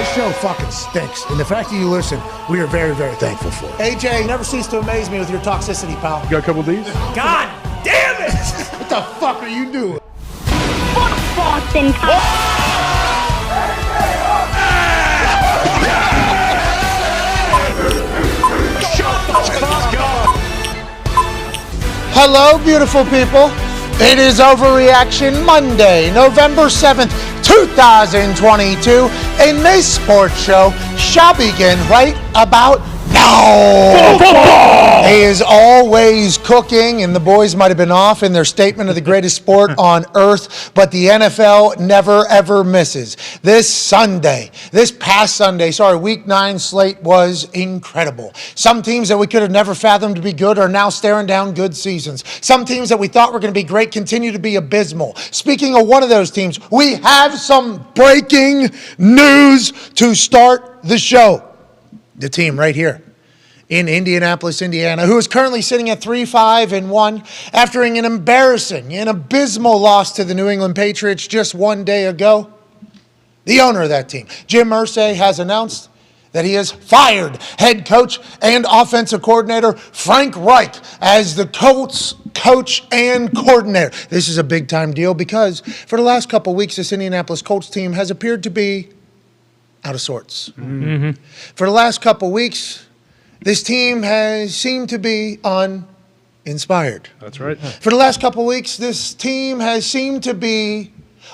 This show fucking stinks. And the fact that you listen, we are very, very thankful for it. AJ, you never cease to amaze me with your toxicity, pal. You got a couple of these? God damn it! What the fuck are you doing? Fuck Boston. Hello, beautiful people. It is Overreaction Monday, November 7th, 2022, and this sports show shall begin right about now. He is always cooking, and the boys might have been off in their statement of the greatest sport on earth, but the NFL never, ever misses. This past Sunday, Week 9 slate was incredible. Some teams that we could have never fathomed to be good are now staring down good seasons. Some teams that we thought were going to be great continue to be abysmal. Speaking of one of those teams, we have some breaking news to start the show. The team right here in Indianapolis, Indiana, who is currently sitting at 3-5-1 after an embarrassing and abysmal loss to the New England Patriots just one day ago. The owner of that team, Jim Irsay, has announced that he has fired head coach and offensive coordinator Frank Reich as the Colts coach and coordinator. This is a big-time deal because for the last couple of weeks, this Indianapolis Colts team has appeared to be out of sorts. Mm-hmm. For the last couple of weeks, this team has seemed to be uninspired. That's right. For the last couple of weeks, this team has seemed to be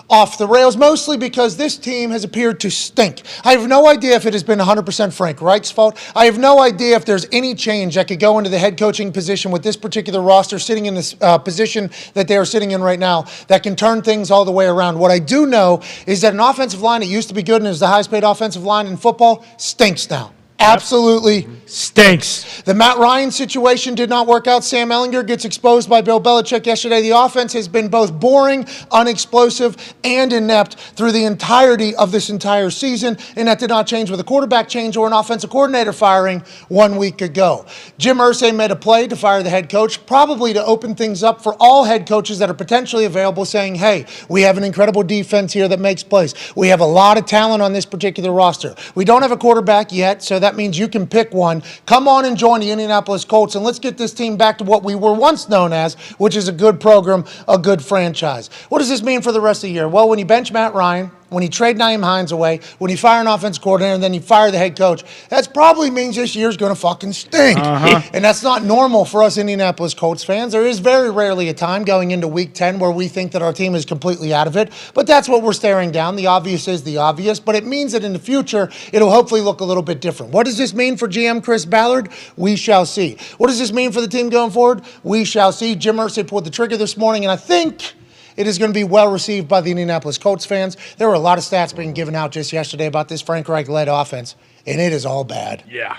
off the rails, mostly because this team has appeared to stink. I have no idea if it has been 100% Frank Reich's fault. I have no idea if there's any change that could go into the head coaching position with this particular roster sitting in this position that they are sitting in right now that can turn things all the way around. What I do know is that an offensive line that used to be good and is the highest paid offensive line in football stinks now. Absolutely stinks. The Matt Ryan situation did not work out. Sam Ehlinger gets exposed by Bill Belichick yesterday. The offense has been both boring, unexplosive, and inept through the entirety of this entire season, and that did not change with a quarterback change or an offensive coordinator firing 1 week ago. Jim Irsay made a play to fire the head coach, probably to open things up for all head coaches that are potentially available, saying, hey, we have an incredible defense here that makes plays. We have a lot of talent on this particular roster. We don't have a quarterback yet, so that means you can pick one. Come on and join the Indianapolis Colts, and let's get this team back to what we were once known as, which is a good program, a good franchise. What does this mean for the rest of the year? Well, when you bench Matt Ryan, when you trade Nyheim Hines away, when you fire an offensive coordinator, and then you fire the head coach, that probably means this year's going to fucking stink. And that's not normal for us Indianapolis Colts fans. There is very rarely a time going into Week 10 where we think that our team is completely out of it, but that's what we're staring down. The obvious is the obvious, but it means that in the future, it'll hopefully look a little bit different. What does this mean for GM Chris Ballard? We shall see. What does this mean for the team going forward? We shall see. Jim Irsay pulled the trigger this morning, and I think it is going to be well received by the Indianapolis Colts fans. There were a lot of stats being given out just yesterday about this Frank Reich-led offense, and it is all bad. Yeah.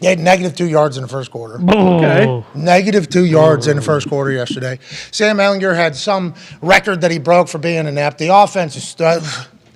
They had negative 2 yards in the first quarter. Okay. Negative 2 yards in the first quarter yesterday. Sam Ehlinger had some record that he broke for being inept. The offense is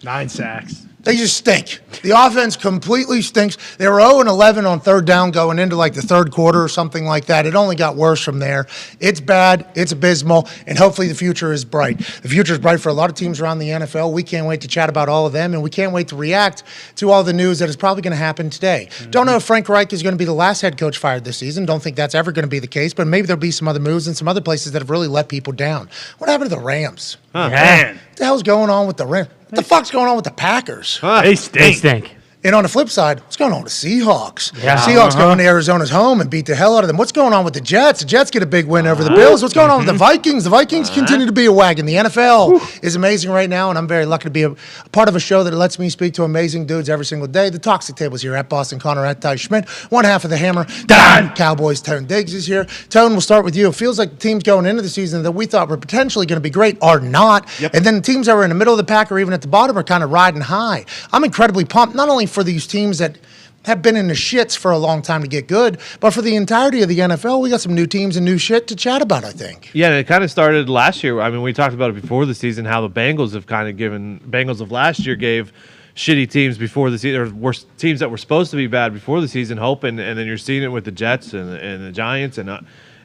9 sacks. They just stink. The offense completely stinks. They were 0-11 on third down going into like the third quarter or something like that. It only got worse from there. It's bad. It's abysmal. And hopefully the future is bright. The future is bright for a lot of teams around the NFL. We can't wait to chat about all of them, and we can't wait to react to all the news that is probably going to happen today. Don't know if Frank Reich is going to be the last head coach fired this season. Don't think that's ever going to be the case, but maybe there'll be some other moves in some other places that have really let people down. What happened to the Rams? Man. What the hell's going on with the Rams? What the fuck's going on with the Packers? They stink. And on the flip side, what's going on with the Seahawks? Yeah. Seahawks going to Arizona's home and beat the hell out of them. What's going on with the Jets? The Jets get a big win over the Bills. What's going on with the Vikings? The Vikings continue to be a wagon. The NFL is amazing right now, and I'm very lucky to be a part of a show that lets me speak to amazing dudes every single day. The Toxic Table's here at Boston Connor, at Ty Schmidt. One half of the Hammer, Dahn. Cowboys, Tone Diggs is here. Tone, we'll start with you. It feels like the teams going into the season that we thought were potentially going to be great are not. Yep. And then the teams that were in the middle of the pack or even at the bottom are kind of riding high. I'm incredibly pumped, not only for these teams that have been in the shits for a long time to get good, but for the entirety of the NFL, we got some new teams and new shit to chat about, I think. Yeah, and it kind of started last year. I mean, we talked about it before the season, how the Bengals have kind of Bengals of last year gave shitty teams before the season, or worse teams that were supposed to be bad before the season hope, and then you're seeing it with the Jets and the Giants and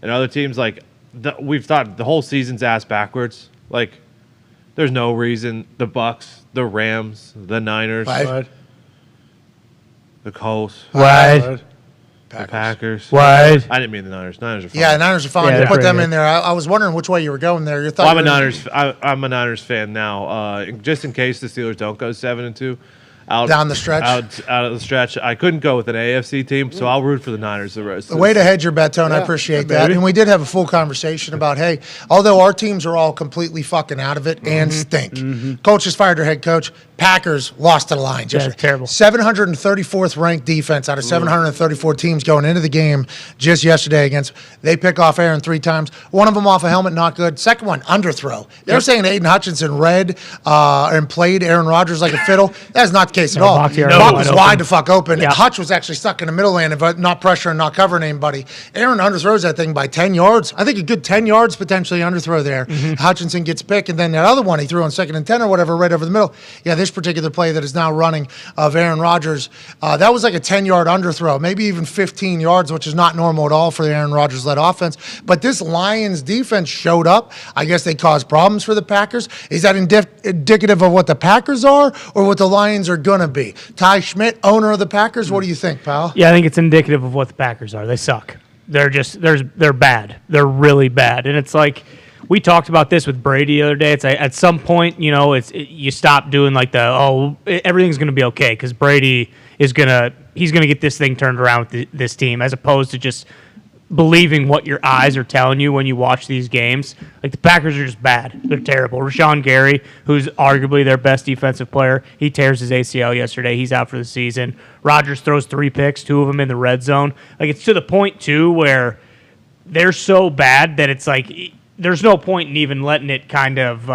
other teams. Like, we've thought the whole season's ass backwards. Like, there's no reason. The Bucks, the Rams, the Niners. Right. The Colts. What? The Packers. What? I didn't mean the Niners. Niners are fine. Yeah, Niners are fine. Yeah, You they're put them pretty in there. I was wondering which way you were going there. You thought Well, you were- I'm a Niners fan now. Just in case the Steelers don't go 7-2, out Down the stretch? out of the stretch, I couldn't go with an AFC team, so I'll root for the Niners the rest. The way to hedge your bet, Tone, I appreciate that. And we did have a full conversation about, hey, although our teams are all completely fucking out of it and stink, Coach has fired their head coach. Packers lost to the Lions. Yeah, yesterday. terrible. 734th ranked defense out of 734 teams going into the game just yesterday against. They pick off Aaron 3 times. One of them off a helmet, not good. Second one, underthrow. They're saying Aiden Hutchinson read and played Aaron Rodgers like a fiddle. That's not the case at all. Bakhtiari Buck wide was open. wide the fuck open. Yeah. Hutch was actually stuck in the middle lane, but not pressuring, not covering anybody. Aaron underthrows that thing by 10 yards. I think a good 10 yards potentially underthrow there. Hutchinson gets picked, and then that other one he threw on 2nd and 10 or whatever right over the middle. Yeah, this particular play that is now running of Aaron Rodgers, that was like a 10-yard underthrow, maybe even 15 yards, which is not normal at all for the Aaron Rodgers-led offense. But this Lions defense showed up. I guess they caused problems for the Packers. Is that indicative of what the Packers are or what the Lions are going to be? Ty Schmidt, owner of the Packers, what do you think, pal? Yeah, I think it's indicative of what the Packers are. They suck. They're bad. They're really bad. And it's like we talked about this with Brady the other day. It's like at some point, you stop doing like everything's going to be okay because Brady he's going to get this thing turned around with this team as opposed to just believing what your eyes are telling you when you watch these games. Like the Packers are just bad. They're terrible. Rashawn Gary, who's arguably their best defensive player, he tears his ACL yesterday. He's out for the season. Rodgers throws 3 picks, 2 of them in the red zone. Like it's to the point too where they're so bad that it's like there's no point in even letting it kind of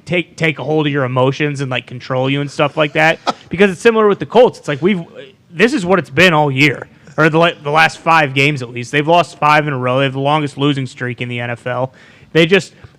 take a hold of your emotions and like control you and stuff like that because it's similar with the Colts. It's like this is what it's been all year. Or the last 5 games at least. They've lost 5 in a row. They have the longest losing streak in the NFL.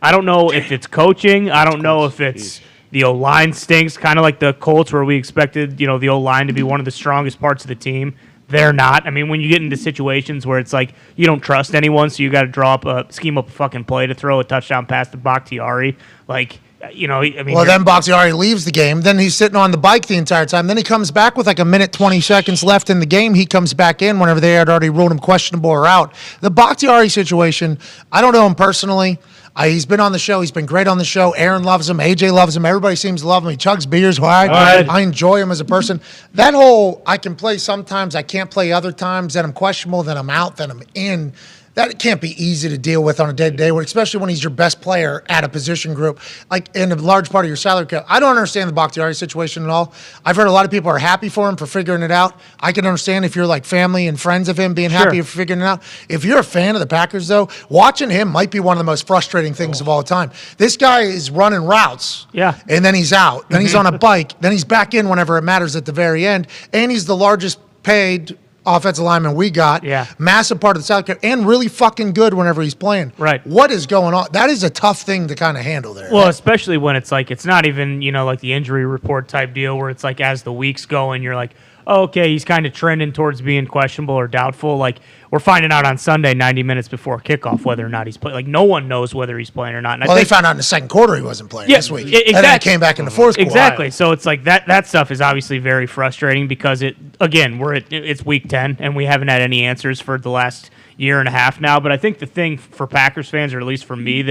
I don't know if it's coaching. I don't know if it's the O-line stinks, kind of like the Colts where we expected, the O-line to be one of the strongest parts of the team. They're not. I mean, when you get into situations where it's like you don't trust anyone, so you got to scheme up a fucking play to throw a touchdown pass to Bakhtiari, Then Bakhtiari leaves the game. Then he's sitting on the bike the entire time. Then he comes back with like a minute, 20 seconds left in the game. He comes back in whenever they had already ruled him questionable or out. The Bakhtiari situation, I don't know him personally. He's been on the show. He's been great on the show. Aaron loves him. AJ loves him. Everybody seems to love him. He chugs beers. I enjoy him as a person. That whole I can play sometimes, I can't play other times, then I'm questionable, then I'm out, then I'm in. That can't be easy to deal with on a day-to-day, especially when he's your best player at a position group, like in a large part of your salary cap. I don't understand the Bakhtiari situation at all. I've heard a lot of people are happy for him for figuring it out. I can understand if you're like family and friends of him being happy for figuring it out. If you're a fan of the Packers, though, watching him might be one of the most frustrating things of all time. This guy is running routes, and then he's out. Then he's on a bike. Then he's back in whenever it matters at the very end, and he's the largest paid offensive lineman we got, massive part of the salary cap, and really fucking good whenever he's playing. Right. What is going on? That is a tough thing to kind of handle there. Well, especially when it's like, it's not even, like the injury report type deal where it's like as the weeks go and you're like, oh, okay, he's kind of trending towards being questionable or doubtful. Like we're finding out on Sunday, 90 minutes before kickoff, whether or not he's playing. Like no one knows whether he's playing or not. And they found out in the second quarter he wasn't playing this week. Exactly. And then it came back in the fourth quarter. Exactly. So it's like that stuff is obviously very frustrating because it's week 10 and we haven't had any answers for the last year and a half now. But I think the thing for Packers fans, or at least for me,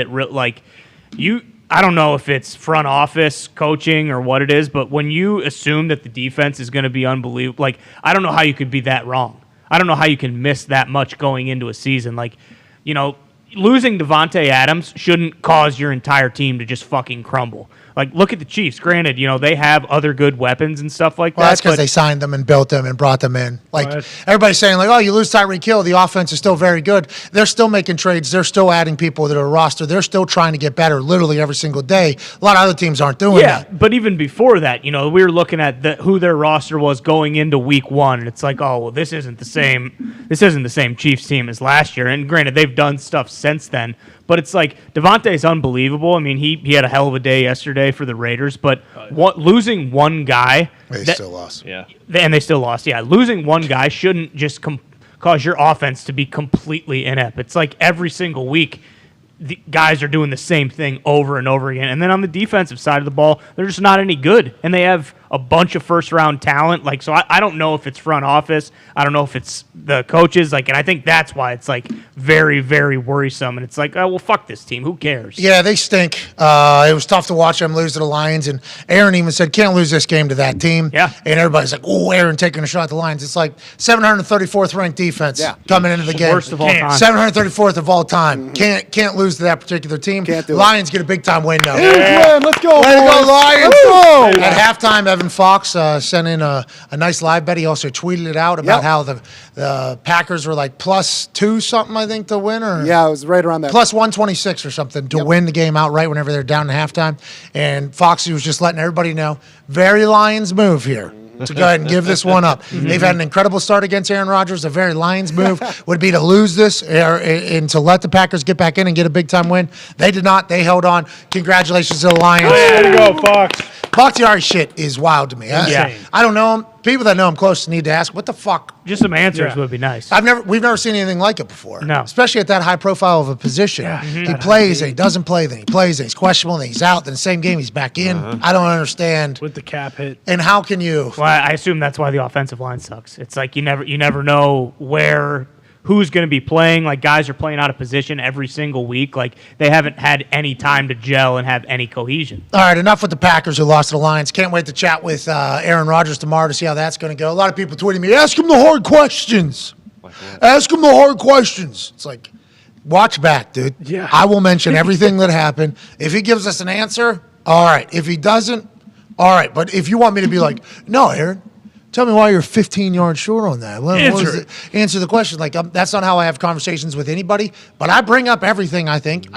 I don't know if it's front office coaching or what it is, but when you assume that the defense is going to be unbelievable, I don't know how you could be that wrong. I don't know how you can miss that much going into a season. Losing Devontae Adams shouldn't cause your entire team to just fucking crumble. Look at the Chiefs. Granted, they have other good weapons and stuff like that. Well, that's because they signed them and built them and brought them in. Everybody's saying, oh, you lose Tyreek Hill, the offense is still very good. They're still making trades. They're still adding people to their roster. They're still trying to get better literally every single day. A lot of other teams aren't doing that. Yeah, but even before that, we were looking at who their roster was going into week 1, and it's like, oh, well, this isn't the same Chiefs team as last year. And granted, they've done stuff since then. But it's like Devontae's unbelievable. I mean, he had a hell of a day yesterday for the Raiders, but losing one guy... They still lost. Yeah. And they still lost, yeah. Losing one guy shouldn't just cause your offense to be completely inept. It's like every single week, the guys are doing the same thing over and over again. And then on the defensive side of the ball, they're just not any good. And they have a bunch of first-round talent. Like, so I don't know if it's front office. I don't know if it's the coaches. Like, and I think that's why it's, like, very, very worrisome. And it's like, oh, well, fuck this team. Who cares? Yeah, they stink. It was tough to watch them lose to the Lions. And Aaron even said, can't lose this game to that team. Yeah. And everybody's like, oh, Aaron taking a shot at the Lions. It's like 734th ranked defense coming into the game. Worst of all time. 734th of all time. Can't lose to that particular team. Can't do it. Lions get a big-time win, though. Yeah. Let's go, Way to go, boys. Lions! Let's go. At halftime, Evan Fox sent in a nice live bet. He also tweeted it out about how the Packers were like +2 something, I think, to win. Or Yeah, it was right around that. plus 126 or something to win the game outright whenever they're down at halftime. And Foxy was just letting everybody know, very Lions move here. To go ahead and give this one up. They've had an incredible start against Aaron Rodgers. A very Lions move would be to lose this and to let the Packers get back in and get a big-time win. They did not. They held on. Congratulations to the Lions. Way to go, Fox. Bakhtiari shit is wild to me. I don't know him. People that know him close need to ask, what the fuck? Just some answers would be nice. We've never seen anything like it before. No. Especially at that high profile of a position. He plays and he doesn't play, then he plays and he's questionable, then he's out, then the same game he's back in. I don't understand. With the cap hit. And how can you? Well, I assume that's why the offensive line sucks. It's like you never know who's going to be playing. Like, guys are playing out of position every single week. Like, they haven't had any time to gel and have any cohesion. All right, enough with the Packers who lost to the Lions. Can't wait to chat with Aaron Rodgers tomorrow to see how that's going to go. A lot of people tweeting me, ask him the hard questions. Ask him the hard questions. It's like, watch back, dude. Yeah. I will mention everything that happened. If he gives us an answer, all right. If he doesn't, all right. But if you want me to be like, no, Aaron, tell me why you're 15 yards short on that. Answer the question. Like, that's not how I have conversations with anybody. But I bring up everything. I think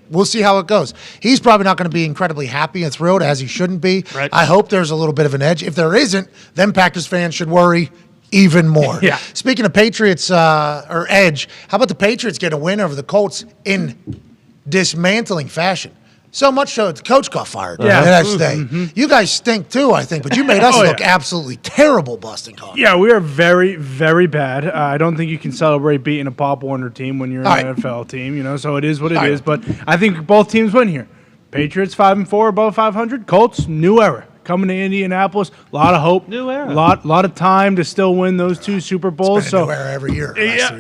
we'll see how it goes. He's probably not going to be incredibly happy and thrilled, as he shouldn't be. Right. I hope there's a little bit of an edge. If there isn't, then Packers fans should worry even more. Yeah. Speaking of Patriots or edge, how about the Patriots get a win over the Colts in dismantling fashion? So much so the coach got fired. Yeah. The next day. You guys stink too, I think, but you made us look absolutely terrible, Boston College. Yeah, we are very, very bad. I don't think you can celebrate beating a Pop Warner team when you're an NFL team, so it is what it is. But I think both teams win here. Patriots 5-4, above 500. Colts, new era. Coming to Indianapolis, a lot of hope. New era. Lot of time to still win those 2 Super Bowls. It's been a new era every year.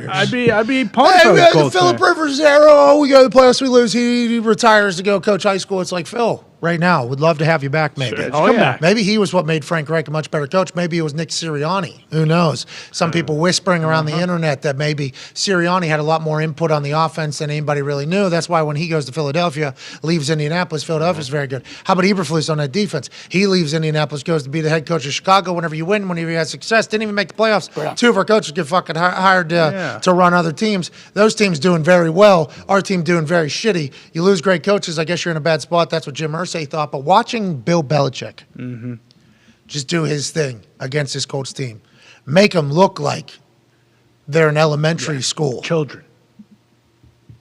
I'd be pumped for the Hey, Colts. Philip Rivers era. Oh, we go to the playoffs, we lose. He retires to go coach high school. It's like, Phil, right now, would love to have you back, maybe. Sure. Come back. Maybe he was what made Frank Reich a much better coach. Maybe it was Nick Sirianni. Who knows? Some people whispering around the internet that maybe Sirianni had a lot more input on the offense than anybody really knew. That's why when he goes to Philadelphia, leaves Indianapolis, Philadelphia's very good. How about Eberflus on that defense? He leaves Indianapolis, goes to be the head coach of Chicago. Whenever you win, whenever you have success, didn't even make the playoffs. Yeah. 2 of our coaches get fucking hired to run other teams. Those teams doing very well. Our team doing very shitty. You lose great coaches, I guess you're in a bad spot. That's what Jim Irsay thought. But watching Bill Belichick just do his thing against his Colts team, make them look like they're an elementary school. Children.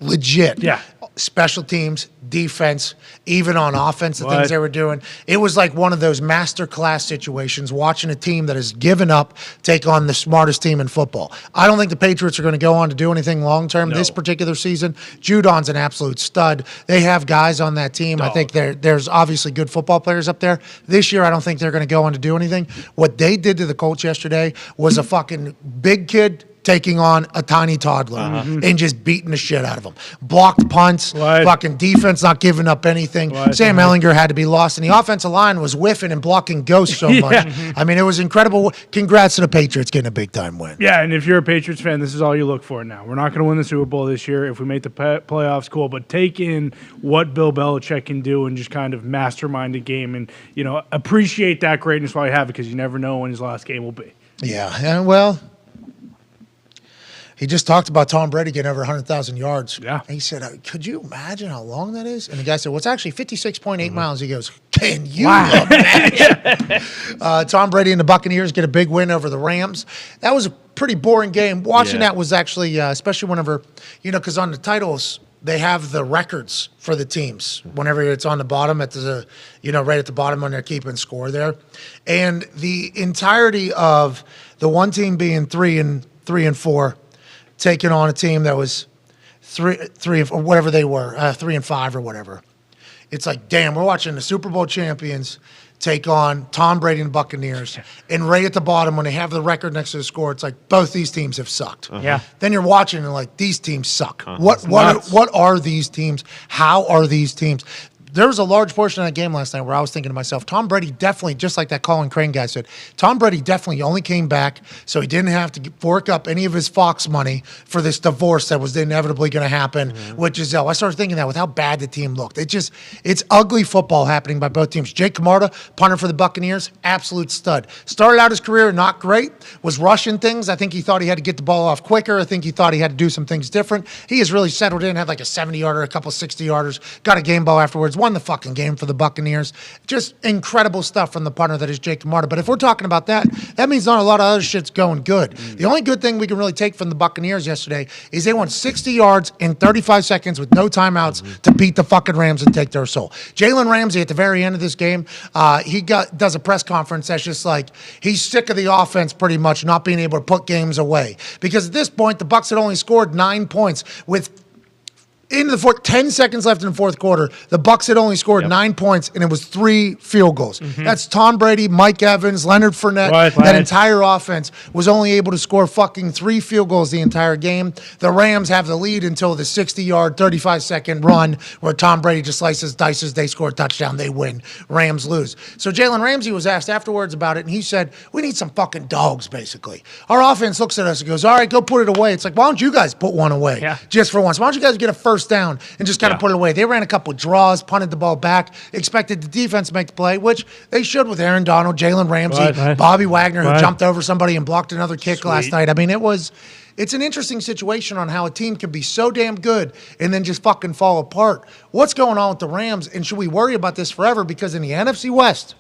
Legit. Yeah. Special teams, defense, even on offense, the things they were doing. It was like one of those masterclass situations, watching a team that has given up take on the smartest team in football. I don't think the Patriots are going to go on to do anything long-term this particular season. Judon's an absolute stud. They have guys on that team. I think there's obviously good football players up there. This year, I don't think they're going to go on to do anything. What they did to the Colts yesterday was a fucking big kid taking on a tiny toddler and just beating the shit out of them. Blocked punts, fucking defense not giving up anything. Sam Ehlinger had to be lost, and the offensive line was whiffing and blocking ghosts so much. I mean, it was incredible. Congrats to the Patriots getting a big-time win. Yeah, and if you're a Patriots fan, this is all you look for now. We're not going to win the Super Bowl this year. If we make the playoffs, cool. But take in what Bill Belichick can do and just kind of mastermind a game and, appreciate that greatness while you have it, because you never know when his last game will be. Yeah, and well, he just talked about Tom Brady getting over 100,000 yards. Yeah. And he said, could you imagine how long that is? And the guy said, well, it's actually 56.8 miles. He goes, can you imagine? Tom Brady and the Buccaneers get a big win over the Rams. That was a pretty boring game. Watching that was actually, especially whenever, because on the titles, they have the records for the teams whenever it's on the bottom at the, right at the bottom when they're keeping score there. And the entirety of the one team being 3-4, taking on a team that was three or whatever they were, 3-5 or whatever. It's like, damn, we're watching the Super Bowl champions take on Tom Brady and the Buccaneers, and right at the bottom when they have the record next to the score, it's like both these teams have sucked. Yeah. Then you're watching and like these teams suck. What are these teams? How are these teams? There was a large portion of that game last night where I was thinking to myself, Tom Brady definitely, just like that Colin Crane guy said, Tom Brady definitely only came back so he didn't have to fork up any of his Fox money for this divorce that was inevitably going to happen with Giselle. I started thinking that with how bad the team looked. It's ugly football happening by both teams. Jake Camarda, punter for the Buccaneers, absolute stud. Started out his career not great, was rushing things. I think he thought he had to get the ball off quicker. I think he thought he had to do some things different. He has really settled in, had like a 70-yarder, a couple 60-yarders, got a game ball afterwards, won the fucking game for the Buccaneers. Just incredible stuff from the punter that is Jake Camarda. But if we're talking about that, that means not a lot of other shit's going good. The only good thing we can really take from the Buccaneers yesterday is they won 60 yards in 35 seconds with no timeouts to beat the fucking Rams and take their soul. Jalen Ramsey at the very end of this game, does a press conference that's just like he's sick of the offense pretty much not being able to put games away. Because at this point, the Bucs had only scored 9 points with 10 seconds left in the fourth quarter. The Bucs had only scored 9 points, and it was 3 field goals. That's Tom Brady, Mike Evans, Leonard Fournette. That entire offense was only able to score fucking 3 field goals the entire game. The Rams have the lead until the 60-yard, 35-second run where Tom Brady just slices, dices, they score a touchdown, they win. Rams lose. So Jalen Ramsey was asked afterwards about it, and he said, we need some fucking dogs, basically. Our offense looks at us and goes, all right, go put it away. It's like, why don't you guys put one away just for once? Why don't you guys get a first down and just kind of put it away? They ran a couple draws, punted the ball back, expected the defense to make the play, which they should with Aaron Donald, Jalen Ramsey, Bobby Wagner, who jumped over somebody and blocked another kick last night. I mean, it's an interesting situation on how a team can be so damn good and then just fucking fall apart. What's going on with the Rams, and should we worry about this forever? Because in the NFC West,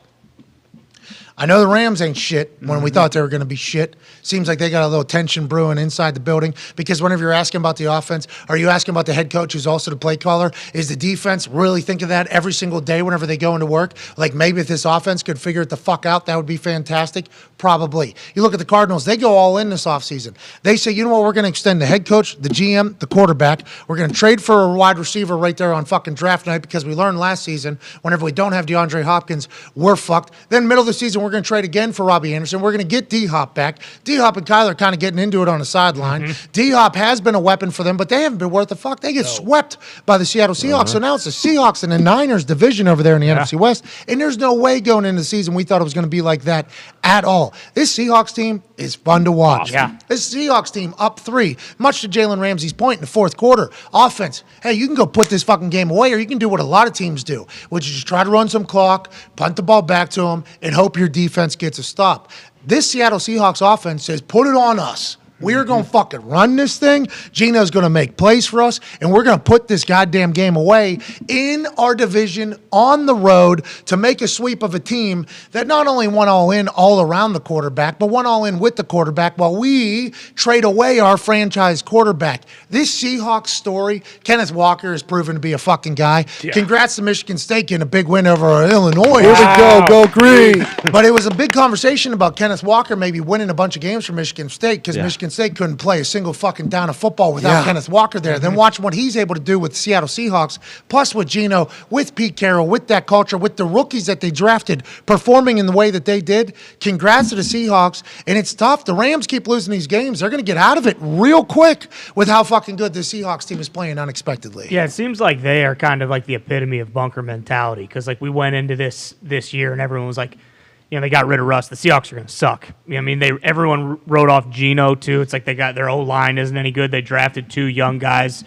I know the Rams ain't shit when we thought they were going to be shit. Seems like they got a little tension brewing inside the building because whenever you're asking about the offense, are you asking about the head coach who's also the play caller? Is the defense really thinking that every single day whenever they go into work? Like maybe if this offense could figure it the fuck out, that would be fantastic? Probably. You look at the Cardinals, they go all in this offseason. They say, you know what, we're going to extend the head coach, the GM, the quarterback. We're going to trade for a wide receiver right there on fucking draft night because we learned last season whenever we don't have DeAndre Hopkins, we're fucked. Then middle of the season, we're going to trade again for Robbie Anderson. We're going to get D-Hop back. D-Hop and Kyler are kind of getting into it on the sideline. D-Hop has been a weapon for them, but they haven't been worth a fuck. They get swept by the Seattle Seahawks. So now it's the Seahawks and the Niners division over there in the NFC West, and there's no way going into the season we thought it was going to be like that at all. This Seahawks team is fun to watch. This Seahawks team up 3, much to Jalen Ramsey's point in the fourth quarter. Offense, hey, you can go put this fucking game away, or you can do what a lot of teams do, which is just try to run some clock, punt the ball back to them, and hope your defense gets a stop. This Seattle Seahawks offense says, put it on us. We're going to fucking run this thing. Gino's going to make plays for us, and we're going to put this goddamn game away in our division on the road to make a sweep of a team that not only went all in all around the quarterback, but went all in with the quarterback while we trade away our franchise quarterback. This Seahawks story, Kenneth Walker has proven to be a fucking guy. Congrats to Michigan State getting a big win over Illinois. Here we go green. But it was a big conversation about Kenneth Walker maybe winning a bunch of games for Michigan State because Michigan State couldn't play a single fucking down of football without Kenneth Walker there. Then watch what he's able to do with the Seattle Seahawks, plus with Gino, with Pete Carroll, with that culture, with the rookies that they drafted performing in the way that they did. Congrats to the Seahawks. And it's tough. The Rams keep losing these games. They're going to get out of it real quick with how fucking good the Seahawks team is playing unexpectedly. Yeah, it seems like they are kind of like the epitome of bunker mentality because like we went into this year and everyone was like, you know, they got rid of Russ. The Seahawks are going to suck. I mean, everyone wrote off Geno too. It's like they got their O-line isn't any good. They drafted 2 young guys.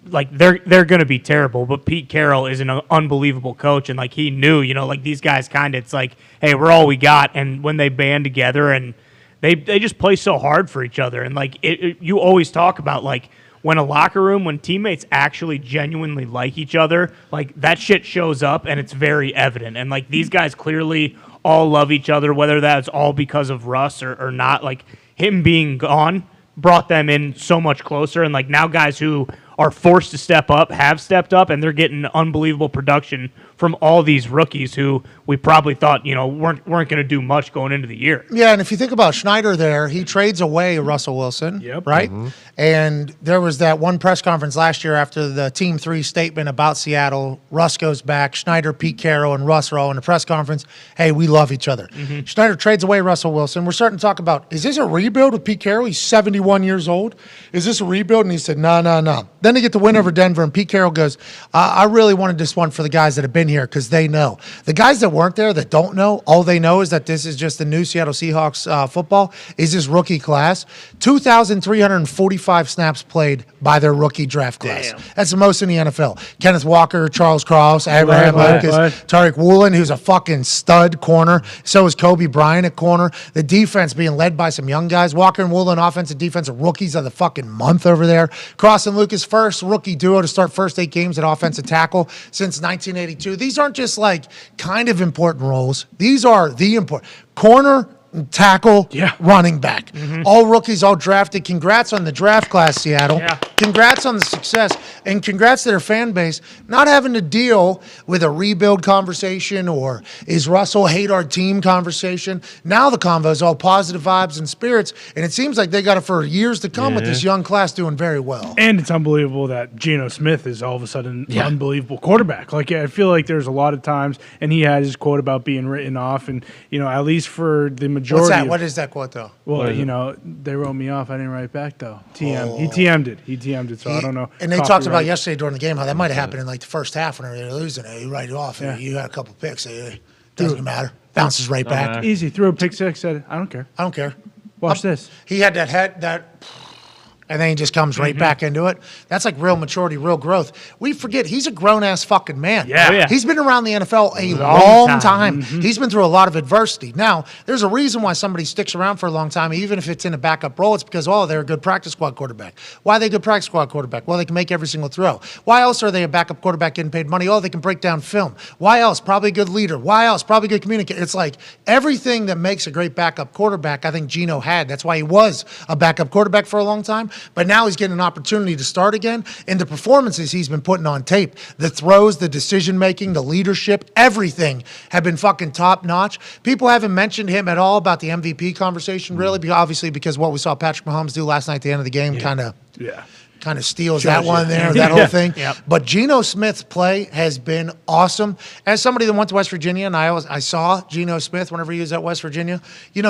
Like they're going to be terrible. But Pete Carroll is an unbelievable coach, and like he knew, you know, like these guys kind of. It's like, hey, we're all we got. And when they band together and they just play so hard for each other, and like you always talk about like when a locker room, when teammates actually genuinely like each other, like that shit shows up and it's very evident. And like these guys clearly all love each other, whether that's all because of Russ or not. Like him being gone brought them in so much closer. And like now guys who are forced to step up have stepped up, and they're getting unbelievable production from all these rookies who we probably thought, weren't going to do much going into the year. Yeah, and if you think about Schneider there, he trades away Russell Wilson, right? And there was that one press conference last year after the Team 3 statement about Seattle. Russ goes back. Schneider, Pete Carroll, and Russ are all in the press conference. Hey, we love each other. Schneider trades away Russell Wilson. We're starting to talk about, is this a rebuild with Pete Carroll? He's 71 years old. Is this a rebuild? And he said, no. Then they get the win over Denver, and Pete Carroll goes, I really wanted this one for the guys that have been here because they know. The guys that weren't there that don't know, all they know is that this is just the new Seattle Seahawks football, is this rookie class. 2,345 snaps played by their rookie draft class. Damn. That's the most in the NFL. Kenneth Walker, Charles Cross, Abraham Lucas, Tariq Woolen, who's a fucking stud corner. So is Kobe Bryant at corner. The defense being led by some young guys. Walker and Woolen, offensive defensive rookies of the fucking month over there. Cross and Lucas, first rookie duo to start first 8 games at offensive tackle since 1982. These aren't just like kind of important roles. These are the important corner, tackle, running back. All rookies, all drafted. Congrats on the draft class, Seattle. Yeah. Congrats on the success, and congrats to their fan base not having to deal with a rebuild conversation or is Russell hate our team conversation. Now the convo is all positive vibes and spirits, and it seems like they got it for years to come with this young class doing very well. And it's unbelievable that Geno Smith is all of a sudden an unbelievable quarterback. Like, I feel like there's a lot of times, and he had his quote about being written off, and, at least for the majority. What's that? What is that quote, though? Well, they wrote me off. I didn't write back, though. TM. He TM'd it. So I don't know. And they talked about yesterday during the game how that might have happened in like the first half when they were losing it. You write it off. And you had a couple picks. It doesn't matter. Bounces right back. Easy. Threw a pick six. Said, I don't care. I don't care. Watch this. He had and then he just comes right back into it. That's like real maturity, real growth. We forget he's a grown-ass fucking man. Yeah. Oh, yeah. He's been around the NFL a long time. Mm-hmm. He's been through a lot of adversity. Now, there's a reason why somebody sticks around for a long time, even if it's in a backup role. It's because, they're a good practice squad quarterback. Why are they a good practice squad quarterback? Well, they can make every single throw. Why else are they a backup quarterback getting paid money? They can break down film. Why else? Probably a good leader. Why else? Probably a good communicator. It's like everything that makes a great backup quarterback, I think Geno had. That's why he was a backup quarterback for a long time. But now he's getting an opportunity to start again, and the performances he's been putting on tape, the throws, the decision making, the leadership, everything have been fucking top notch. People haven't mentioned him at all about the MVP conversation, really, obviously because what we saw Patrick Mahomes do last night at the end of the game kind of steals that one there, that whole thing. But Geno Smith's play has been awesome. As somebody that went to West Virginia, and I saw Geno Smith whenever he was at West Virginia,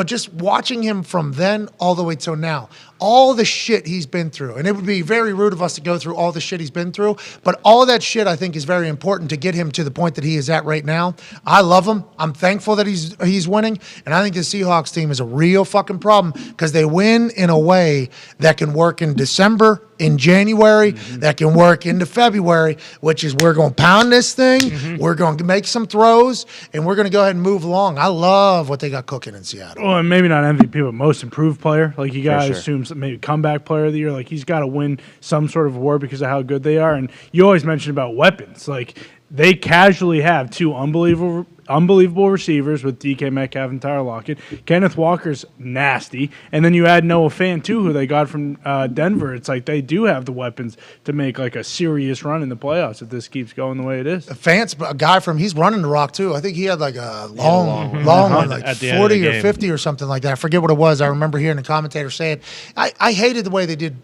just watching him from then all the way till now, all the shit he's been through. And it would be very rude of us to go through all the shit he's been through, but all that shit I think is very important to get him to the point that he is at right now. I love him. I'm thankful that he's winning, and I think the Seahawks team is a real fucking problem because they win in a way that can work in December, in January, that can work into February, which is we're going to pound this thing, we're going to make some throws, and we're going to go ahead and move along. I love what they got cooking in Seattle. Well, and maybe not MVP, but most improved player. Like, you got to assume maybe comeback player of the year. Like, he's got to win some sort of award because of how good they are. And you always mention about weapons. Like, they casually have 2 unbelievable receivers with DK Metcalf and Tyler Lockett. Kenneth Walker's nasty. And then you add Noah Fant, too, who they got from Denver. It's like they do have the weapons to make, like, a serious run in the playoffs if this keeps going the way it is. Fant's a guy he's running the rock, too. I think he had, like, a long one, like 40 or 50 or something like that. I forget what it was. I remember hearing the commentator say it. I hated the way they did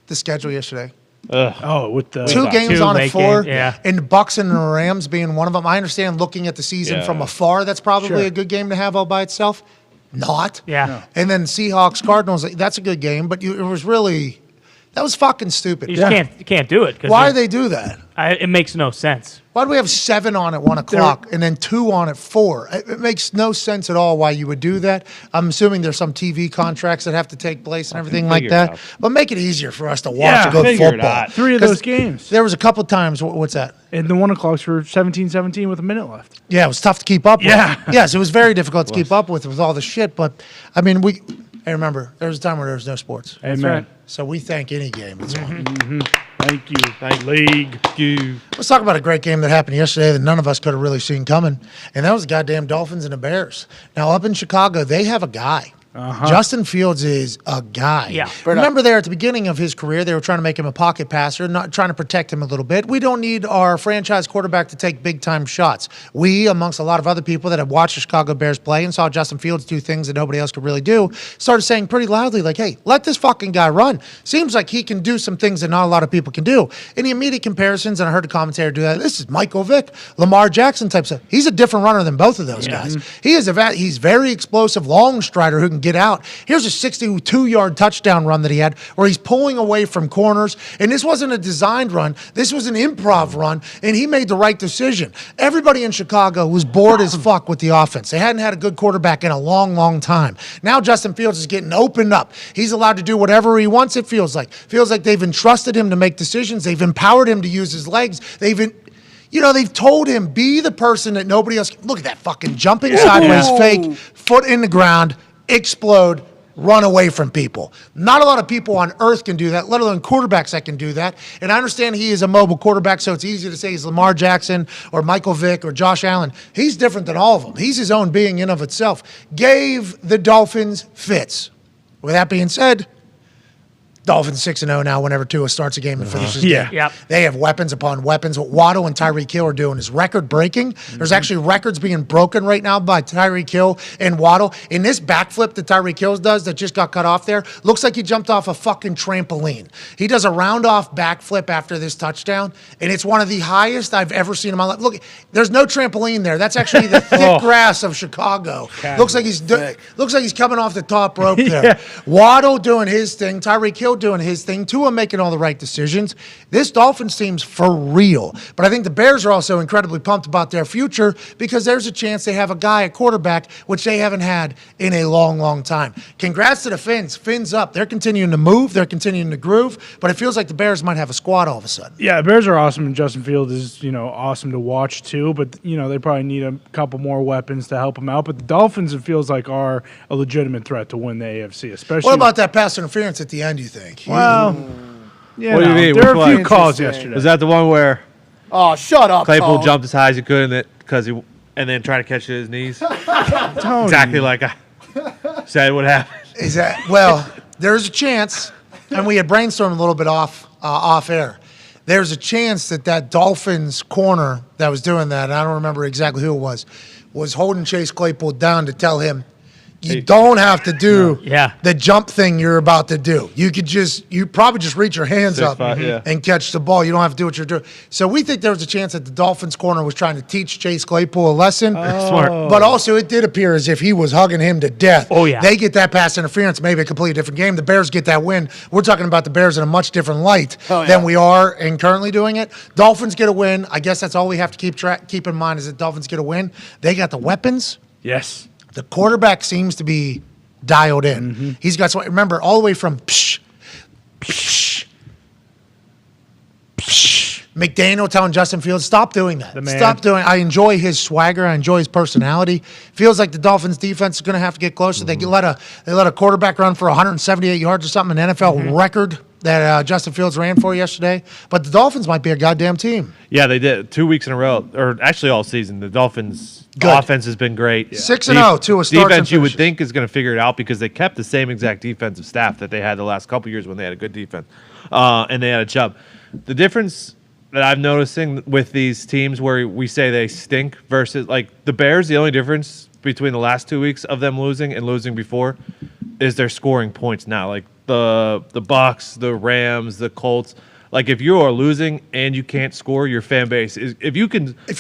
the schedule yesterday. With the 2 games on at 4, game, and the Bucks and the Rams being one of them. I understand looking at the season from afar, that's probably a good game to have all by itself. Not. Yeah. No. And then Seahawks, Cardinals, that's a good game, but it was really, that was fucking stupid. You just can't do it. Why do they do that? It makes no sense. Why do we have 7 on at 1 o'clock and then 2 on at 4? It makes no sense at all why you would do that. I'm assuming there's some TV contracts that have to take place and everything like that. But make it easier for us to watch a good football. 3 of those games. There was a couple times. What's that? And the 1 o'clocks were 17-17 with a minute left. Yeah, it was tough to keep up with. Yes, it was very difficult to keep up with all the shit. But, I mean, hey, remember, there was a time where there was no sports. Amen. Right. So we thank any game that's on. Thank you. League. Let's talk about a great game that happened yesterday that none of us could have really seen coming, and that was the goddamn Dolphins and the Bears. Now, up in Chicago, they have a guy Justin Fields is a guy. Yeah. Remember there at the beginning of his career, they were trying to make him a pocket passer, not trying to protect him a little bit. We don't need our franchise quarterback to take big-time shots. We, amongst a lot of other people that have watched the Chicago Bears play and saw Justin Fields do things that nobody else could really do, started saying pretty loudly, like, hey, let this fucking guy run. Seems like he can do some things that not a lot of people can do. In the immediate comparisons, and I heard a commentator do that, this is Michael Vick, Lamar Jackson type stuff. He's a different runner than both of those guys. He's very explosive, long strider who can get out. Here's a 62-yard touchdown run that he had where he's pulling away from corners. And this wasn't a designed run. This was an improv run, and he made the right decision. Everybody in Chicago was bored as fuck with the offense. They hadn't had a good quarterback in a long, long time. Now Justin Fields is getting opened up. He's allowed to do whatever he wants, it feels like. Feels like they've entrusted him to make decisions. They've empowered him to use his legs. They've told him, be the person that nobody else can. Look at that fucking jumping sideways fake, foot in the ground, explode, run away from people. Not a lot of people on earth can do that, let alone quarterbacks that can do that. And I understand he is a mobile quarterback, so it's easy to say he's Lamar Jackson or Michael Vick or Josh Allen. He's different than all of them. He's his own being in of itself. Gave the Dolphins fits. With that being said, Dolphins 6-0 now whenever Tua starts a game and finishes the game. Yep. They have weapons upon weapons. What Waddle and Tyreek Hill are doing is record-breaking. There's actually records being broken right now by Tyreek Hill and Waddle. In this backflip that Tyreek Hill does that just got cut off there, looks like he jumped off a fucking trampoline. He does a round-off backflip after this touchdown, and it's one of the highest I've ever seen in my life. Look, there's no trampoline there. That's actually the thick grass of Chicago. Looks like he's coming off the top rope there. Waddle doing his thing. Tyreek Hill doing his thing. Tua making all the right decisions. This Dolphins team's for real. But I think the Bears are also incredibly pumped about their future because there's a chance they have a guy at quarterback, which they haven't had in a long, long time. Congrats to the Fins. Fins up. They're continuing to move. They're continuing to groove. But it feels like the Bears might have a squad all of a sudden. Yeah, the Bears are awesome, and Justin Fields is, awesome to watch too. But, they probably need a couple more weapons to help them out. But the Dolphins, it feels like, are a legitimate threat to win the AFC, especially. What about that pass interference at the end, you think? Well, What do you mean? there Which were a few one? calls yesterday. Was that the one where Oh, shut up, Claypool Tone. jumped as high as he could and then tried to catch it at his knees? Exactly like I said would happen. Is that there's a chance, and we had brainstormed a little bit off air. There's a chance that Dolphins corner that was doing that, and I don't remember exactly who it was holding Chase Claypool down to tell him, you don't have to do the jump thing you're about to do. You probably just reach your hands up and catch the ball. You don't have to do what you're doing. So we think there was a chance that the Dolphins corner was trying to teach Chase Claypool a lesson. Smart. But also it did appear as if he was hugging him to death. Oh, yeah. They get that pass interference, maybe a completely different game. The Bears get that win. We're talking about the Bears in a much different light than we are and currently doing it. Dolphins get a win. I guess that's all we have to keep in mind is that Dolphins get a win. They got the weapons. Yes. The quarterback seems to be dialed in. He's got, remember, all the way from McDaniel telling Justin Fields, stop doing that. Stop doing I enjoy his swagger. I enjoy his personality. Feels like the Dolphins defense is going to have to get closer. They let a quarterback run for 178 yards or something, an NFL record that Justin Fields ran for yesterday. But the Dolphins might be a goddamn team. Yeah, they did 2 weeks in a row, or actually all season. The Dolphins' offense has been great. 6-0 to a start. Defense you would think is going to figure it out because they kept the same exact defensive staff that they had the last couple years when they had a good defense, and they had a Chubb. The difference that I'm noticing with these teams where we say they stink versus like the Bears, the only difference between the last 2 weeks of them losing and losing before is they're scoring points now. Like the Bucks, the Rams, the Colts. Like if you are losing and you can't score, your fan base is if you're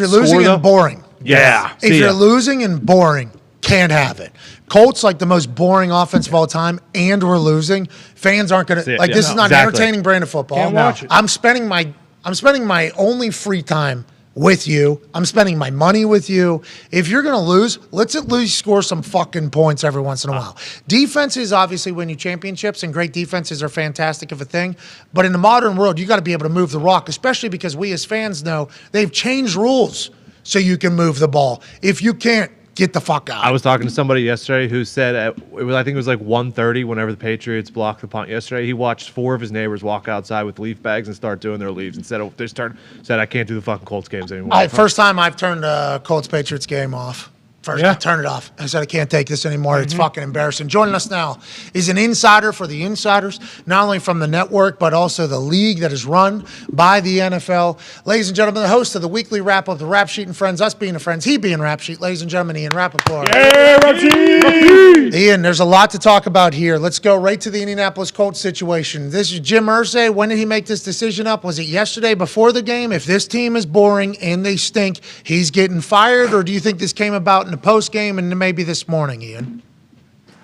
losing and boring. Yeah. If you're losing and boring, can't have it. Colts like the most boring offense of all time, and we're losing. Fans aren't gonna like. This is not an entertaining brand of football. Can't watch it. I'm spending my only free time with you. I'm spending my money with you. If you're gonna lose, let's at least score some fucking points every once in a while. Defenses obviously win you championships, and great defenses are fantastic of a thing. But in the modern world, you got to be able to move the rock, especially because we as fans know they've changed rules so you can move the ball. If you can't, get the fuck out. I was talking to somebody yesterday who said I think it was like 1:30 whenever the Patriots blocked the punt yesterday. He watched 4 of his neighbors walk outside with leaf bags and start doing their leaves said I can't do the fucking Colts games anymore. First time I've turned a Colts Patriots game off. First, I turn it off. I said, I can't take this anymore. It's fucking embarrassing. Joining us now is an insider for the insiders, not only from the network, but also the league that is run by the NFL. Ladies and gentlemen, the host of the weekly wrap of the Rap Sheet and Friends, us being the friends, he being Rap Sheet. Ladies and gentlemen, Ian Rappaport. Hey, Rap Sheet! Ian, there's a lot to talk about here. Let's go right to the Indianapolis Colts situation. This is Jim Irsay. When did he make this decision up? Was it yesterday before the game? If this team is boring and they stink, he's getting fired? Or do you think this came about in the post game and maybe this morning, Ian?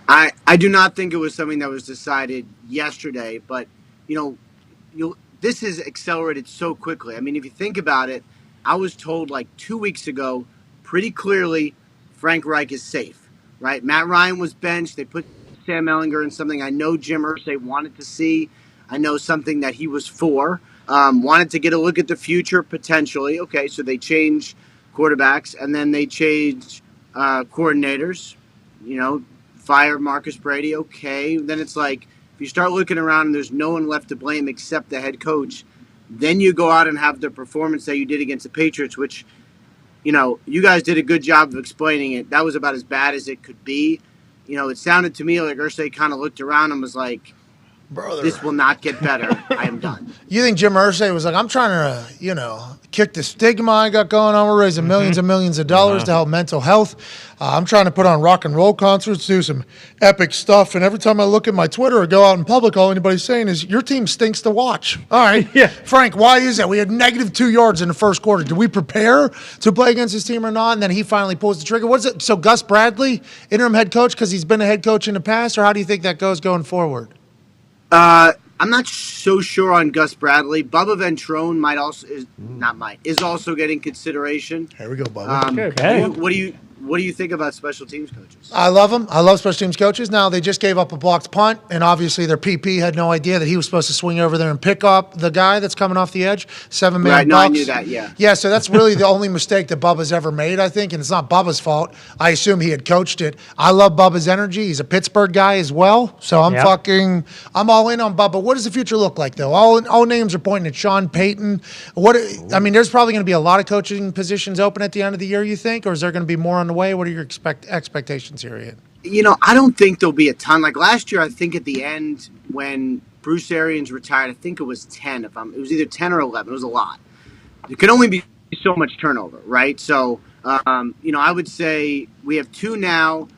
I do not think it was something that was decided yesterday, but this has accelerated so quickly. I mean, if you think about it, I was told like 2 weeks ago pretty clearly Frank Reich is safe, right? Matt Ryan was benched. They put Sam Ellinger in something I know Jim Irsay wanted to see. I know something that he was for. Wanted to get a look at the future potentially. Okay, so they changed quarterbacks and then they changed coordinators, fire Marcus Brady. Okay. Then it's like, if you start looking around and there's no one left to blame except the head coach, then you go out and have the performance that you did against the Patriots, which, you guys did a good job of explaining it. That was about as bad as it could be. It sounded to me like Irsay kind of looked around and was like, brother, this will not get better. I am done. You think Jim Irsay was like, I'm trying to, kick the stigma I got going on. We're raising millions and millions of dollars to help mental health. I'm trying to put on rock and roll concerts, do some epic stuff. And every time I look at my Twitter or go out in public, all anybody's saying is, your team stinks to watch. All right. Yeah. Frank, why is that? We had negative 2 yards in the first quarter. Did we prepare to play against this team or not? And then he finally pulls the trigger. What is it? So Gus Bradley, interim head coach, because he's been a head coach in the past? Or how do you think that goes going forward? I'm not so sure on Gus Bradley. Bubba Ventrone is also getting consideration. Here we go, Bubba. Okay. What do you think about special teams coaches? I love them. I love special teams coaches. Now, they just gave up a blocked punt, and obviously their PP had no idea that he was supposed to swing over there and pick up the guy that's coming off the edge. 7 million Right, no, bucks. I knew that, yeah. Yeah, so that's really the only mistake that Bubba's ever made, I think, and it's not Bubba's fault. I assume he had coached it. I love Bubba's energy. He's a Pittsburgh guy as well, so I'm all in on Bubba. What does the future look like, though? All names are pointing at Sean Payton. There's probably going to be a lot of coaching positions open at the end of the year, you think, or is there going to be more on the way? What are your expectations here, Ian? I don't think there'll be a ton. Like last year, I think at the end when Bruce Arians retired, I think it was 10. It was either 10 or 11. It was a lot. There could only be so much turnover, right? So, I would say we have 2 now.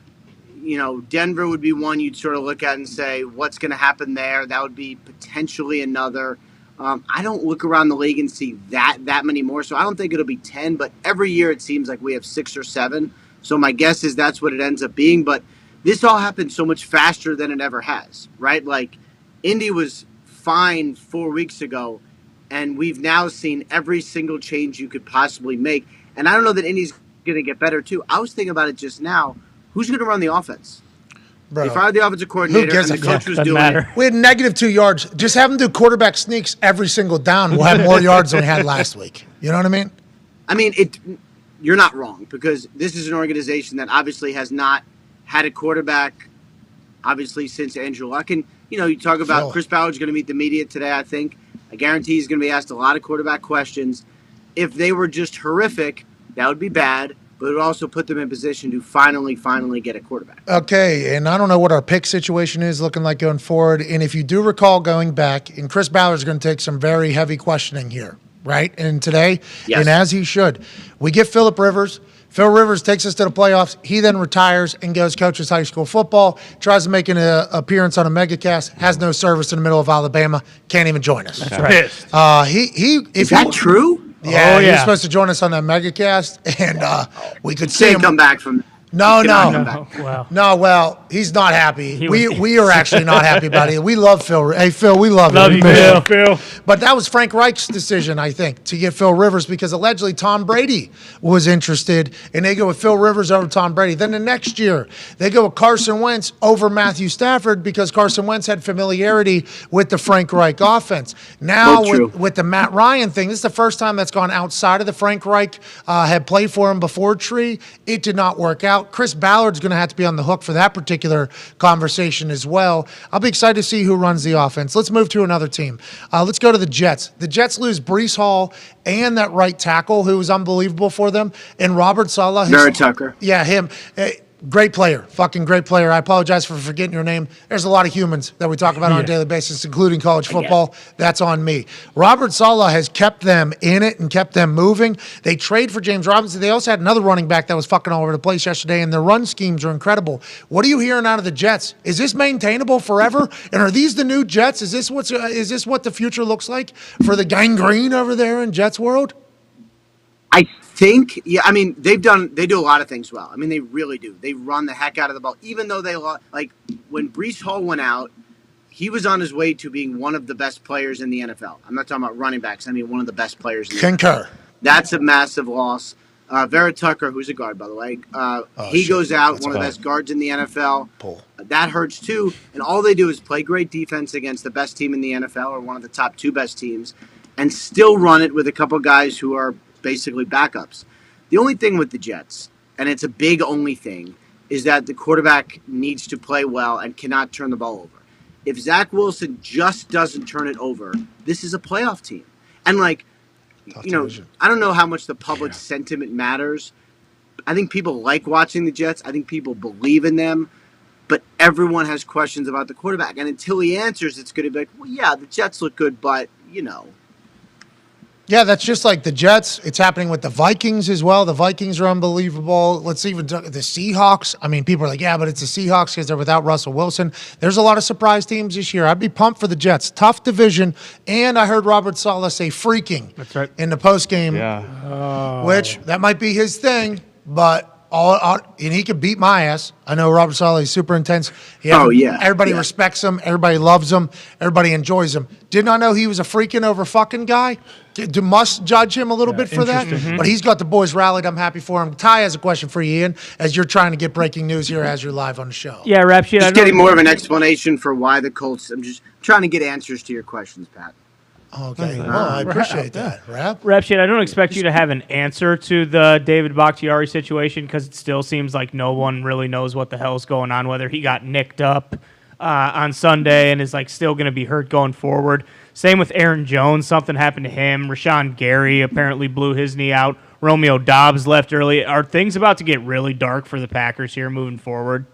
Denver would be one you'd sort of look at and say, what's going to happen there? That would be potentially another. I don't look around the league and see that many more. So I don't think it'll be 10, but every year it seems like we have 6 or 7. So my guess is that's what it ends up being. But this all happened so much faster than it ever has, right? Like, Indy was fine 4 weeks ago, and we've now seen every single change you could possibly make. And I don't know that Indy's going to get better, too. I was thinking about it just now. Who's going to run the offense? Bro, they fired the offensive coordinator, and the coach was doing it. We had negative 2 yards. Just have them do quarterback sneaks every single down. We'll have more yards than we had last week. You know what I mean? I mean, you're not wrong, because this is an organization that obviously has not had a quarterback, obviously, since Andrew Luck. And, you talk about Chris Ballard's going to meet the media today, I think. I guarantee he's going to be asked a lot of quarterback questions. If they were just horrific, that would be bad, but it would also put them in position to finally get a quarterback. Okay, and I don't know what our pick situation is looking like going forward. And if you do recall going back, and Chris Ballard's going to take some very heavy questioning here. Right? And today, and as he should, we get Phillip Rivers. Phil Rivers takes us to the playoffs. He then retires and goes coaches high school football, tries to make an appearance on a megacast, has no service in the middle of Alabama, can't even join us. That's right. Is that true? Yeah, he was supposed to join us on that megacast, and we could see him come back from No. Wow. No, well, he's not happy. We are actually not happy about it. We love Phil. Hey, Phil, we love you. Love you, Phil. But that was Frank Reich's decision, I think, to get Phil Rivers because allegedly Tom Brady was interested, and they go with Phil Rivers over Tom Brady. Then the next year, they go with Carson Wentz over Matthew Stafford because Carson Wentz had familiarity with the Frank Reich offense. Now with the Matt Ryan thing, this is the first time that's gone outside of the Frank Reich had played for him before Tree. It did not work out. Chris Ballard's going to have to be on the hook for that particular conversation as well. I'll be excited to see who runs the offense. Let's move to another team. Let's go to the Jets. The Jets lose Breece Hall and that right tackle who was unbelievable for them, and Robert Saleh. Vera Tucker. Yeah, him. Great player. Fucking great player. I apologize for forgetting your name. There's a lot of humans that we talk about on a daily basis, including college football. That's on me. Robert Saleh has kept them in it and kept them moving. They trade for James Robinson. They also had another running back that was fucking all over the place yesterday, and their run schemes are incredible. What are you hearing out of the Jets? Is this maintainable forever? And are these the new Jets? Is this what the future looks like for the gangrene over there in Jets world? I think, yeah, I mean, they do a lot of things well. I mean, they really do. They run the heck out of the ball, even though they lost. Like, when Breece Hall went out, he was on his way to being one of the best players in the NFL. I'm not talking about running backs. I mean, one of the best players in the NFL. That's a massive loss. Vera Tucker, who's a guard, by the way, he goes out, that's one of the best guards in the NFL. That hurts, too. And all they do is play great defense against the best team in the NFL or one of the top 2 best teams and still run it with a couple guys who are basically backups. The only thing with the Jets, and it's a big only thing, is that the quarterback needs to play well and cannot turn the ball over. If Zach Wilson just doesn't turn it over, this is a playoff team. And I don't know how much the public sentiment matters. I think people like watching the Jets. I think people believe in them. But everyone has questions about the quarterback. And until he answers, it's going to be like, well, yeah, the Jets look good, but, Yeah, that's just like the Jets. It's happening with the Vikings as well. The Vikings are unbelievable. Let's even the Seahawks. I mean, people are like, yeah, but it's the Seahawks because they're without Russell Wilson. There's a lot of surprise teams this year. I'd be pumped for the Jets. Tough division. And I heard Robert Saleh say freaking in the postgame, which that might be his thing, but and he could beat my ass. I know Robert Saleh is super intense. Everybody respects him. Everybody loves him. Everybody enjoys him. Did not know he was a freaking over fucking guy. Must judge him a little bit for that. But he's got the boys rallied. I'm happy for him. Ty has a question for you, Ian, as you're trying to get breaking news here as you're live on the show. Yeah, Rap Sheet. Just getting more of an explanation for why the Colts. I'm just trying to get answers to your questions, Pat. Okay, well, I appreciate that, Rap. Rap Sheet, I don't expect you to have an answer to the David Bakhtiari situation because it still seems like no one really knows what the hell's going on, whether he got nicked up on Sunday and is still going to be hurt going forward. Same with Aaron Jones. Something happened to him. Rashawn Gary apparently blew his knee out. Romeo Doubs left early. Are things about to get really dark for the Packers here moving forward?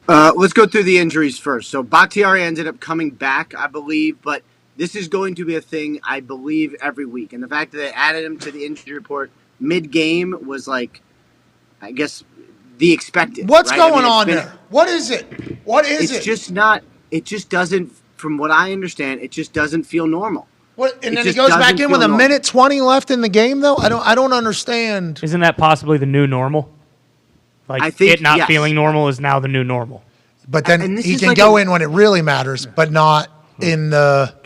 Let's go through the injuries first. So Bakhtiari ended up coming back, I believe, but this is going to be a thing, I believe, every week. And the fact that they added him to the injury report mid-game was I guess, the expected. What's going on there? What is it? It's just not, it just doesn't, from what I understand, it just doesn't feel normal. What? And then he goes back in with a minute 20 left in the game, though? I don't understand. Isn't that possibly the new normal? I think it not feeling normal is now the new normal. But then he can go in when it really matters, but not in the...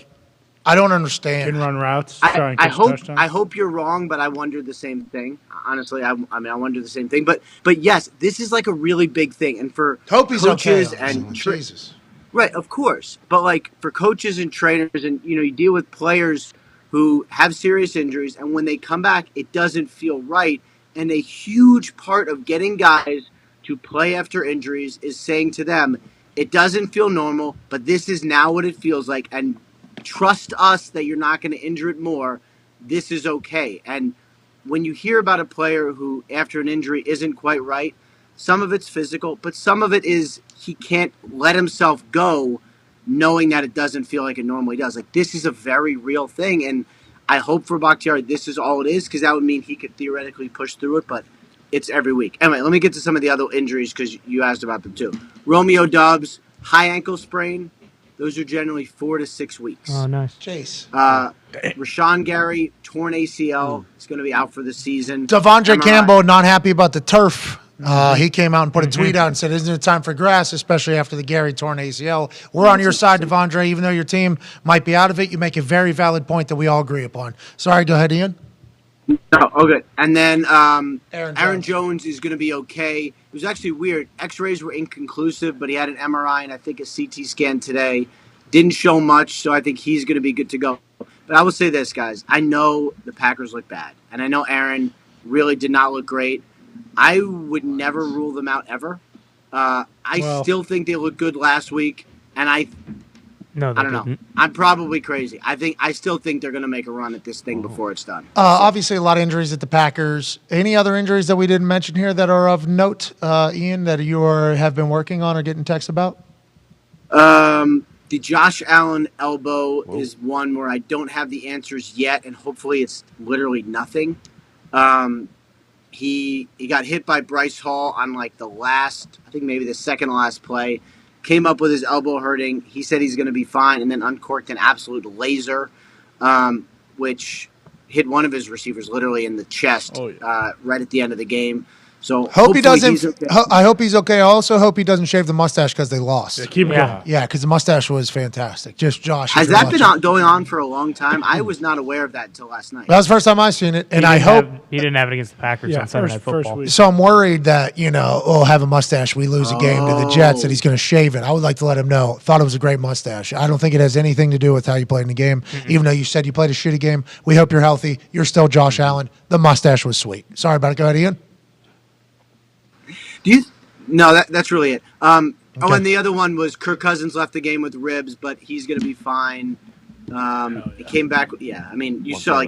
I don't understand. Can run routes. I hope you're wrong, but I wonder the same thing. Honestly, I wonder the same thing. But yes, this is a really big thing, and for coaches and Jesus, right, of course. But for coaches and trainers, and you deal with players who have serious injuries, and when they come back, it doesn't feel right. And a huge part of getting guys to play after injuries is saying to them, "It doesn't feel normal, but this is now what it feels like." And trust us that you're not going to injure it more. This is okay. And when you hear about a player who, after an injury, isn't quite right, some of it's physical, but some of it is he can't let himself go knowing that it doesn't feel like it normally does. This is a very real thing, and I hope for Bakhtiari this is all it is, because that would mean he could theoretically push through it, but it's every week. Anyway, let me get to some of the other injuries, because you asked about them too. Romeo Doubs, high ankle sprain. Those are generally 4 to 6 weeks. Oh, nice. Chase. Rashawn Gary, torn ACL. He's going to be out for the season. Devondre Campbell, not happy about the turf. He came out and put a tweet out and said, isn't it time for grass, especially after the Gary torn ACL? We're on your side, Devondre. Even though your team might be out of it, you make a very valid point that we all agree upon. Sorry, go ahead, Ian. No, okay. And then Aaron Jones is going to be okay. It was actually weird. X-rays were inconclusive, but he had an MRI and I think a CT scan today. Didn't show much, so I think he's going to be good to go. But I will say this, guys. I know the Packers look bad, and I know Aaron really did not look great. I would never rule them out ever. I still think they looked good last week, and I don't know. I'm probably crazy. I still think they're going to make a run at this thing before it's done. Obviously, a lot of injuries at the Packers. Any other injuries that we didn't mention here that are of note, Ian, that you have been working on or getting texts about? The Josh Allen elbow is one where I don't have the answers yet, and hopefully it's literally nothing. He got hit by Bryce Hall on like the last, I think maybe the second to last play. Came up with his elbow hurting. He said he's going to be fine, and then uncorked an absolute laser, which hit one of his receivers literally in the chest right at the end of the game. So hope he doesn't. Okay. I hope he's okay. I also hope he doesn't shave the mustache because they lost. Yeah, keep it going. Yeah, because the mustache was fantastic. Just Josh. Has that been going on for a long time? I was not aware of that until last night. That was the first time I seen it, and I hope he didn't have it against the Packers on Sunday Night Football. So I'm worried that have a mustache, we lose a game to the Jets, that he's going to shave it. I would like to let him know. Thought it was a great mustache. I don't think it has anything to do with how you played in the game. Even though you said you played a shitty game, we hope you're healthy. You're still Josh Allen. The mustache was sweet. Sorry about it. Go ahead, Ian. No, that's really it. Okay. Oh, and the other one was Kirk Cousins left the game with ribs, but he's going to be fine. He came back. Yeah, I mean, you saw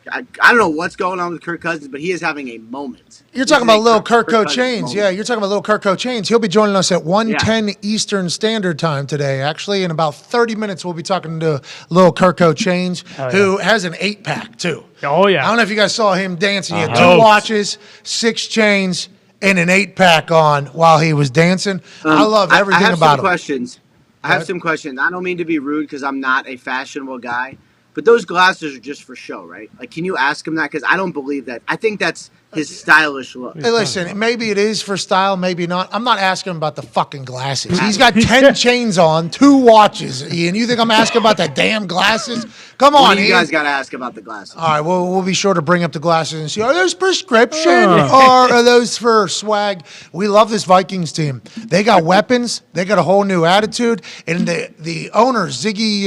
I don't know what's going on with Kirk Cousins, but he is having a moment. You're talking about little Kirko Chains. Yeah, you're talking about little Kirko Chains. He'll be joining us at 1:10 Eastern Standard Time today. Actually, in about 30 minutes, we'll be talking to little Kirko Chains, who has an 8-pack, too. Oh, yeah. I don't know if you guys saw him dancing. He had 2 watches, 6 chains, and an 8-pack on while he was dancing. I love everything about him. I have some questions. I don't mean to be rude because I'm not a fashionable guy, but those glasses are just for show, right? Like, can you ask him that? Because I don't believe that. I think that's his stylish look. Hey, listen, maybe it is for style, maybe not. I'm not asking him about the fucking glasses. He's got 10 chains on, 2 watches, Ian. You think I'm asking about the damn glasses? Come on, Ian. You Ian. guys got to ask about the glasses. All right, well, we'll be sure to bring up the glasses and see, are those prescription or are those for swag? We love this Vikings team. They got weapons. They got a whole new attitude. And the owner, Ziggy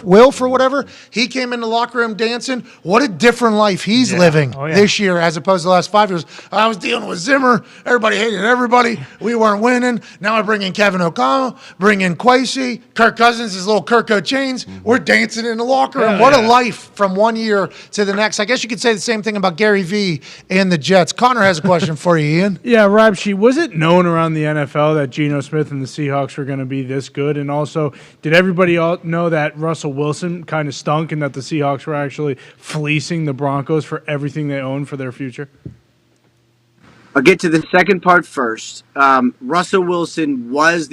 Wilf or whatever, he came in the locker room dancing. What a different life he's living this year as opposed to the last 5 years. I was dealing with Zimmer. Everybody hated everybody. We weren't winning. Now I bring in Kevin O'Connell, bring in Kwesi, Kirk Cousins, his little Kirko Chains. We're dancing in the locker room. What a life from one year to the next. I guess you could say the same thing about Gary Vee and the Jets. Connor has a question for you, Ian. Yeah, Rabshi, was it known around the NFL that Geno Smith and the Seahawks were going to be this good? And also, did everybody all know that Russell Wilson kind of stunk and that the Seahawks were actually fleecing the Broncos for everything they own for their future? I'll get to the second part first. Russell Wilson was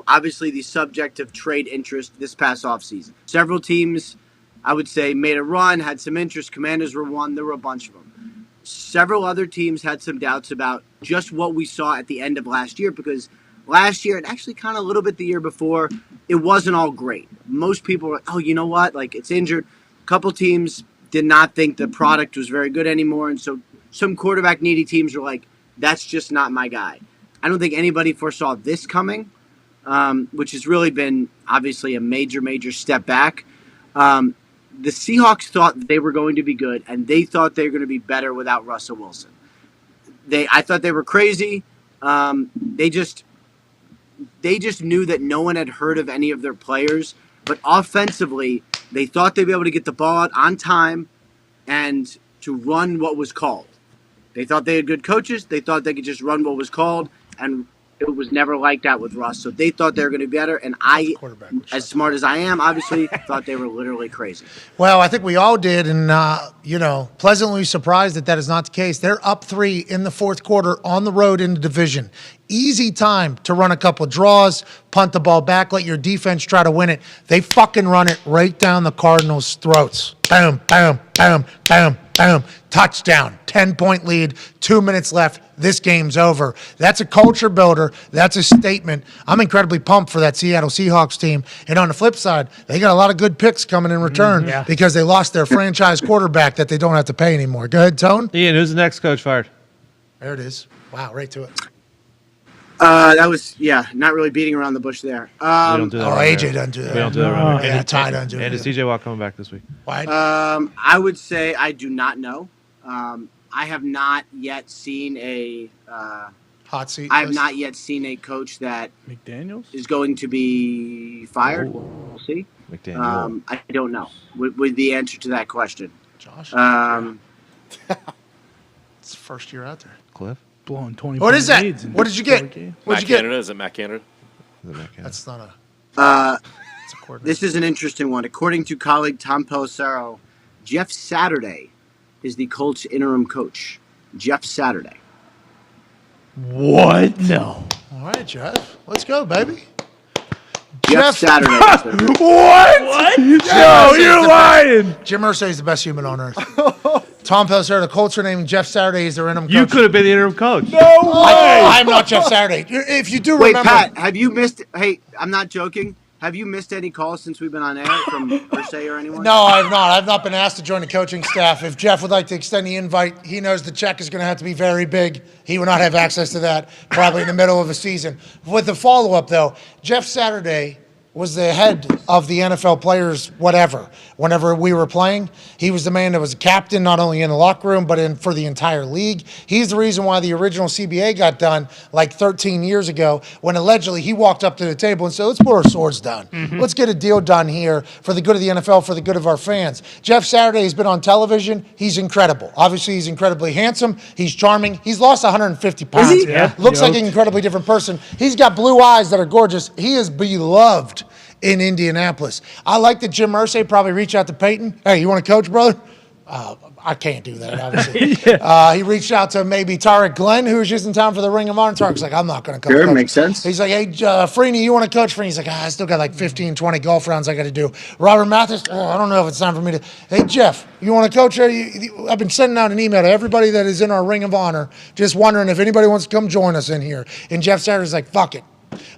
obviously the subject of trade interest this past offseason. Several teams, I would say, made a run, had some interest. Commanders were one. There were a bunch of them. Several other teams had some doubts about just what we saw at the end of last year, because last year, and actually kind of a little bit the year before, it wasn't all great. Most people were, oh, you know what? Like, it's injured. A couple teams did not think the product was very good anymore, and so some quarterback needy teams were like, that's just not my guy. I don't think anybody foresaw this coming, which has really been obviously a major, major step back. The Seahawks thought they were going to be good, and they thought they were going to be better without Russell Wilson. I thought they were crazy. They just knew that no one had heard of any of their players, but offensively, they thought they'd be able to get the ball out on time and to run what was called. They thought they had good coaches. They thought they could just run what was called, and it was never like that with Russ. So they thought they were going to be better, and I, as smart as I am, obviously, thought they were literally crazy. Well, I think we all did, and, pleasantly surprised that is not the case. They're up 3 in the fourth quarter on the road in the division. Easy time to run a couple of draws, punt the ball back, let your defense try to win it. They fucking run it right down the Cardinals' throats. Boom, boom, boom, boom, boom. Touchdown. 10-point lead, 2 minutes left. This game's over. That's a culture builder. That's a statement. I'm incredibly pumped for that Seattle Seahawks team. And on the flip side, they got a lot of good picks coming in return because they lost their franchise quarterback that they don't have to pay anymore. Go ahead, Tone. Ian, who's the next coach fired? There it is. Wow, right to it. That was, not really beating around the bush there. We don't do that AJ doesn't do that. We don't do that right here. Yeah, Ty doesn't do it. And is TJ Watt coming back this week? Why? I would say I do not know. I have not yet seen a. Hot seat. I have list. not yet seen a coach that McDaniels is going to be fired. We'll see. McDaniel. I don't know. With the answer to that question. Josh. It's the first year out there. Cliff. blowing 20. What is that? leads in What did you get? 4 games. What'd Matt you get? Canada? Is it Matt Canada? That's not a. It's a coordinator. This is an interesting one. According to colleague Tom Pelissero, Jeff Saturday is the Colts interim coach. Jeff Saturday. What? No. All right, Jeff. Let's go, baby. Jeff Saturday. is the- What? No, you're lying. Jim Irsay is the best human on earth. Tom Pelissero, the Colts are naming Jeff Saturday as their interim coach. You could have been the interim coach. I'm not Jeff Saturday. If you do Wait, remember. Pat, have you missed? Hey, I'm not joking. Have you missed any calls since we've been on air from Irsay or anyone? No, I have not. I've not been asked to join the coaching staff. If Jeff would like to extend the invite, he knows the check is going to have to be very big. He would not have access to that probably in the middle of a season. With the follow-up, though, Jeff Saturday was the head of the NFL players, whatever. Whenever we were playing, he was the man that was a captain, not only in the locker room, but for the entire league. He's the reason why the original CBA got done like 13 years ago, when allegedly he walked up to the table and said, let's put our swords down. Let's get a deal done here for the good of the NFL, for the good of our fans. Jeff Saturday has been on television. He's incredible. Obviously, he's incredibly handsome. He's charming. He's lost 150 pounds. he? Yeah. Looks like Yoked. an incredibly different person. He's got blue eyes that are gorgeous. He is beloved in Indianapolis. I like that Jim Irsay probably reached out to Peyton. Hey, you want to coach, brother? I can't do that, obviously. He reached out to maybe Tarek Glenn, who was just in town for the Ring of Honor. Tarek's like, I'm not going to come Sure, coach. makes sense. He's like, hey, Freeney, you want to coach? Freeney's like, I still got like 15, 20 golf rounds I got to do. Robert Mathis, I don't know if it's time for me to. Hey, Jeff, you want to coach? I've been sending out an email to everybody that is in our Ring of Honor, just wondering if anybody wants to come join us in here. And Jeff Saturday's like, fuck it.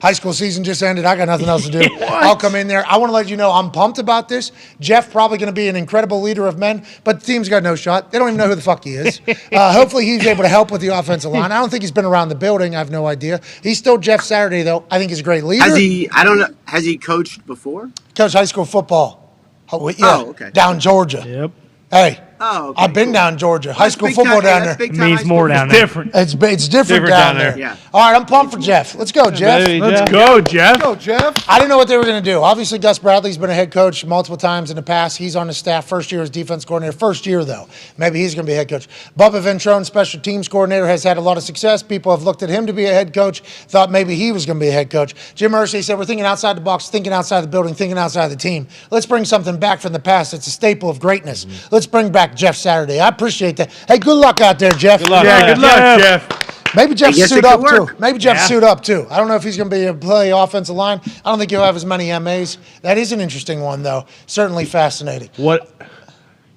High school season just ended. I got nothing else to do. I'll come in there. I want to let you know I'm pumped about this. Jeff probably going to be an incredible leader of men, but the team's got no shot. They don't even know who the fuck he is. Hopefully he's able to help with the offensive line. I don't think he's been around the building. I have no idea. He's still Jeff Saturday, though. I think he's a great leader. Has he? I don't know. Has he coached before? Coached high school football. Yeah, Oh, okay. down Georgia. Yep. Hey, Oh, okay, I've been cool. down Georgia. High That's school big football time- down that's there. big time Means high more school down It's there. different. It's different down down there. there. Yeah. All right, I'm pumped for Jeff. Let's go, Jeff. Baby, Let's Jeff. go, Jeff. Go, Jeff. I didn't know what they were going to do. Obviously, Gus Bradley's been a head coach multiple times in the past. He's on the staff first year as defense coordinator. First year, though. Maybe he's going to be a head coach. Bubba Ventrone, special teams coordinator, has had a lot of success. People have looked at him to be a head coach, thought maybe he was going to be a head coach. Jim Irsay said, we're thinking outside the box, thinking outside the building, thinking outside the team. Let's bring something back from the past. It's a staple of greatness. Let's bring back Jeff Saturday. I appreciate that. Hey, good luck out there, Jeff. Good luck. Yeah, good luck, Jeff. Jeff. Maybe Jeff guess suit it up could too. work. Maybe Jeff suit up too. I don't know if he's going to be able to play offensive line. I don't think he'll have as many MAs. That is an interesting one, though. Certainly fascinating. What?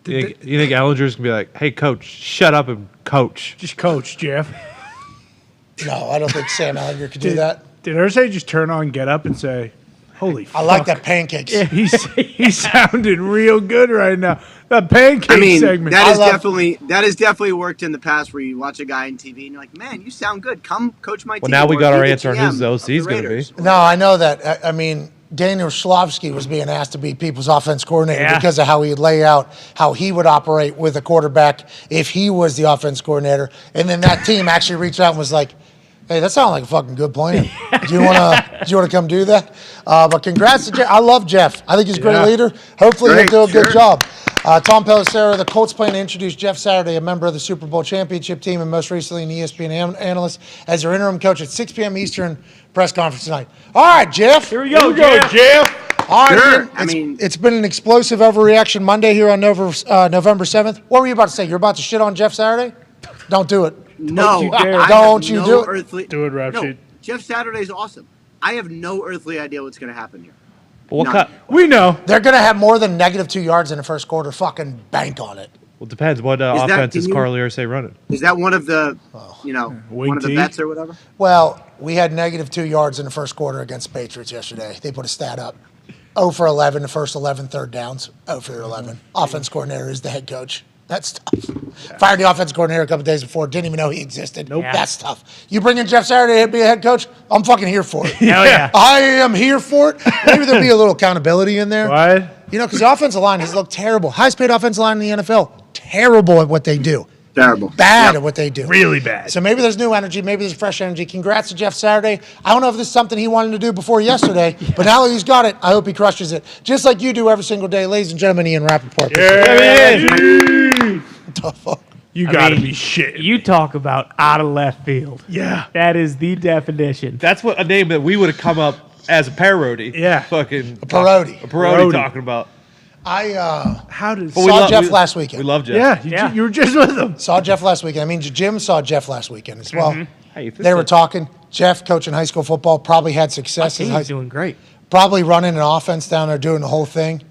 You think Ellinger's gonna be like, "Hey, coach, shut up and coach"? Just coach, Jeff. No, I don't think Sam Allinger could do that. Did Irsay just turn on, get up, and say, holy fuck. I like that pancakes. He sounded real good right now. That pancake I mean, segment. that I has definitely worked in the past where you watch a guy on TV and you're like, man, you sound good. Come coach my team. Well, now we or got be our the answer on GM who's the of OC the is gonna be. Raiders. No, I know that. I mean, Daniel Schlavsky was being asked to be people's offense coordinator Yeah. because of how he'd lay out how he would operate with a quarterback if he was the offense coordinator. And then that team actually reached out and was like, hey, that sounds like a fucking good plan. Do you want to come do that? But congrats to Jeff. I love Jeff. I think he's a great Yeah. leader. Hopefully Great, he'll do a good sure. job. Tom Pelissero, the Colts plan to introduce Jeff Saturday, a member of the Super Bowl championship team and most recently an ESPN analyst, as their interim coach at 6 p.m. Eastern press conference tonight. All right, Jeff. Here we go, Jeff. All right, Sure. man. I mean- it's been an explosive overreaction Monday here on November 7th. What were you about to say? You're about to shit on Jeff Saturday? Don't do it. No, you dare. I have Don't you no do it. earthly, Do it, rap no, sheet. Jeff Saturday's awesome. I have no earthly idea what's going to happen here. But what No. kind? We know. They're going to have more than negative 2 yards in the first quarter. Fucking bank on it. Well, depends. What that- offense can is you- Carly Irsay running? Is that one of the, Wing one of the tee? bets or whatever? Well, we had negative 2 yards in the first quarter against Patriots yesterday. They put a stat up. 0 for 11, the first 11 third downs. 0 for 11. Offense coordinator is the head coach. That's tough. Fired the offense coordinator a couple days before. Didn't even know he existed. Nope. Yeah. That's tough. You bring in Jeff Saturday to be a head coach? I'm fucking here for it. Hell yeah. I am here for it. Maybe there'll be a little accountability in there. What? You know, because the offensive line has looked terrible. Highest paid offensive line in the NFL. Terrible at what they do. Terrible. Bad at what they do. Really bad. So maybe there's new energy. Maybe there's fresh energy. Congrats to Jeff Saturday. I don't know if this is something he wanted to do before yesterday, but now that he's got it, I hope he crushes it. Just like you do every single day. Ladies and gentlemen, Ian Rappaport. The fuck? You gotta be shit. You talk about out of left field. Yeah. That is the definition. That's what a name that we would have come up as a parody. Yeah. Fucking A parody. A parody talking about. How does Saw Jeff last weekend. We love Jeff. You were just with him. Saw Jeff last weekend. I mean, Jim saw Jeff last weekend as well. Hey, if this They were is- talking. Jeff, coaching high school football, probably had success. in high He's doing great. probably running an offense down there, doing the whole thing.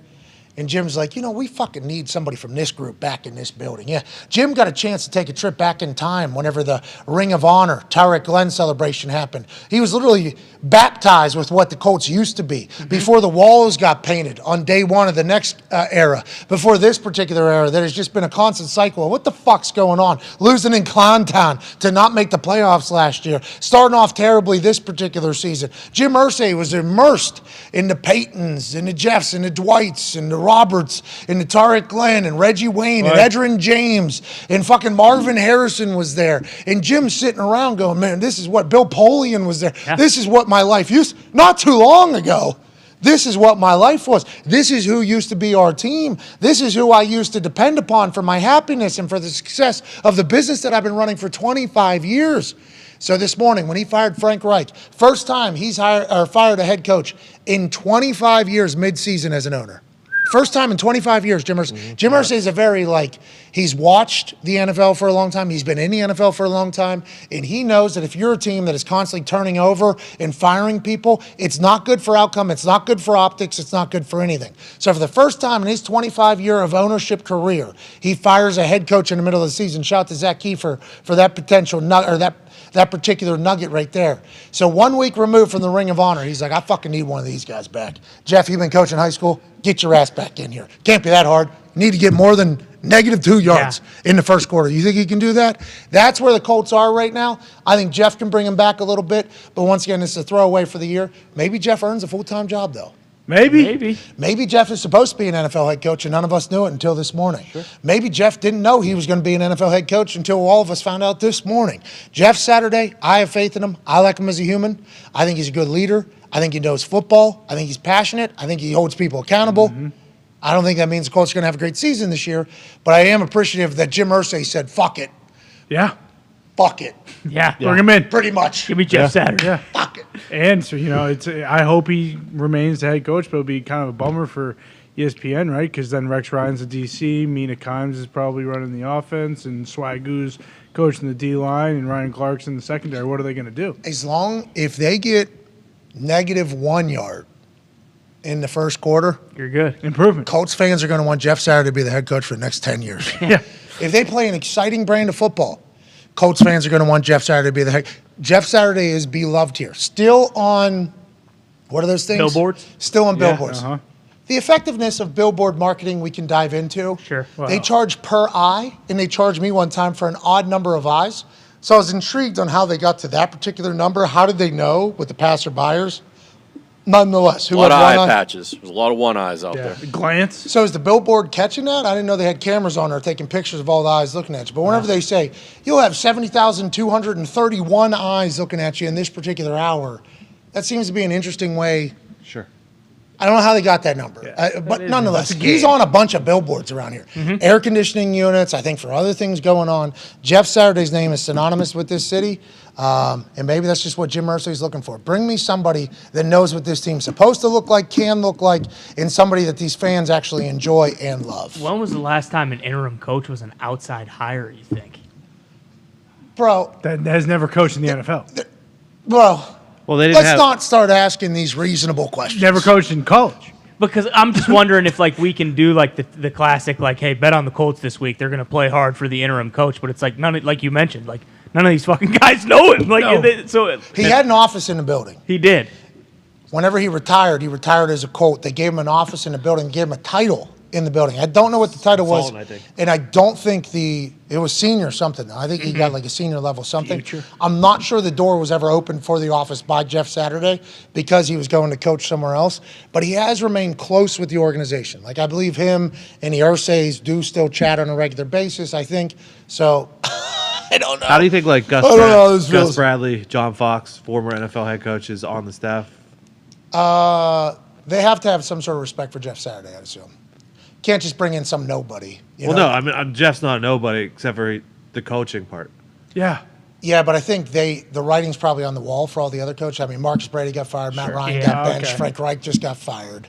And Jim's like, we fucking need somebody from this group back in this building. Yeah, Jim got a chance to take a trip back in time whenever the Ring of Honor, Tarek Glenn celebration happened. He was literally baptized with what the Colts used to be before the walls got painted on day one of the next era, before this particular era that has just been a constant cycle of what the fuck's going on? Losing in Clowntown to not make the playoffs last year, starting off terribly this particular season. Jim Irsay was immersed in the Paytons and the Jeffs and the Dwights and the Roberts and the Tarek Glenn and Reggie Wayne and Edgerrin James and fucking Marvin Harrison was there. And Jim's sitting around going, man, this is what Bill Polian was there. Yeah. This is what my life used not too long ago. This is what my life was. This is who used to be our team. This is who I used to depend upon for my happiness and for the success of the business that I've been running for 25 years. So this morning, when he fired Frank Reich, first time he's fired a head coach in 25 years mid-season as an owner. First time in 25 years, Jim Irsay. Jim Irsay is a very, he's watched the NFL for a long time. He's been in the NFL for a long time. And he knows that if you're a team that is constantly turning over and firing people, it's not good for outcome. It's not good for optics. It's not good for anything. So for the first time in his 25-year of ownership career, he fires a head coach in the middle of the season. Shout out to Zach Kiefer for that potential, or that particular nugget right there. So 1 week removed from the Ring of Honor, he's like, I fucking need one of these guys back. Jeff, you've been coaching high school. Get your ass back in here. Can't be that hard. You need to get more than -2 yards in the first quarter. You think he can do that? That's where the Colts are right now. I think Jeff can bring him back a little bit, but once again, it's a throwaway for the year. Maybe Jeff earns a full-time job, though. Maybe Jeff is supposed to be an NFL head coach, and none of us knew it until this morning. Sure. Maybe Jeff didn't know he was going to be an NFL head coach until all of us found out this morning. Jeff Saturday, I have faith in him. I like him as a human. I think he's a good leader. I think he knows football. I think he's passionate. I think he holds people accountable. I don't think that means the Colts are going to have a great season this year, but I am appreciative that Jim Irsay said, fuck it. Yeah. Fuck it. Yeah. Bring him in. Pretty much. Give me Jeff Saturday. Yeah. Fuck it. And so, I hope he remains the head coach, but it'll be kind of a bummer for ESPN, right? Because then Rex Ryan's the DC, Mina Kimes is probably running the offense, and Swagoo's coaching the D-line, and Ryan Clark's in the secondary. What are they going to do? If they get -1 yard in the first quarter, You're good. Improvement. Colts fans are going to want Jeff Saturday to be the head coach for the next 10 years. Yeah. If they play an exciting brand of football, Colts fans are going to want Jeff Saturday to be the head. Jeff Saturday is beloved here. Still on, what are those things? Billboards? Still on billboards. Uh-huh. The effectiveness of billboard marketing we can dive into. Sure. They charge per eye, and they charged me one time for an odd number of eyes. So I was intrigued on how they got to that particular number. How did they know with the passerbyers? Nonetheless, A lot of eye patches. There's a lot of one eyes out there. Glance. So is the billboard catching that? I didn't know they had cameras on there taking pictures of all the eyes looking at you. But whenever they say, you'll have 70,231 eyes looking at you in this particular hour, that seems to be an interesting way. Sure. I don't know how they got that number. But nonetheless, he's on a bunch of billboards around here. Air conditioning units, I think for other things going on. Jeff Saturday's name is synonymous with this city. And maybe that's just what Jim Irsay's looking for. Bring me somebody that knows what this team's supposed to look like, can look like, and somebody that these fans actually enjoy and love. When was the last time an interim coach was an outside hire, you think? Bro, That has never coached in the NFL. Well, they didn't let's have. not start asking these reasonable questions. Never coached in college. Because I'm just wondering if we can do the classic hey, bet on the Colts this week. They're going to play hard for the interim coach, but it's none of, like you mentioned, none of these fucking guys know him. He had an office in the building. He did. Whenever he retired as a Colt. They gave him an office in the building, gave him a title in the building. I don't know what the title was, Consultant, I think. and I don't think it was senior something. I think he got like a senior level something. Future. I'm not sure the door was ever opened for the office by Jeff Saturday because he was going to coach somewhere else, but he has remained close with the organization. Like I believe him and the Ursays do still chat on a regular basis, I think. So I don't know. How do you think like I don't know how this feels. Gus Bradley, John Fox, former NFL head coaches on the staff? They have to have some sort of respect for Jeff Saturday, I assume. Can't just bring in some nobody. Well, no, I mean Jeff's not a nobody except for the coaching part. Yeah. Yeah, but I think the writing's probably on the wall for all the other coaches. I mean, Marcus Brady got fired, Matt Ryan Yeah, got benched, okay. Frank Reich just got fired.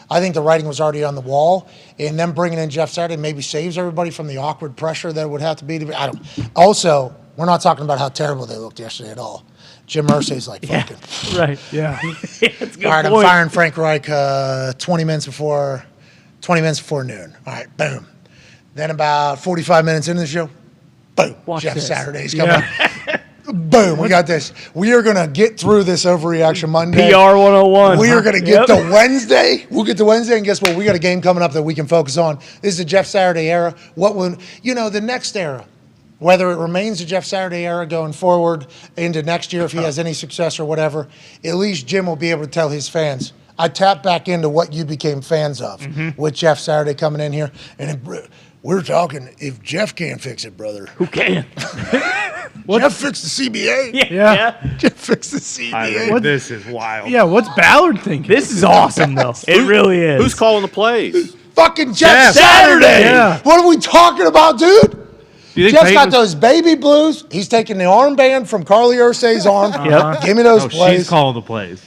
I think the writing was already on the wall, and them bringing in Jeff Saturday maybe saves everybody from the awkward pressure that it would have to be. I don't. Also, we're not talking about how terrible they looked yesterday at all. Jim Irsay's like fucking. Right. Yeah. That's a good All right, I'm point. firing Frank Reich 20 minutes before noon. All right, boom. Then about 45 minutes into the show, boom, Watch Jeff this. Saturday's coming. Boom, we got this. We are going to get through this overreaction Monday. PR 101. We are going to get Yep. to Wednesday. We'll get to Wednesday, and guess what? We got a game coming up that we can focus on. This is the Jeff Saturday era. What will, the next era, whether it remains the Jeff Saturday era going forward into next year if he has any success or whatever, at least Jim will be able to tell his fans, I tap back into what you became fans of with Jeff Saturday coming in here. And we're talking, if Jeff can't fix it, brother. Who can? Jeff fixed the CBA. Yeah. Jeff fixed the CBA. This is wild. Yeah, what's Ballard thinking? This is awesome, though. It really is. Who's calling the plays? Fucking Jeff Saturday. Yeah. What are we talking about, dude? Do you think Jeff's got Peyton's- those baby blues. He's taking the armband from Carly Ursay's arm. Yep. Give me those Oh, plays. she's calling the plays.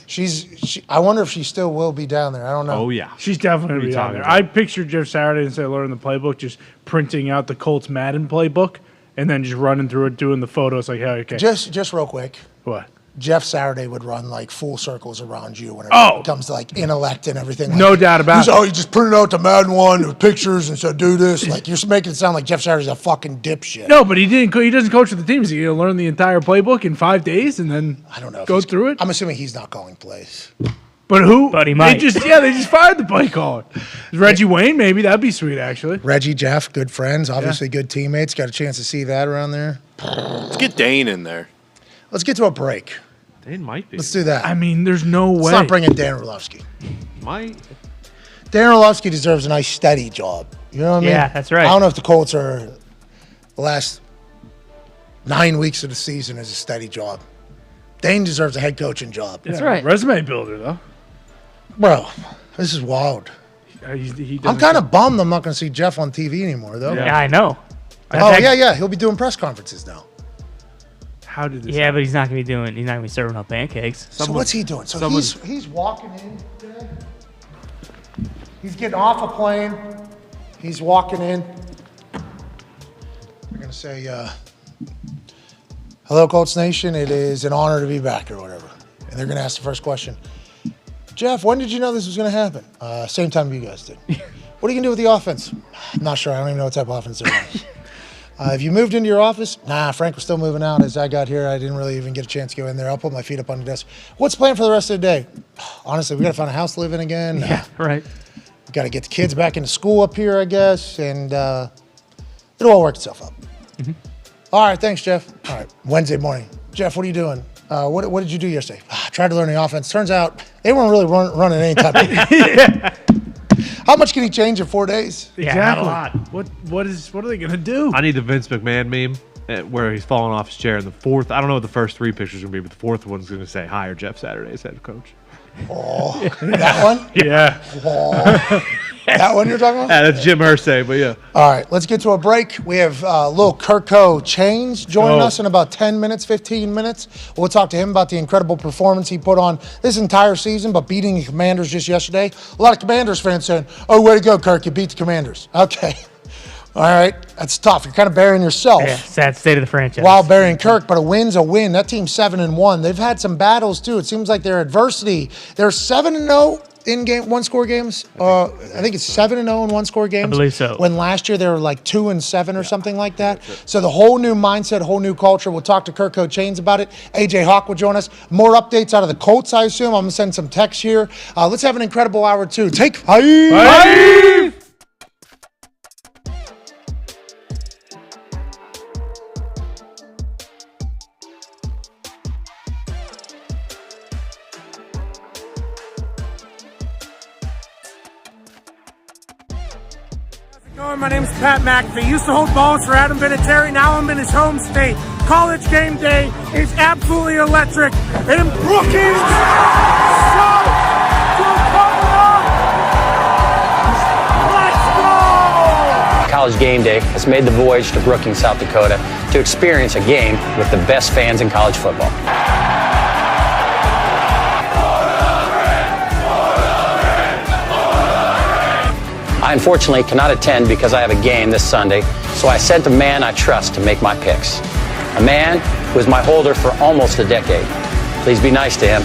I wonder if she still will be down there. I don't know. Oh yeah. She's definitely going to be talking on there. about? I pictured Jeff Saturday instead of learning the playbook, just printing out the Colts Madden playbook and then just running through it, doing the photos like, hey, okay. Just real quick. What? Jeff Saturday would run like full circles around you whenever Oh. it comes to like intellect and everything. Like, No doubt about he's, it. Oh, you just printed out the Madden one with pictures and said, do this. Like, you're making it sound like Jeff Saturday's a fucking dipshit. No, but he didn't. He doesn't coach with the team. He's going to learn the entire playbook in 5 days and then I don't know. if go he's- through it. I'm assuming he's not calling plays. But who? But he might. They just fired the play caller. Reggie Wayne, maybe that'd be sweet. Actually, Reggie, Jeff, good friends, obviously good teammates. Got a chance to see that around there. Let's get Dane in there. Let's get to a break. Dane might be. Let's do that. I mean, there's no way. Let's not bring in Dan Orlovsky. Might. Dan Orlovsky deserves a nice steady job. You know what I mean? Yeah, that's right. I don't know if the Colts are the last 9 weeks of the season is a steady job. Dane deserves a head coaching job. That's right. Resume builder though. Bro, this is wild. He I'm doesn't- kind of bummed I'm not going to see Jeff on TV anymore, though. Yeah, I know. Oh, yeah. He'll be doing press conferences now. How did this? Yeah, but he's not gonna be serving up pancakes. So what's he doing? So he's walking in today. He's getting off a plane. He's walking in. They're going to say, hello, Colts Nation. It is an honor to be back or whatever. And they're going to ask the first question. Jeff, when did you know this was going to happen? Same time you guys did. What are you going to do with the offense? I'm not sure. I don't even know what type of offense they're running. Have you moved into your office? Nah, Frank was still moving out. As I got here, I didn't really even get a chance to go in there. I'll put my feet up on the desk. What's planned for the rest of the day? Honestly, we got to find a house to live in again. Yeah, right. We got to get the kids back into school up here, I guess, and it'll all work itself out. All right, thanks, Jeff. All right, Wednesday morning. Jeff, what are you doing? What did you do yesterday? I tried to learn the offense. Turns out they weren't really running any type of. How much can he change in 4 days? Yeah, not a Exactly. lot. What are they gonna do? I need the Vince McMahon meme where he's falling off his chair. And the fourth, I don't know what the first three pictures are going to be, but the fourth one's going to say, hire Jeff Saturday as head coach. Oh, that one? Yeah. Oh, that one you're talking about? Yeah, that's Jim Irsay, but yeah. All right, let's get to a break. We have little Kirko Chains joining us in about 10 minutes, 15 minutes. We'll talk to him about the incredible performance he put on this entire season, but beating the Commanders just yesterday. A lot of Commanders fans saying, oh, way to go, Kirk, you beat the Commanders. Okay. All right, that's tough. You're kind of burying yourself. Yeah, sad state of the franchise. While burying Kirk, but a win's a win. That team's 7-1. They've had some battles too. It seems like their adversity. They're 7-0 in game one-score games. I think it's 7-0 in one-score games. I believe so. When last year they were like 2-7 or something like that. So the whole new mindset, whole new culture. We'll talk to Kirko Chains about it. AJ Hawk will join us. More updates out of the Colts, I assume. I'm gonna send some texts here. Let's have an incredible hour two. Take 5. My name's Pat McAfee. Used to hold balls for Adam Vinatieri. Now I'm in his home state. College game day is absolutely electric. And Brookings, let's go! College game day has made the voyage to Brookings, South Dakota to experience a game with the best fans in college football. I unfortunately cannot attend because I have a game this Sunday, so I sent a man I trust to make my picks. A man who was my holder for almost a decade. Please be nice to him.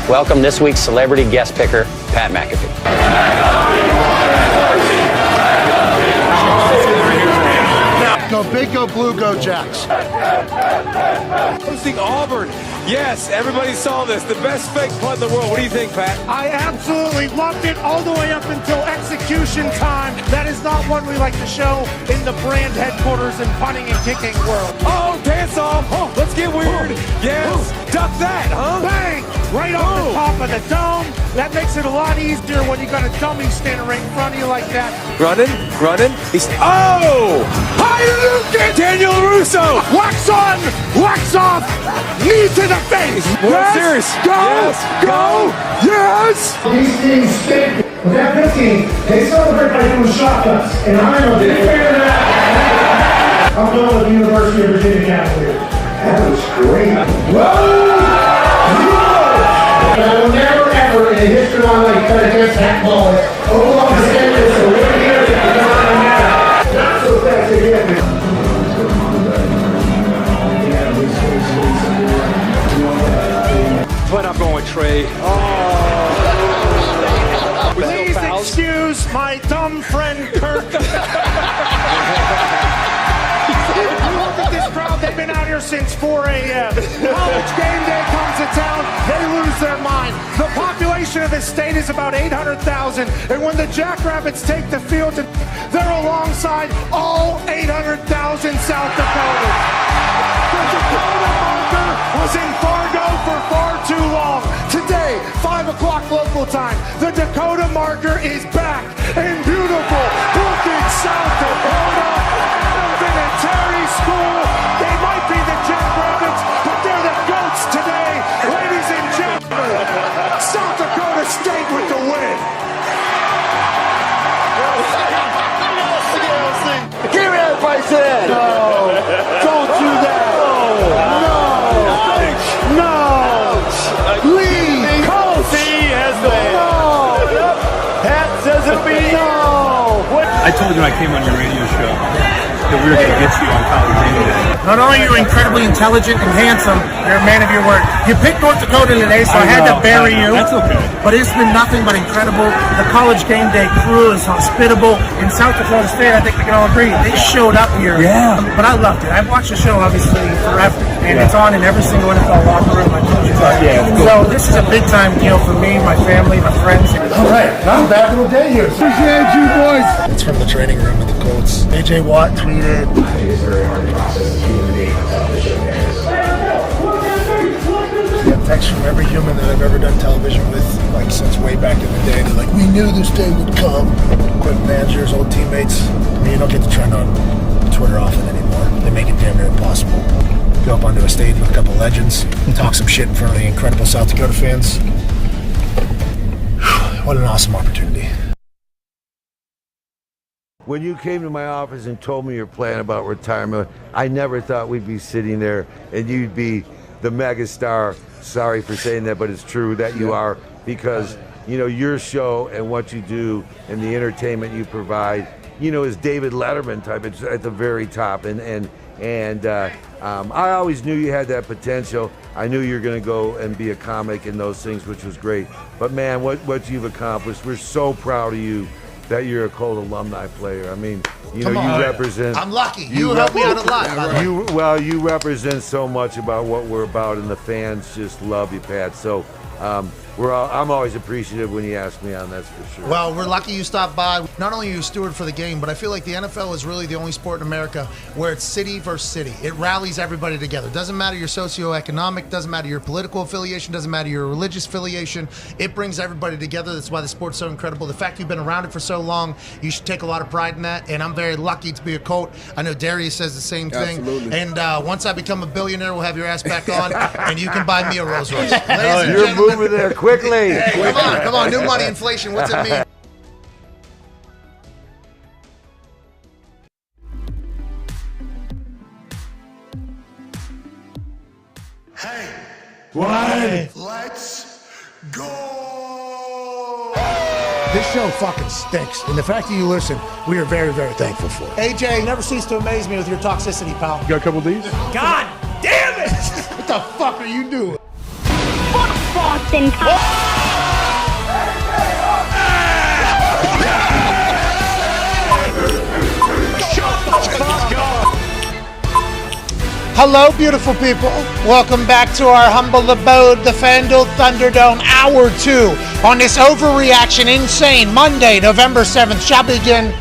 Welcome this week's celebrity guest picker, Pat McAfee. Go big, go blue, go Jacks. Hosting Auburn. Yes, everybody saw this. The best fake punt in the world. What do you think, Pat? I absolutely loved it all the way up until execution time. That is not what we like to show in the brand headquarters and punting and kicking world. Oh, dance off. Oh, let's get weird. Yes. Duck that, huh? Bang! Right off the top of the dome. That makes it a lot easier when you got a dummy standing right in front of you like that. Running. He's Hayduke! Daniel Russo! Wax on! Wax off! Knee to the face! World Series! Go! Yes. Go! Yes! These teams stink. With that 15, they celebrate by doing shotguns. And I'm a big fan of that. I'm going with the University of Virginia Cavaliers. That was great. Whoa! I will never, ever in the history of my life cut against that ball. Oklahoma State is the winner here. Not so fast again. But I'm going Trey. Please excuse my dumb friend Kirk. Look at this crowd. They've been out here since 4 a.m. College game day comes to town. They lose their mind. The population of this state is about 800,000. And when the Jackrabbits take the field, they're alongside all 800,000 South Dakotans. The Dakota marker was in Fargo for far too long. Today, 5 o'clock local time, the Dakota marker is back in beautiful Brookings, South Dakota. Adam Vinatieri School. They might be the Jackrabbits, but they're the GOATs today. Ladies and gentlemen, South Dakota State with the win. Give me that place in. No. Don't do that. No. Leave. Coach. has the Pat says it'll be no. I told you I came on your radio show that we were going to get you on college game day. Not only are you incredibly intelligent and handsome, you're a man of your word. You picked North Dakota today, so I had to bury you. That's okay. But it's been nothing but incredible. The college game day crew is hospitable. In South Dakota State, I think we can all agree, they showed up here. Yeah. But I loved it. I've watched the show, obviously, forever. And it's on in every single NFL locker room. I told you that. Yeah, cool. So this is a big-time deal for me, my family, my friends. All right, now I'm back in the day here. Appreciate you, boys. It's from the training room of the Colts. AJ Watt tweeted. It's a very hard process to communicate on television. Get texts from every human that I've ever done television with, like since way back in the day. They're like, we knew this day would come. Equipment managers, old teammates. I mean, you don't get to trend on Twitter often anymore. They make it damn near impossible. Go up onto a stage with a couple legends, talk some shit in front of the incredible South Dakota fans. What an awesome opportunity. When you came to my office and told me your plan about retirement, I never thought we'd be sitting there and you'd be the megastar. Sorry for saying that, but it's true that you are, because you know your show and what you do and the entertainment you provide, you know, is David Letterman type. It's at the very top, and I always knew you had that potential. I knew you were going to go and be a comic and those things, which was great. But man, what you've accomplished, we're so proud of you that you're a Colt alumni player. I mean, you represent. I'm lucky. You helped me out a lot. You represent so much about what we're about, and the fans just love you, Pat. So I'm always appreciative when you ask me on, that's for sure. Well, we're lucky you stopped by. Not only are you a steward for the game, but I feel like the NFL is really the only sport in America where it's city versus city. It rallies everybody together. Doesn't matter your socioeconomic, doesn't matter your political affiliation, doesn't matter your religious affiliation. It brings everybody together. That's why the sport's so incredible. The fact you've been around it for so long, you should take a lot of pride in that. And I'm very lucky to be a Colt. I know Darius says the same thing. Absolutely. And once I become a billionaire, we'll have your ass back on, and you can buy me a Rolls Royce. You're moving there quickly. Hey, come on, new money, inflation, what's it mean? Hey, What? let's go! This show fucking stinks, and the fact that you listen, we are very, very thankful for. AJ, never cease to amaze me with your toxicity, pal. You got a couple of these? God damn it! What the fuck are you doing? Boston Hello, beautiful people. Welcome back to our humble abode, the FanDuel Thunderdome, Hour 2 on this overreaction insane Monday, November 7th. Shall begin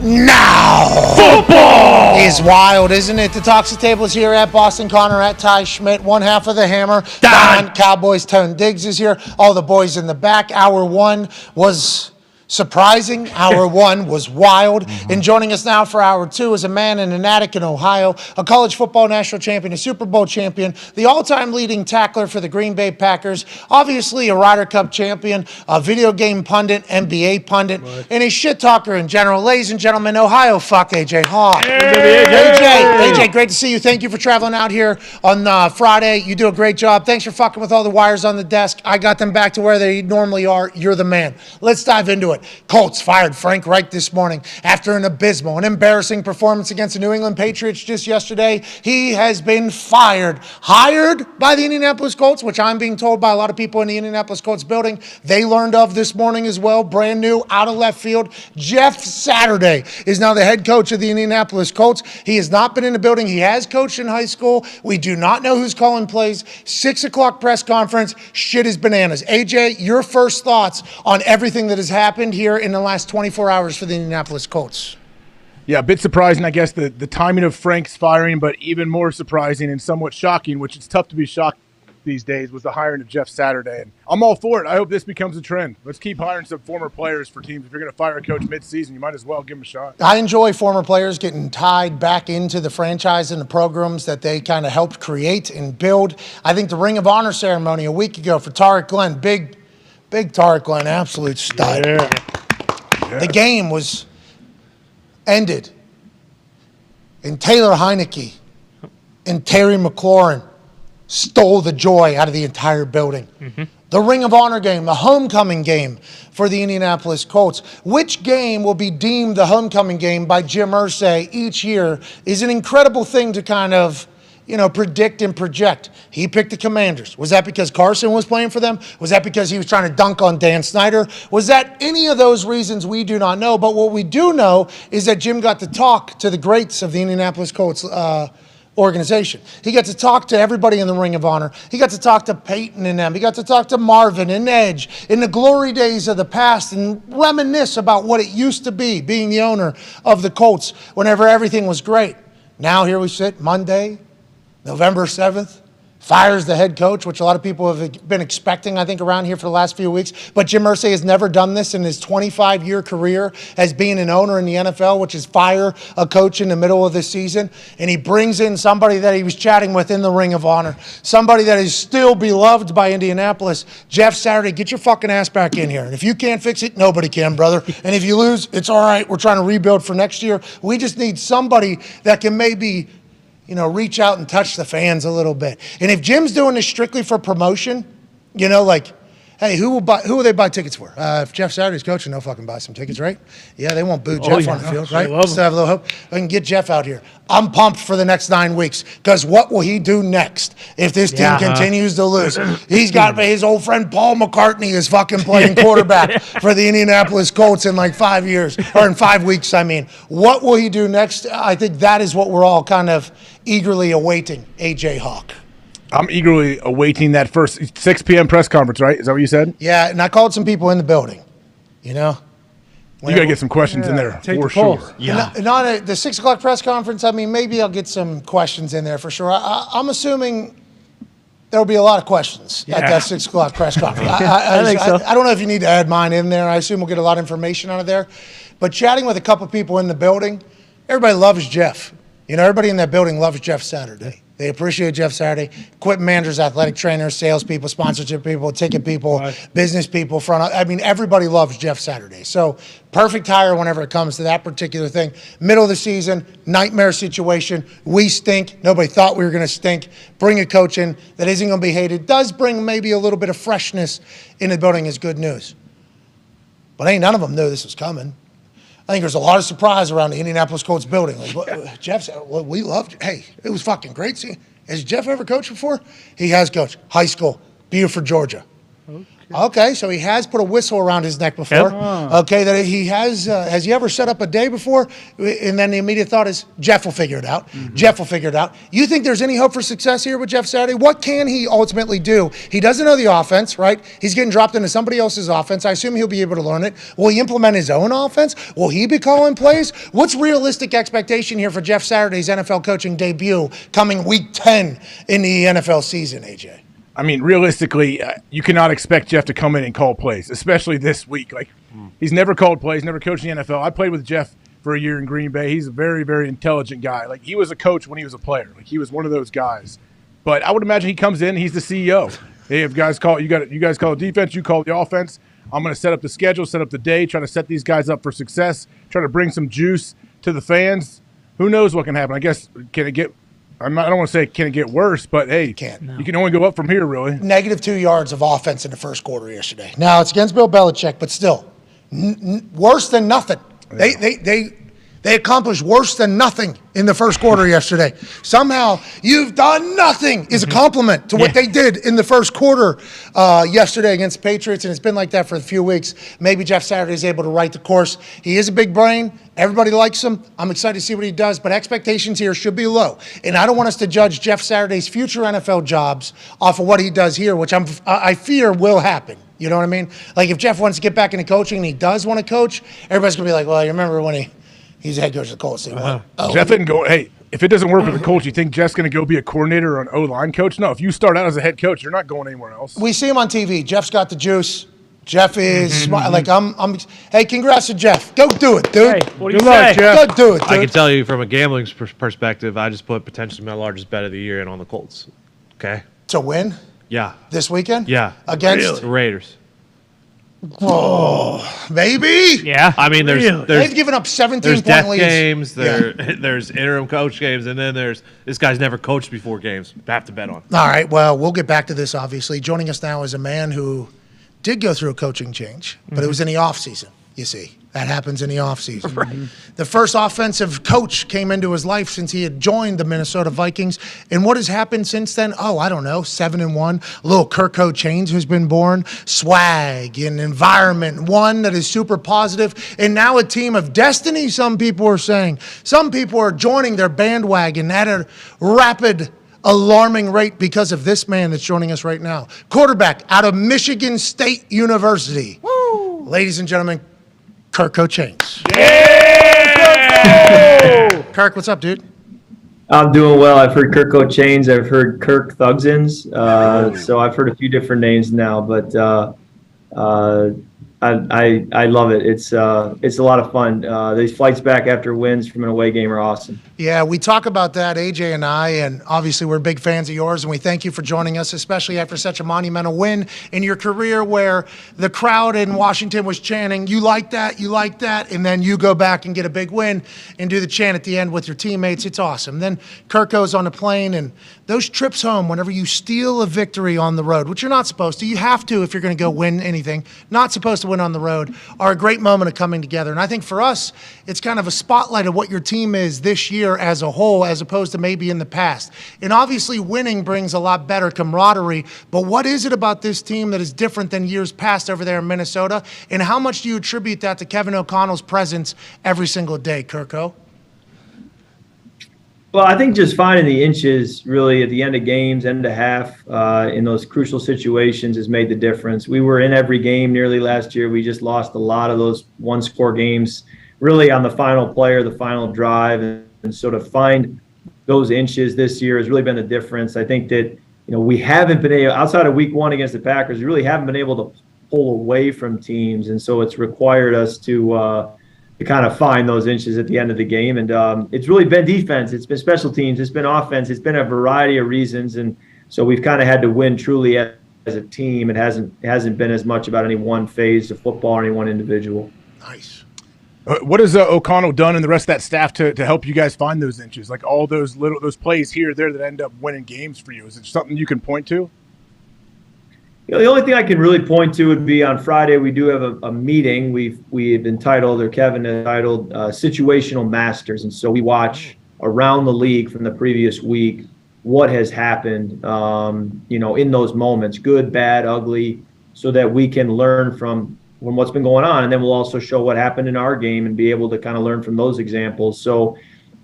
now. Football is wild, isn't it? The Toxic Table is here at Boston Connor, at Ty Schmidt, one half of the Hammer. Dahn, Cowboys, Tone Diggs is here. All the boys in the back. Hour 1 was surprising. Hour 1 was wild. And joining us now for Hour 2 is a man in an attic in Ohio, a college football national champion, a Super Bowl champion, the all-time leading tackler for the Green Bay Packers, obviously a Ryder Cup champion, a video game pundit, NBA pundit, and a shit talker in general. Ladies and gentlemen, Ohio fuck AJ Hawk. AJ, great to see you. Thank you for traveling out here on Friday. You do a great job. Thanks for fucking with all the wires on the desk. I got them back to where they normally are. You're the man. Let's dive into it. Colts fired Frank Reich this morning after an abysmal and embarrassing performance against the New England Patriots just yesterday. He has been fired. Hired by the Indianapolis Colts, which I'm being told by a lot of people in the Indianapolis Colts building. They learned of this morning as well, brand new, out of left field. Jeff Saturday is now the head coach of the Indianapolis Colts. He has not been in the building. He has coached in high school. We do not know who's calling plays. 6 o'clock press conference. Shit is bananas. AJ, your first thoughts on everything that has happened here in the last 24 hours for the Indianapolis Colts? Yeah, a bit surprising, I guess, the timing of Frank's firing, but even more surprising and somewhat shocking, which it's tough to be shocked these days, was the hiring of Jeff Saturday. And I'm all for it. I hope this becomes a trend. Let's keep hiring some former players for teams. If you're going to fire a coach mid-season, you might as well give him a shot. I enjoy former players getting tied back into the franchise and the programs that they kind of helped create and build. I think the Ring of Honor ceremony a week ago for Tariq Glenn, big Tariq Glenn, absolute stud. Yeah. The game was ended, and Taylor Heineke and Terry McLaurin stole the joy out of the entire building. The Ring of Honor game, the homecoming game for the Indianapolis Colts. Which game will be deemed the homecoming game by Jim Irsay each year is an incredible thing to kind of predict and project. He picked the Commanders. Was that because Carson was playing for them? Was that because he was trying to dunk on Dan Snyder? Was that any of those reasons? We do not know. But what we do know is that Jim got to talk to the greats of the Indianapolis Colts organization. He got to talk to everybody in the Ring of Honor. He got to talk to Peyton and them. He got to talk to Marvin and Edge in the glory days of the past and reminisce about what it used to be, being the owner of the Colts whenever everything was great. Now here we sit, Monday, November 7th, fires the head coach, which a lot of people have been expecting, I think, around here for the last few weeks. But Jim Irsay has never done this in his 25-year career as being an owner in the NFL, which is fire a coach in the middle of the season. And he brings in somebody that he was chatting with in the Ring of Honor, somebody that is still beloved by Indianapolis. Jeff Saturday, get your fucking ass back in here. And if you can't fix it, nobody can, brother. And if you lose, it's all right. We're trying to rebuild for next year. We just need somebody that can maybe reach out and touch the fans a little bit. And if Jim's doing this strictly for promotion, hey, who will they buy tickets for? If Jeff Saturday's coaching, they'll fucking buy some tickets, right? Yeah, they won't boo Jeff on the field, right? Still have a little hope. I can get Jeff out here. I'm pumped for the next 9 weeks because what will he do next if this team continues to lose? He's got his old friend Paul McCartney is fucking playing quarterback for the Indianapolis Colts in like 5 years, or in 5 weeks, I mean. What will he do next? I think that is what we're all kind of eagerly awaiting, AJ Hawk. I'm eagerly awaiting that first 6 p.m. press conference, right? Is that what you said? Yeah, and I called some people in the building, You got to get some questions in there for sure. Yeah. Not at the 6 o'clock press conference. I mean, maybe I'll get some questions in there for sure. I'm assuming there'll be a lot of questions at that 6 o'clock press conference. I think so. I don't know if you need to add mine in there. I assume we'll get a lot of information out of there. But chatting with a couple people in the building, everybody loves Jeff. Everybody in that building loves Jeff Saturday. They appreciate Jeff Saturday. Equipment managers, athletic trainers, salespeople, sponsorship people, ticket people, business people, everybody loves Jeff Saturday. So perfect hire whenever it comes to that particular thing. Middle of the season, nightmare situation. We stink. Nobody thought we were going to stink. Bring a coach in that isn't going to be hated. Does bring maybe a little bit of freshness in the building is good news. But none of them knew this was coming. I think there's a lot of surprise around the Indianapolis Colts building. Jeff said, well, we loved it. Hey, it was fucking great. Has Jeff ever coached before? He has coached. High school, Beaufort, Georgia. Okay, so he has put a whistle around his neck before. Yep. Okay, that he has he ever set up a day before? And then the immediate thought is, Jeff will figure it out. Mm-hmm. Jeff will figure it out. You think there's any hope for success here with Jeff Saturday? What can he ultimately do? He doesn't know the offense, right? He's getting dropped into somebody else's offense. I assume he'll be able to learn it. Will he implement his own offense? Will he be calling plays? What's realistic expectation here for Jeff Saturday's NFL coaching debut coming week 10 in the NFL season, AJ? I mean, realistically, you cannot expect Jeff to come in and call plays, especially this week. He's never called plays, never coached in the NFL. I played with Jeff for a year in Green Bay. He's a very, very intelligent guy. He was a coach when he was a player. He was one of those guys. But I would imagine he comes in, he's the CEO. Hey, if guys call, you guys call the defense, you call the offense. I'm going to set up the schedule, set up the day, try to set these guys up for success, try to bring some juice to the fans. Who knows what can happen? I guess, can it get I don't want to say can it get worse, but hey, you can only go up from here, really. -2 yards of offense in the first quarter yesterday. Now, it's against Bill Belichick, but still, worse than nothing. Yeah. They accomplished worse than nothing in the first quarter yesterday. Somehow, you've done nothing is a compliment to what they did in the first quarter yesterday against the Patriots, and it's been like that for a few weeks. Maybe Jeff Saturday is able to right the course. He is a big brain. Everybody likes him. I'm excited to see what he does, but expectations here should be low. And I don't want us to judge Jeff Saturday's future NFL jobs off of what he does here, which I fear will happen. You know what I mean? If Jeff wants to get back into coaching and he does want to coach, everybody's going to be like, well, you remember when he's the head coach of the Colts. Jeff didn't go, hey, if it doesn't work with the Colts, you think Jeff's going to go be a coordinator or an O-line coach? No, if you start out as a head coach, you're not going anywhere else. We see him on TV. Jeff's got the juice. Jeff is smart. Hey, congrats to Jeff. Go do it, dude. Hey, what do Good you luck, say? Jeff. Go do it, dude. I can tell you from a gambling perspective, I just put potentially my largest bet of the year in on the Colts. Okay? To win Yeah. this weekend? Yeah. Against? The Raiders. Oh, maybe. Yeah. I mean, They've given up 17-point there's death leads. games, there's interim coach games, and then there's this guy's never coached before games. Have to bet on. All right, well, we'll get back to this, obviously. Joining us now is a man who did go through a coaching change, but it was in the offseason, you see. That happens in the offseason. Right. The first offensive coach came into his life since he had joined the Minnesota Vikings. And what has happened since then? Oh, I don't know, 7-1. A little Kirko change has been born. Swag and environment, one that is super positive. And now a team of destiny, some people are saying. Some people are joining their bandwagon at a rapid, alarming rate because of this man that's joining us right now. Quarterback out of Michigan State University. Woo! Ladies and gentlemen, Kirko Chains. Yeah! Kirk, what's up, dude? I'm doing well. I've heard Kirko Chains. I've heard Kirk Thugsins. So I've heard a few different names now, but I love it. It's a lot of fun. These flights back after wins from an away game are awesome. Yeah, we talk about that, AJ and I, and obviously we're big fans of yours, and we thank you for joining us, especially after such a monumental win in your career where the crowd in Washington was chanting, you like that, and then you go back and get a big win and do the chant at the end with your teammates. It's awesome. Then Kirk goes on the plane, and those trips home, whenever you steal a victory on the road, which you're not supposed to, you have to if you're going to go win anything, not supposed to win on the road, are a great moment of coming together. And I think for us, it's kind of a spotlight of what your team is this year as a whole, as opposed to maybe in the past. And obviously winning brings a lot better camaraderie, but what is it about this team that is different than years past over there in Minnesota? And how much do you attribute that to Kevin O'Connell's presence every single day, Kirko? Well, I think just finding the inches really at the end of games, end of half, in those crucial situations has made the difference. We were in every game nearly last year. We just lost a lot of those one-score games really on the final play or the final drive. And so to find those inches this year has really been the difference. I think that, we haven't been able, outside of week 1 against the Packers, we really haven't been able to pull away from teams. And so it's required us to kind of find those inches at the end of the game. And it's really been defense. It's been special teams. It's been offense. It's been a variety of reasons. And so we've kind of had to win truly as a team. It hasn't been as much about any one phase of football or any one individual. Nice. What has O'Connell done and the rest of that staff to help you guys find those inches? Like all those plays here or there that end up winning games for you. Is it something you can point to? The only thing I can really point to would be on Friday we do have a meeting. We've entitled, or Kevin entitled, Situational Masters. And so we watch around the league from the previous week what has happened, in those moments, good, bad, ugly, so that we can learn from what's been going on. And then we'll also show what happened in our game and be able to kind of learn from those examples. So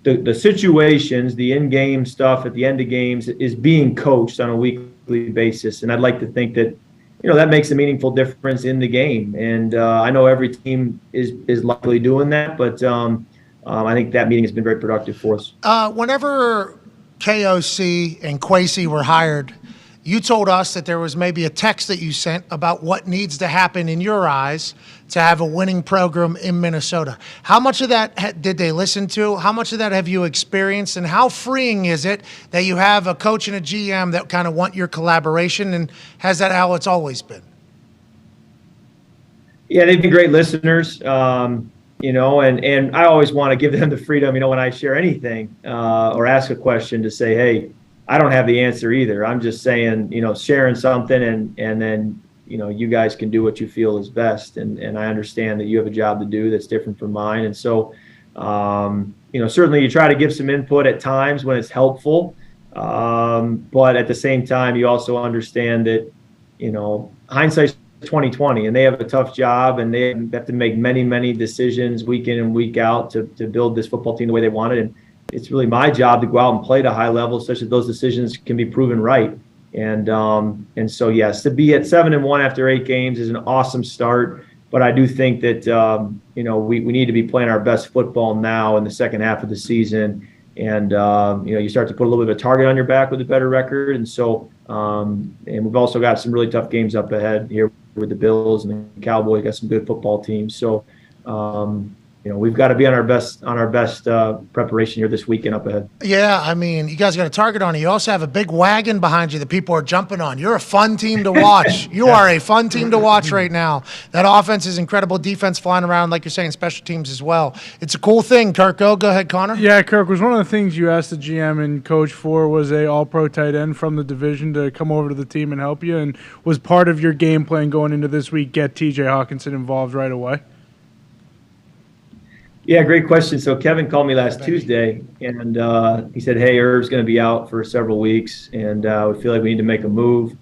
the situations, the in-game stuff at the end of games is being coached on a weekly basis. And I'd like to think that, that makes a meaningful difference in the game. And I know every team is likely doing that, but I think that meeting has been very productive for us. Whenever KOC and Kwesi were hired, you told us that there was maybe a text that you sent about what needs to happen in your eyes to have a winning program in Minnesota. How much of that did they listen to? How much of that have you experienced? And how freeing is it that you have a coach and a GM that kind of want your collaboration? And has that how it's always been? Yeah, they've been great listeners, and I always want to give them the freedom, when I share anything or ask a question to say, hey, I don't have the answer either. I'm just saying, sharing something and then, you guys can do what you feel is best. And I understand that you have a job to do that's different from mine. And so, certainly you try to give some input at times when it's helpful. But at the same time, you also understand that, hindsight's 2020 and they have a tough job and they have to make many, many decisions week in and week out to build this football team the way they want it. And it's really my job to go out and play at a high level such that those decisions can be proven right. And so, yes, to be at 7-1 after 8 games is an awesome start. But I do think that, we need to be playing our best football now in the second half of the season. And, you start to put a little bit of a target on your back with a better record. And so, and we've also got some really tough games up ahead here with the Bills and the Cowboys, got some good football teams. So, we've got to be on our best preparation here this weekend up ahead. Yeah, I mean, you guys got a target on you. You also have a big wagon behind you that people are jumping on. You're a fun team to watch. You are a fun team to watch right now. That offense is incredible. Defense flying around, like you're saying, special teams as well. It's a cool thing, Kirk. Go ahead, Connor. Yeah, Kirk, was one of the things you asked the GM and coach for was a all-pro tight end from the division to come over to the team and help you, and was part of your game plan going into this week, get TJ Hawkinson involved right away? Yeah, great question. So Kevin called me last Tuesday, and he said, hey, Irv's going to be out for several weeks, and we feel like we need to make a move.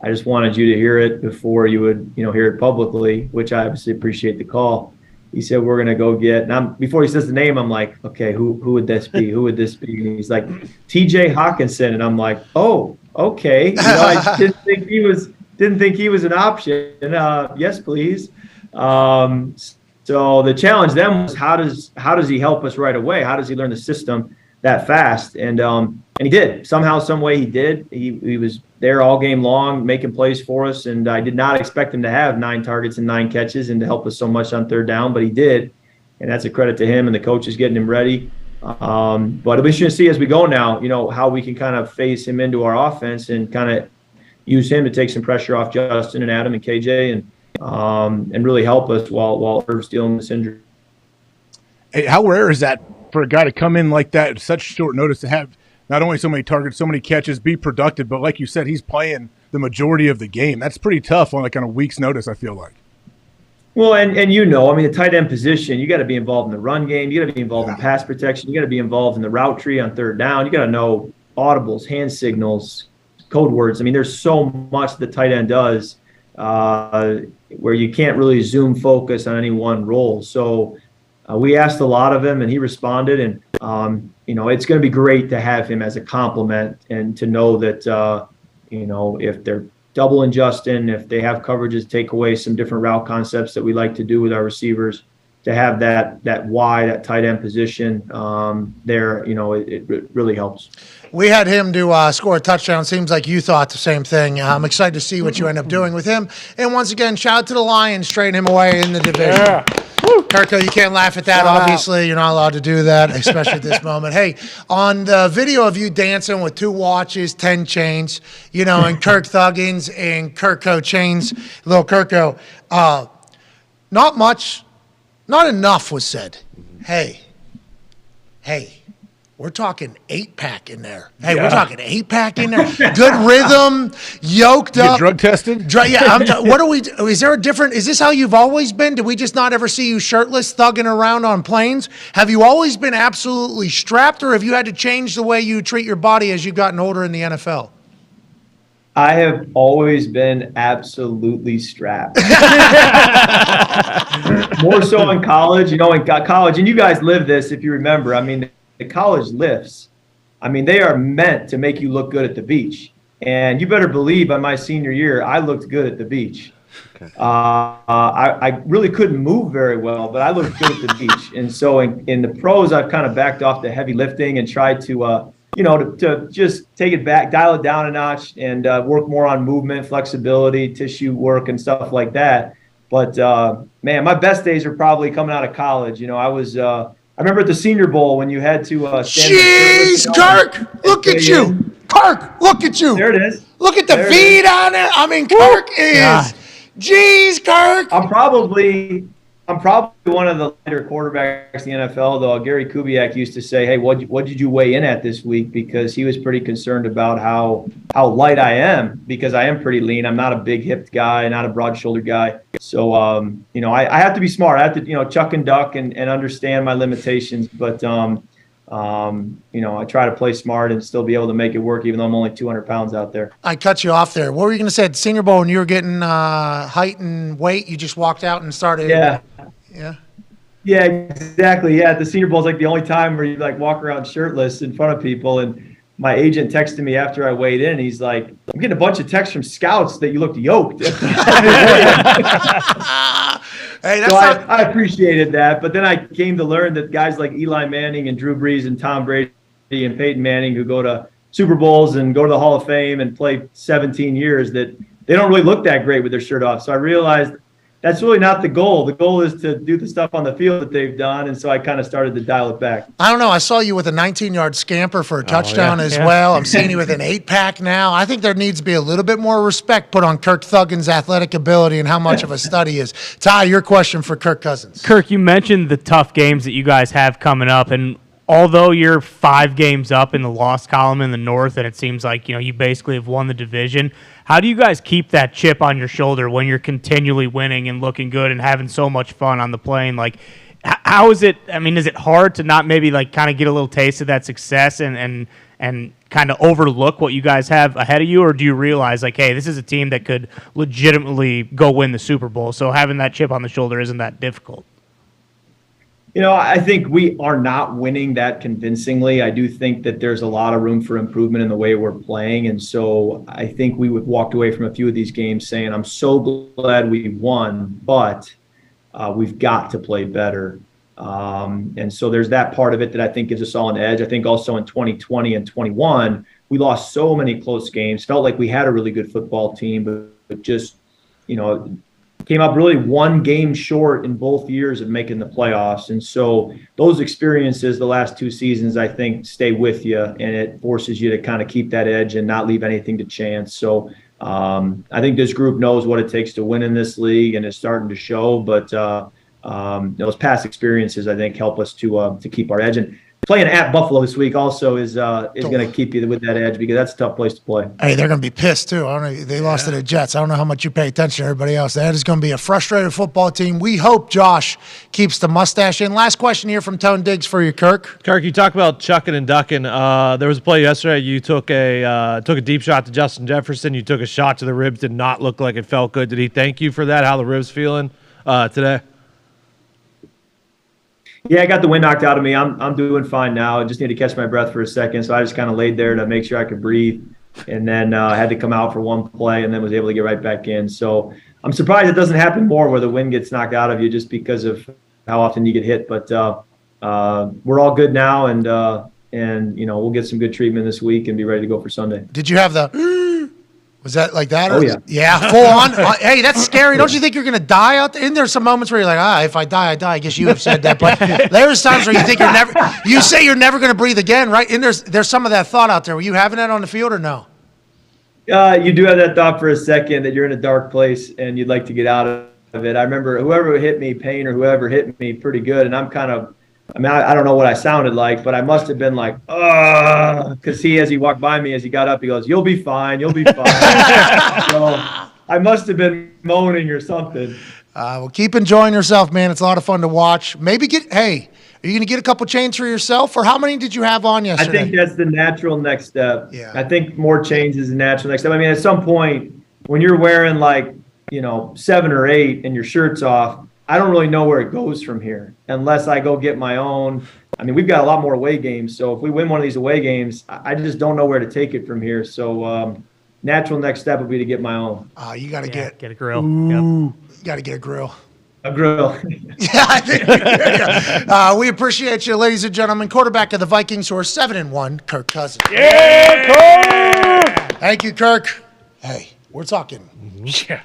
I just wanted you to hear it before you would, hear it publicly, which I obviously appreciate the call. He said, we're going to go get, and before he says the name, I'm like, okay, who would this be? Who would this be? And he's like, TJ Hawkinson. And I'm like, oh, okay. I just didn't think he was an option. Yes, please. So the challenge then was how does he help us right away? How does he learn the system that fast? And he did. Somehow, some way he did. He was there all game long, making plays for us. And I did not expect him to have 9 targets and 9 catches and to help us so much on third down, but he did. And that's a credit to him and the coaches getting him ready. But it'll be interesting to see as we go now, how we can kind of phase him into our offense and kind of use him to take some pressure off Justin and Adam and KJ and really help us while Irv's dealing with this injury. Hey, how rare is that for a guy to come in like that at such short notice to have not only so many targets, so many catches, be productive, but like you said, he's playing the majority of the game. That's pretty tough on a week's notice, I feel like. Well, and the tight end position, you got to be involved in the run game. You got to be involved in pass protection. You got to be involved in the route tree on third down. You got to know audibles, hand signals, code words. There's so much the tight end does where you can't really zoom focus on any one role. So we asked a lot of him, and he responded. And It's going to be great to have him as a complement and to know that, if they're doubling Justin, if they have coverages, take away some different route concepts that we like to do with our receivers, to have that that tight end position there, it really helps. We had him to score a touchdown. Seems like you thought the same thing. I'm excited to see what you end up doing with him. And once again, shout out to the Lions trading him away in the division. Yeah. Kirko, you can't laugh at that, obviously. You're not allowed to do that, especially at this moment. Hey, on the video of you dancing with 2 watches, 10 chains, and Kirk Thuggins and Kirko chains, little Kirko, not enough was said. Hey, we're talking 8-pack in there. Hey, we're talking 8-pack in there. Good rhythm, yoked up. Drug tested? What are we? Is there a different? Is this how you've always been? Did we just not ever see you shirtless, thugging around on planes? Have you always been absolutely strapped, or have you had to change the way you treat your body as you've gotten older in the NFL? I have always been absolutely strapped. More so in college, in college, and you guys live this if you remember. I mean, the college lifts, they are meant to make you look good at the beach. And you better believe by my senior year, I looked good at the beach. Okay. I really couldn't move very well, but I looked good at the beach. And so in the pros, I've kind of backed off the heavy lifting and tried to to just take it back, dial it down a notch, and work more on movement, flexibility, tissue work, and stuff like that. But man, my best days are probably coming out of college. I remember at the Senior Bowl when you had to stand. Jeez, Kirk, look at you. Kirk, look at you. There it is. Look at the feet on it. Kirk is. God. Jeez, Kirk. I'm probably one of the lighter quarterbacks in the NFL, though. Gary Kubiak used to say, hey, what did you weigh in at this week? Because he was pretty concerned about how light I am, because I am pretty lean. I'm not a big hipped guy, not a broad shouldered guy. So, I have to be smart. I have to, chuck and duck and understand my limitations. But, I try to play smart and still be able to make it work, even though I'm only 200 pounds out there. I cut you off there. What were you going to say at the Senior Bowl when you were getting height and weight? You just walked out and started. Yeah. Yeah, exactly. Yeah, the Senior Bowl is like the only time where you walk around shirtless in front of people. And my agent texted me after I weighed in. He's like, I'm getting a bunch of texts from scouts that you looked yoked. Hey, so I appreciated that. But then I came to learn that guys like Eli Manning and Drew Brees and Tom Brady and Peyton Manning, who go to Super Bowls and go to the Hall of Fame and play 17 years, that they don't really look that great with their shirt off. So I realized that's really not the goal. The goal is to do the stuff on the field that they've done, and so I kind of started to dial it back. I don't know. I saw you with a 19-yard scamper for a touchdown as well. I'm seeing you with an 8-pack now. I think there needs to be a little bit more respect put on Kirk Thuggins' athletic ability and how much of a study he is. Ty, your question for Kirk Cousins. Kirk, you mentioned the tough games that you guys have coming up, and although you're 5 games up in the loss column in the North, and it seems like you basically have won the division, how do you guys keep that chip on your shoulder when you're continually winning and looking good and having so much fun on the plane? Like, how is it? I mean, is it hard to not maybe kind of get a little taste of that success and kind of overlook what you guys have ahead of you, or do you realize hey, this is a team that could legitimately go win the Super Bowl, so having that chip on the shoulder isn't that difficult? I think we are not winning that convincingly. I do think that there's a lot of room for improvement in the way we're playing. And so I think we would walked away from a few of these games saying, I'm so glad we won, but we've got to play better. And so there's that part of it that I think gives us all an edge. I think also in 2020 and 21, we lost so many close games, felt like we had a really good football team, but just, came up really one game short in both years of making the playoffs. And so those experiences the last 2 seasons, I think, stay with you, and it forces you to kind of keep that edge and not leave anything to chance. So I think this group knows what it takes to win in this league, and it's starting to show. But those past experiences, I think, help us to keep our edge. And playing at Buffalo this week also is going to keep you with that edge, because that's a tough place to play. Hey, they're going to be pissed too. I don't know. They lost to the Jets. I don't know how much you pay attention to everybody else. That is going to be a frustrated football team. We hope Josh keeps the mustache in. Last question here from Tone Diggs for you, Kirk. Kirk, you talk about chucking and ducking. There was a play yesterday. You took a deep shot to Justin Jefferson. You took a shot to the ribs. Did not look like it felt good. Did he thank you for that? How the ribs feeling today? Yeah, I got the wind knocked out of me. I'm doing fine now. I just need to catch my breath for a second. So I just kind of laid there to make sure I could breathe. And then I had to come out for one play and then was able to get right back in. So I'm surprised it doesn't happen more where the wind gets knocked out of you just because of how often you get hit. But we're all good now, and we'll get some good treatment this week and be ready to go for Sunday. Did you have the? Was that like that? Oh, yeah. Yeah, full on. Hey, that's scary. Don't you think you're going to die out there? And there's some moments where you're like, if I die, I die. I guess you have said that. But there's times where you think you say you're never going to breathe again, right? And there's some of that thought out there. Were you having that on the field or no? You do have that thought for a second that you're in a dark place and you'd like to get out of it. I remember whoever hit me, Payne or whoever hit me pretty good. And I don't know what I sounded like, but I must have been like, because as he walked by me, as he got up, he goes, "You'll be fine. You'll be fine." So I must have been moaning or something. Well, keep enjoying yourself, man. It's a lot of fun to watch. Maybe are you going to get a couple chains for yourself, or how many did you have on yesterday? I think that's the natural next step. Yeah. I think more chains is the natural next step. I mean, at some point when you're wearing 7 or 8 and your shirt's off, I don't really know where it goes from here unless I go get my own. I mean, we've got a lot more away games. So if we win one of these away games, I just don't know where to take it from here. So natural next step would be to get my own. You got to get a grill. You got to get a grill. A grill. Yeah, I think we appreciate you, ladies and gentlemen. Quarterback of the Vikings, who are 7-1, Kirk Cousins. Yeah, Kirk! Thank you, Kirk. Hey, we're talking. Yeah.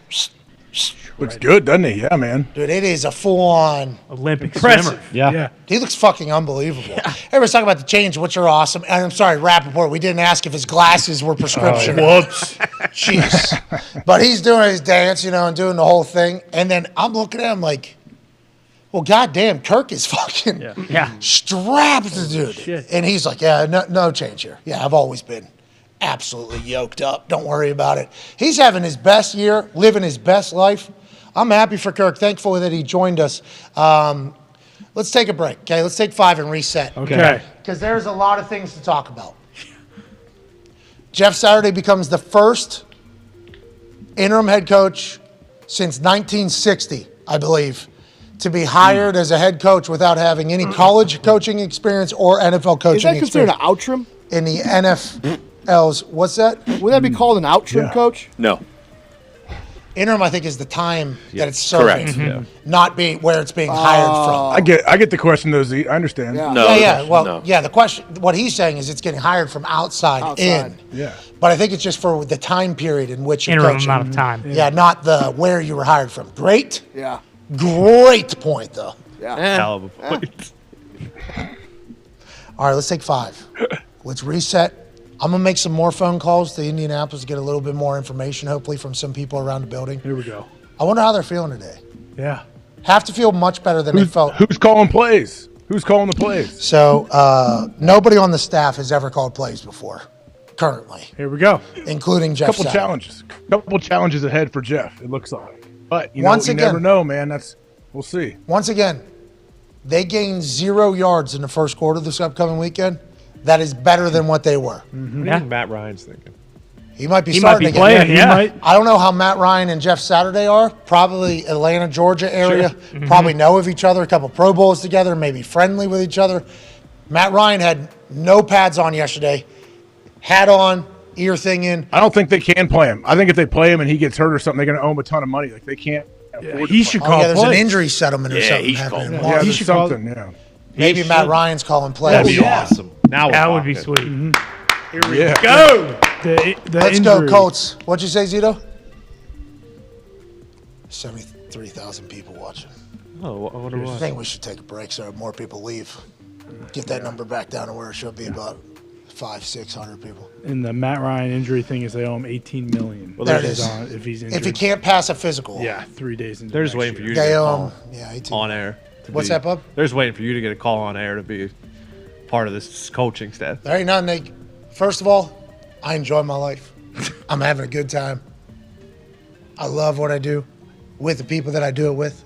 Looks good, doesn't he? Yeah, man. Dude, it is a full-on Olympic Impressive. swimmer. Yeah. He looks fucking unbelievable. Everybody's talking about the change, which are awesome. And I'm sorry, Rappaport, we didn't ask if his glasses were prescription. Whoops. Jeez. But he's doing his dance, and doing the whole thing. And then I'm looking at him like, well, goddamn, Kirk is fucking strapped, dude. Shit. And he's like, no change here. Yeah, I've always been absolutely yoked up. Don't worry about it. He's having his best year, living his best life. I'm happy for Kirk. Thankful that he joined us. Let's take a break, okay? Let's take 5 and reset. Okay. Because there's a lot of things to talk about. Jeff Saturday becomes the first interim head coach since 1960, I believe, to be hired as a head coach without having any college coaching experience or NFL coaching experience. Is that considered an outram? In the NFL's, what's that? Would that be called an outram coach? No. Interim, I think, is the time that it's serving, Correct. not where it's being hired from. I get the question, though, Z. I understand. Yeah. No. The question, what he's saying is it's getting hired from outside in. Yeah. But I think it's just for the time period in which you're Interim coaching. amount of time. Yeah, not the where you were hired from. Great Yeah. point, though. Yeah. Hell of a point. All right, let's take 5. Let's reset. I'm going to make some more phone calls to Indianapolis to get a little bit more information, hopefully, from some people around the building. Here we go. I wonder how they're feeling today. Yeah. Have to feel much better than they felt. Who's calling plays? Who's calling the plays? So nobody on the staff has ever called plays before, currently, Here we go. including Jeff Saturday. Couple challenges ahead for Jeff, it looks like. But you Once again- never know, man. We'll see. Once again, they gained 0 yards in the first quarter this upcoming weekend. That is better than what they were. What do you think Matt Ryan's thinking? He might be He might starting be again. playing, He yeah. might. I don't know how Matt Ryan and Jeff Saturday are. Probably Atlanta, Georgia area. Probably know of each other. A couple Pro Bowls together. Maybe friendly with each other. Matt Ryan had no pads on yesterday. Hat on, ear thing in. I don't think they can play him. I think if they play him and he gets hurt or something, they're going to owe him a ton of money. Like they can't afford He to should play. call There's an plays. injury settlement or something he should call happening. plays. Yeah, He there's should call- something. Yeah. Maybe Matt Ryan's calling plays. That'd be Yeah. awesome. Now That we're would be talking. sweet. Here we Yeah. go. The Let's injury. go, Colts. What'd you say, Zito? 73,000 people watching. Oh, I wonder I what. think we should take a break so more people leave. Get that number back down to where it should be, about 500-600 people. And the Matt Ryan injury thing is they owe him $18 million. Well, there it is. If he's injured. If he can't pass a physical. Yeah, 3 days into They're just next waiting for year. you to They get a owe call him, yeah, 18. on air. What's that, bub? They're just waiting for you to get a call on air to be part of this coaching staff. There ain't nothing. First of all, I enjoy my life. I'm having a good time. I love what I do with the people that I do it with.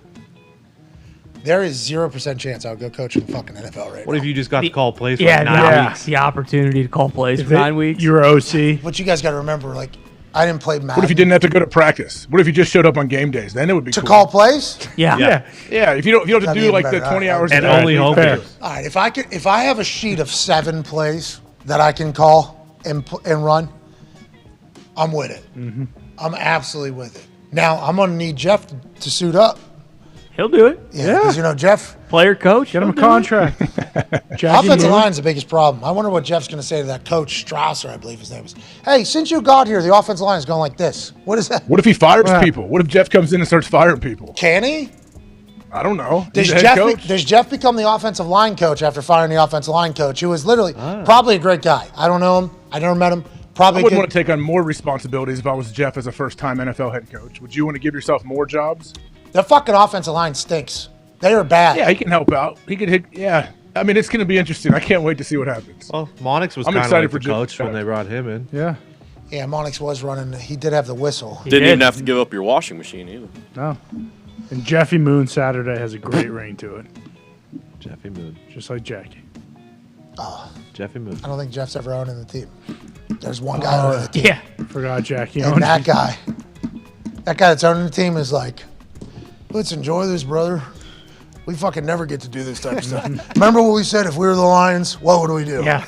There is 0% chance I'll go coach in the fucking NFL right What now. if you just got to call plays for Yeah, like 9 weeks? the opportunity to call plays If for 9 weeks. You're OC. But you guys got to remember, like, I didn't play Madden. What if you didn't have to go to practice? What if you just showed up on game days? Then it would be to cool. call plays? Yeah. If you don't have to That'd do be like the better. 20 hours And a day. only home Fair. games. All right, if I have a sheet of 7 plays that I can call and run, I'm with it. Mm-hmm. I'm absolutely with it. Now I'm gonna need Jeff to suit up. He'll do it. Yeah, because Jeff, player coach, Get him a contract. offensive line's the biggest problem. I wonder what Jeff's gonna say to that coach Strasser, I believe his name is. Hey, since you got here, the offensive line is going like this. What is that? What if he fires people? What if Jeff comes in and starts firing people? Can he? I don't know. Does He's the head coach. Jeff become the offensive line coach after firing the offensive line coach, who is literally probably a great guy? I don't know him. I never met him. Probably I wouldn't good. want to take on more responsibilities if I was Jeff as a first-time NFL head coach. Would you want to give yourself more jobs? The fucking offensive line stinks. They are bad. Yeah, he can help out. He could hit. Yeah, I mean, it's going to be interesting. I can't wait to see what happens. Well, Monix was I'm kind of excited like for the coach when they brought him in. Yeah. Yeah, Monix was running. He did have the whistle. Didn't even have to give up your washing machine either. No. And Jeffy Moon Saturday has a great ring to it. Jeffy Moon. Just like Jackie. Jeffy Moon. I don't think Jeff's ever owned in the team. There's one guy owning the team. Yeah. Forgot Jackie And owned that it. guy that's owning the team is like, let's enjoy this, brother. We fucking never get to do this type of stuff. Remember what we said? If we were the Lions, what would we do? Yeah.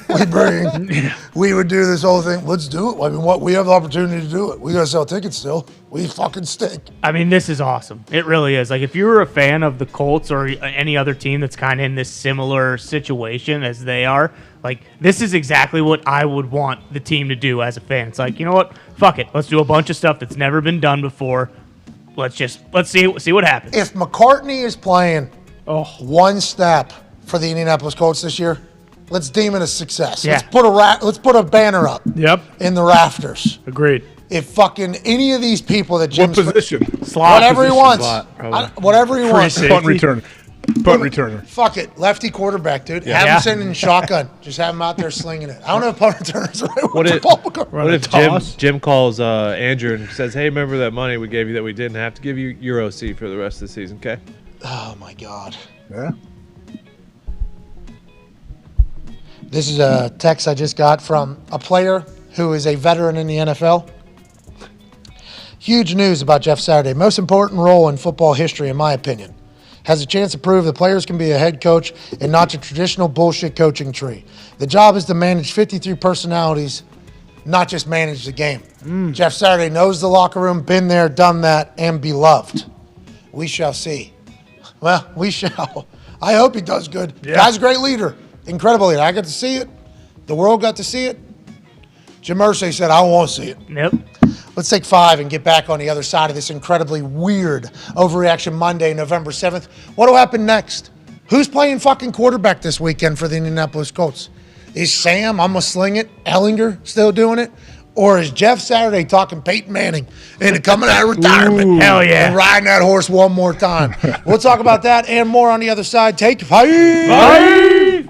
We would do this whole thing. Let's do it. I mean, we have the opportunity to do it. We got to sell tickets still. We fucking stink. I mean, this is awesome. It really is. Like, if you were a fan of the Colts or any other team that's kind of in this similar situation as they are, like, this is exactly what I would want the team to do as a fan. It's like, you know what? Fuck it. Let's do a bunch of stuff that's never been done before. Let's see what happens. If McCartney is playing one step for the Indianapolis Colts this year, let's deem it a success. Yeah. Let's put a banner up. Yep. In the rafters. Agreed. If fucking any of these people that What Jim's position? Slot whatever he position. wants, Slot, whatever he wants. Punt returner. Punt returner. Fuck it, lefty quarterback, dude. Have him sitting in shotgun. Just have him out there slinging it. I don't know if punt returners. What if Jim calls Andrew and says, "Hey, remember that money we gave you that we didn't have to give you your OC for the rest of the season?" Okay. Oh my God. Yeah. This is a text I just got from a player who is a veteran in the NFL. Huge news about Jeff Saturday. Most important role in football history, in my opinion. Has a chance to prove the players can be a head coach and not the traditional bullshit coaching tree. The job is to manage 53 personalities, not just manage the game. Jeff Saturday knows the locker room, been there, done that, and beloved. We shall see. Well, we shall. I hope he does good. Yeah. Guy's a great leader. Incredible leader. I got to see it. The world got to see it. Jim Irsay said, I won't see it. Yep. Let's take 5 and get back on the other side of this incredibly weird Overreaction Monday, November 7th. What will happen next? Who's playing fucking quarterback this weekend for the Indianapolis Colts? Is Sam, I'm going to sling it, Ellinger still doing it? Or is Jeff Saturday talking Peyton Manning into coming out of retirement? Ooh, hell yeah. And riding that horse one more time. We'll talk about that and more on the other side. Take 5. Bye.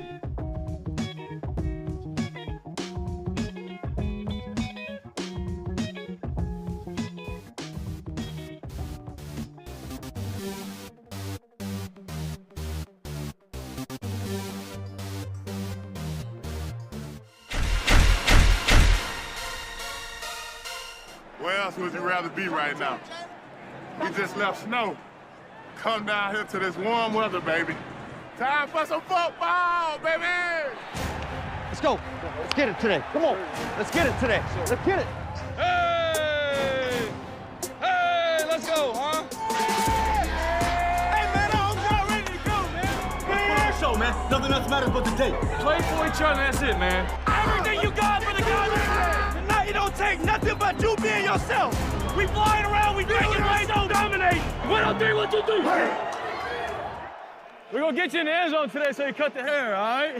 Where else would you rather be right now? We just left snow. Come down here to this warm weather, baby. Time for some football, baby! Let's go. Let's get it today. Come on. Let's get it today. Let's get it. Hey! Hey, let's go, huh? Hey, man, I hope y'all ready to go, man. Man, show, man. Nothing else matters but the day. Play for each other, that's it, man. Everything you got for the guys. Tonight, it don't take nothing but you being yourself. We flying around, we drinking right now, dominate. 1, 2, 3, 1, 2, 3. We're gonna get you in the end zone today so you cut the hair, all right? A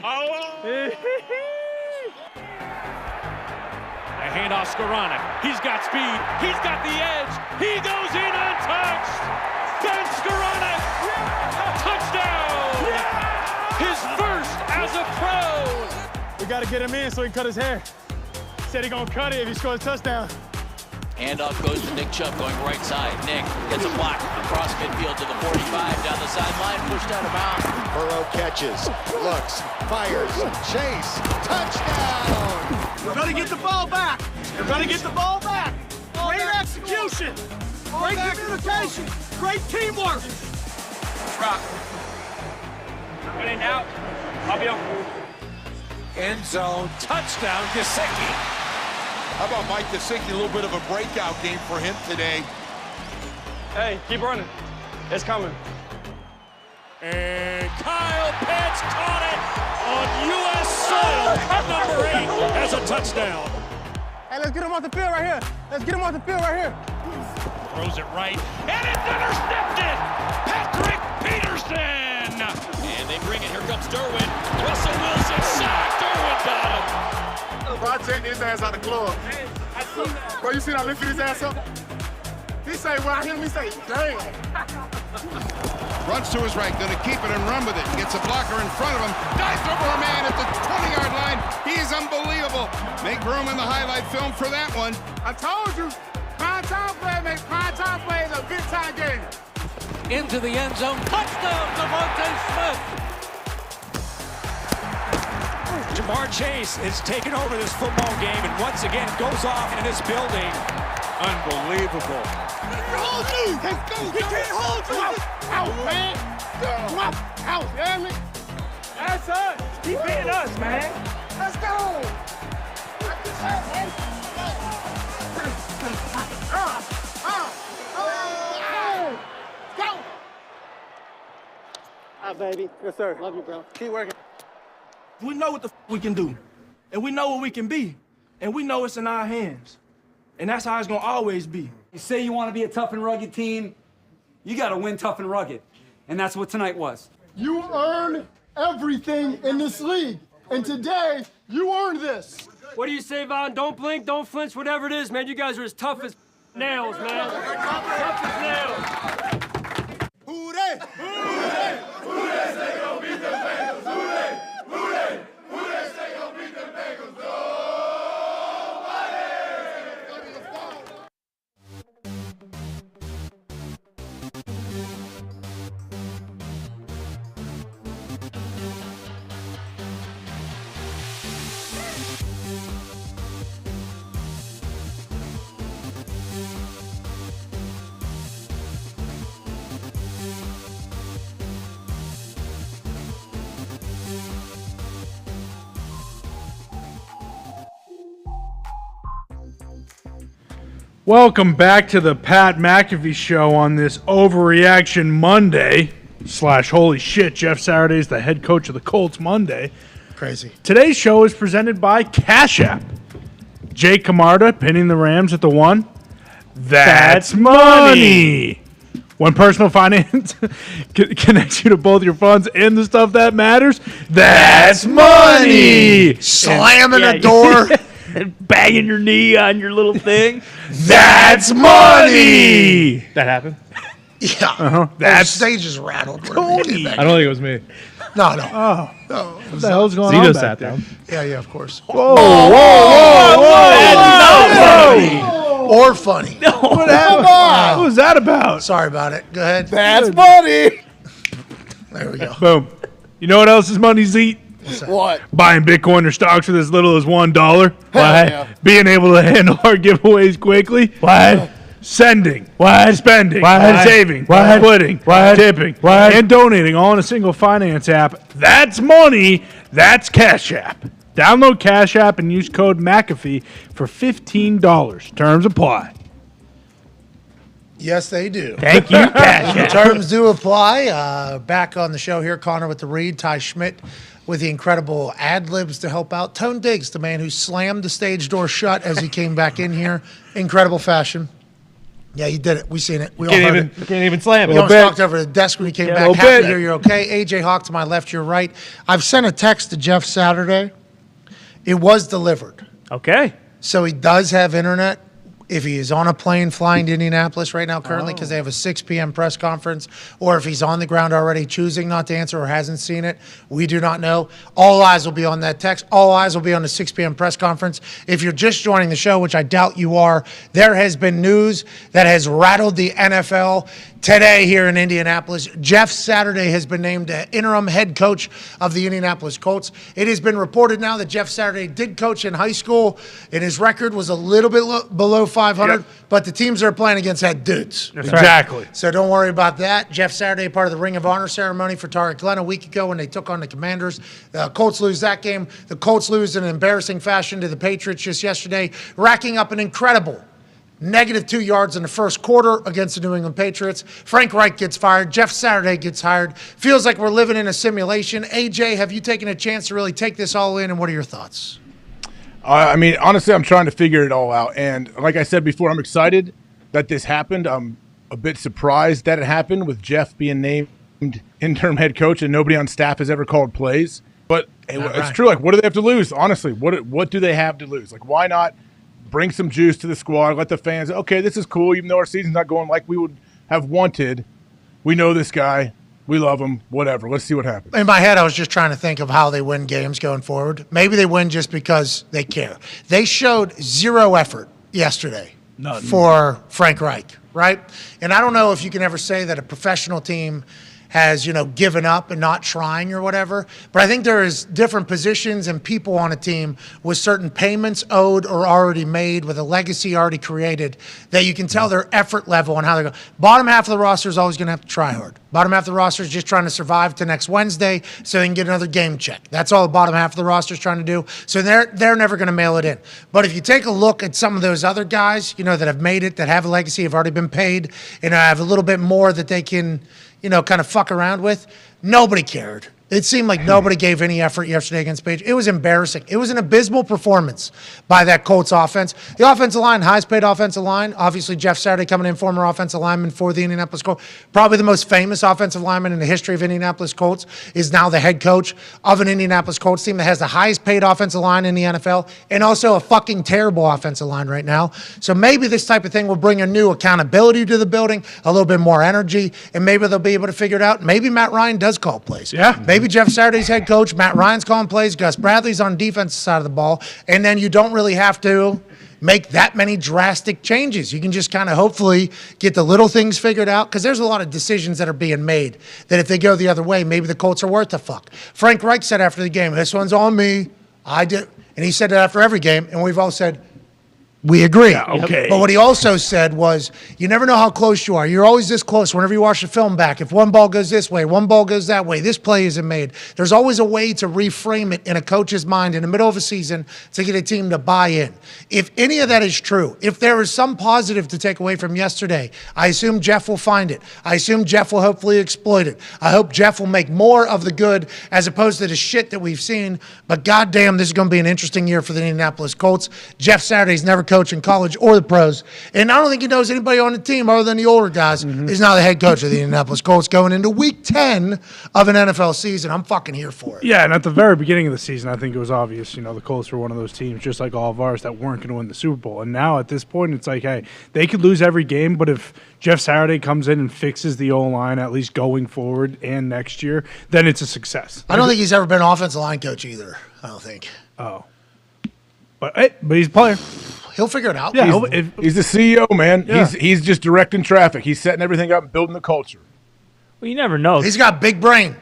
handoff Skoronic. He's got speed. He's got the edge. He goes in untouched. Ben Skoronic. Touchdown. His first as a pro. We gotta get him in so he can cut his hair. Said he gonna cut it if he scores a touchdown. Handoff goes to Nick Chubb going right side. Nick gets a block across midfield to the 45, down the sideline, pushed out of bounds. Burrow catches, looks, fires, chase, touchdown! We're gonna get the ball back. We're gonna get the ball back. execution. Great communication. Great teamwork. Rock. When in doubt, I'll be over. End zone, touchdown, Gesicki. How about Mike Gesicki? A little bit of a breakout game for him today. Hey, keep running. It's coming. And Kyle Pitts caught it on U.S. soil. Number 8 has a touchdown. Hey, let's get him off the field right here. Let's get him off the field right here. Throws it right, and it's intercepted. Patrick Peterson. And they bring it. Here comes Derwin. Russell Wilson sacked. Derwin got him. Bro, I checked his ass out the club. Bro, you see how lifting his ass up? He say, well, I hear him, he say, damn. Runs to his right, gonna keep it and run with it. Gets a blocker in front of him. Dives over a man at the 20-yard line. He is unbelievable. Make room in the highlight film for that one. I told you, prime time play make prime time plays a big time game. Into the end zone. Touchdown, Devontae Smith. Jamar Chase is taking over this football game and once again goes off in this building. Unbelievable. Hold you. Let's go. He can't hold you. Out, man. Out, damn it. That's us. Keep beating us, man. Let's go. Go. Hi, baby. Yes, sir. Love you, bro. Keep working. We know what the we can do, and we know what we can be, and we know it's in our hands, and that's how it's gonna always be. You say you want to be a tough and rugged team, you got to win tough and rugged, and that's what tonight was. You earn everything in this league, and today you earned this. What do you say, Von? Don't blink, don't flinch, whatever it is, man. You guys are as tough as nails, man. Tough as nails. Who they? Who they? Who they say gon' beat the Bengals? Who they? Who they? Who they say gon' beat the Bengals? Welcome back to the Pat McAfee Show on this Overreaction Monday / Holy Shit, Jeff Saturday's the head coach of the Colts Monday. Crazy. Today's show is presented by Cash App. Jake Camarda pinning the Rams at the 1. That's money. When personal finance connects you to both your funds and the stuff that matters, that's money. Slamming a door. And banging your knee on your little thing. That's money. That happened? Yeah. Uh-huh. That stage is rattled. Tony. I don't think it was me. No, no. Oh. No. What the hell's going Zito on sat back there? down. Yeah, of course. Whoa, Or funny. No. What happened? What was that about? Sorry about it. Go ahead. That's funny. There we go. Boom. You know what else is money's eat? What? Buying Bitcoin or stocks with as little as $1. Hell yeah. Being able to handle our giveaways quickly. What? Sending. What? Spending. What? Saving. What? Splitting. What? Tipping. What? And donating all in a single finance app. That's money. That's Cash App. Download Cash App and use code McAfee for $15. Terms apply. Yes, they do. Thank you, Cash App. Terms do apply. Back on the show here, Connor with the read, Ty Schmidt with the incredible ad-libs to help out. Tone Diggs, the man who slammed the stage door shut as he came back in here. Incredible fashion. Yeah, he did it. We seen it. We all heard it. Can't even slam We it. almost knocked over the desk when he came back. little Happy bit. to hear you're okay. AJ Hawk to my left, your right. I've sent a text to Jeff Saturday. It was delivered. Okay. So he does have internet. If he is on a plane flying to Indianapolis right now currently because they have a 6 p.m. press conference, or if he's on the ground already choosing not to answer or hasn't seen it, we do not know. All eyes will be on that text. All eyes will be on the 6 p.m. press conference. If you're just joining the show, which I doubt you are, there has been news that has rattled the NFL. today here in Indianapolis. Jeff Saturday has been named interim head coach of the Indianapolis Colts. It has been reported now that Jeff Saturday did coach in high school, and his record was a little bit below 500, but the teams they're playing against had dudes. Exactly. So don't worry about that. Jeff Saturday, part of the Ring of Honor ceremony for Tarek Glenn a week ago when they took on the Commanders. The Colts lose that game. The Colts lose in an embarrassing fashion to the Patriots just yesterday, racking up an incredible -2 yards in the first quarter against the New England Patriots. Frank Reich gets fired. Jeff Saturday gets hired. Feels like we're living in a simulation. AJ, have you taken a chance to really take this all in, and what are your thoughts? I mean, honestly, I'm trying to figure it all out. And like I said before, I'm excited that this happened. I'm a bit surprised that it happened with Jeff being named interim head coach and nobody on staff has ever called plays. But it's true. Like, what do they have to lose? Honestly, what do they have to lose? Like, why not bring some juice to the squad, let the fans, okay, this is cool, even though our season's not going like we would have wanted. We know this guy. We love him. Whatever. Let's see what happens. In my head, I was just trying to think of how they win games going forward. Maybe they win just because they care. They showed zero effort yesterday for Frank Reich, right? And I don't know if you can ever say that a professional team has, given up and not trying or whatever. But I think there is different positions and people on a team with certain payments owed or already made, with a legacy already created, that you can tell their effort level and how they're going. Bottom half of the roster is always going to have to try hard. Bottom half of the roster is just trying to survive to next Wednesday so they can get another game check. That's all the bottom half of the roster is trying to do. So they're never going to mail it in. But if you take a look at some of those other guys, that have made it, that have a legacy, have already been paid, and have a little bit more that they can kind of fuck around with, nobody cared. It seemed like nobody gave any effort yesterday against Page. It was embarrassing. It was an abysmal performance by that Colts offense. The offensive line, highest paid offensive line, obviously Jeff Saturday coming in, former offensive lineman for the Indianapolis Colts. Probably the most famous offensive lineman in the history of Indianapolis Colts, is now the head coach of an Indianapolis Colts team that has the highest paid offensive line in the NFL and also a fucking terrible offensive line right now. So maybe this type of thing will bring a new accountability to the building, a little bit more energy, and maybe they'll be able to figure it out. Maybe Matt Ryan does call plays. Yeah. Maybe Jeff Saturday's head coach, Matt Ryan's calling plays, Gus Bradley's on defensive side of the ball, and then you don't really have to make that many drastic changes. You can just kind of hopefully get the little things figured out, because there's a lot of decisions that are being made that if they go the other way, maybe the Colts are worth the fuck. Frank Reich said after the game, this one's on me. I did. And he said that after every game, and we've all said, we agree. Yeah, okay. But what he also said was, you never know how close you are. You're always this close whenever you watch the film back. If one ball goes this way, one ball goes that way, this play isn't made. There's always a way to reframe it in a coach's mind in the middle of a season to get a team to buy in. If any of that is true, if there is some positive to take away from yesterday, I assume Jeff will find it. I assume Jeff will hopefully exploit it. I hope Jeff will make more of the good as opposed to the shit that we've seen. But goddamn, this is going to be an interesting year for the Indianapolis Colts. Jeff Saturday's never coached in college or the pros, and I don't think he knows anybody on the team other than the older guys. He's now the head coach of the Indianapolis Colts going into week 10 of an NFL season. I'm fucking here for it. Yeah, and at the very beginning of the season, I think it was obvious, the Colts were one of those teams, just like all of ours, that weren't going to win the Super Bowl. And now at this point, it's like, hey, they could lose every game, but if Jeff Saturday comes in and fixes the O-line, at least going forward and next year, then it's a success. I don't think he's ever been an offensive line coach either. I don't think. Oh. But he's a player. He'll figure it out. Yeah, he's the CEO, man. Yeah. He's just directing traffic. He's setting everything up and building the culture. Well, you never know. He's got a big brain.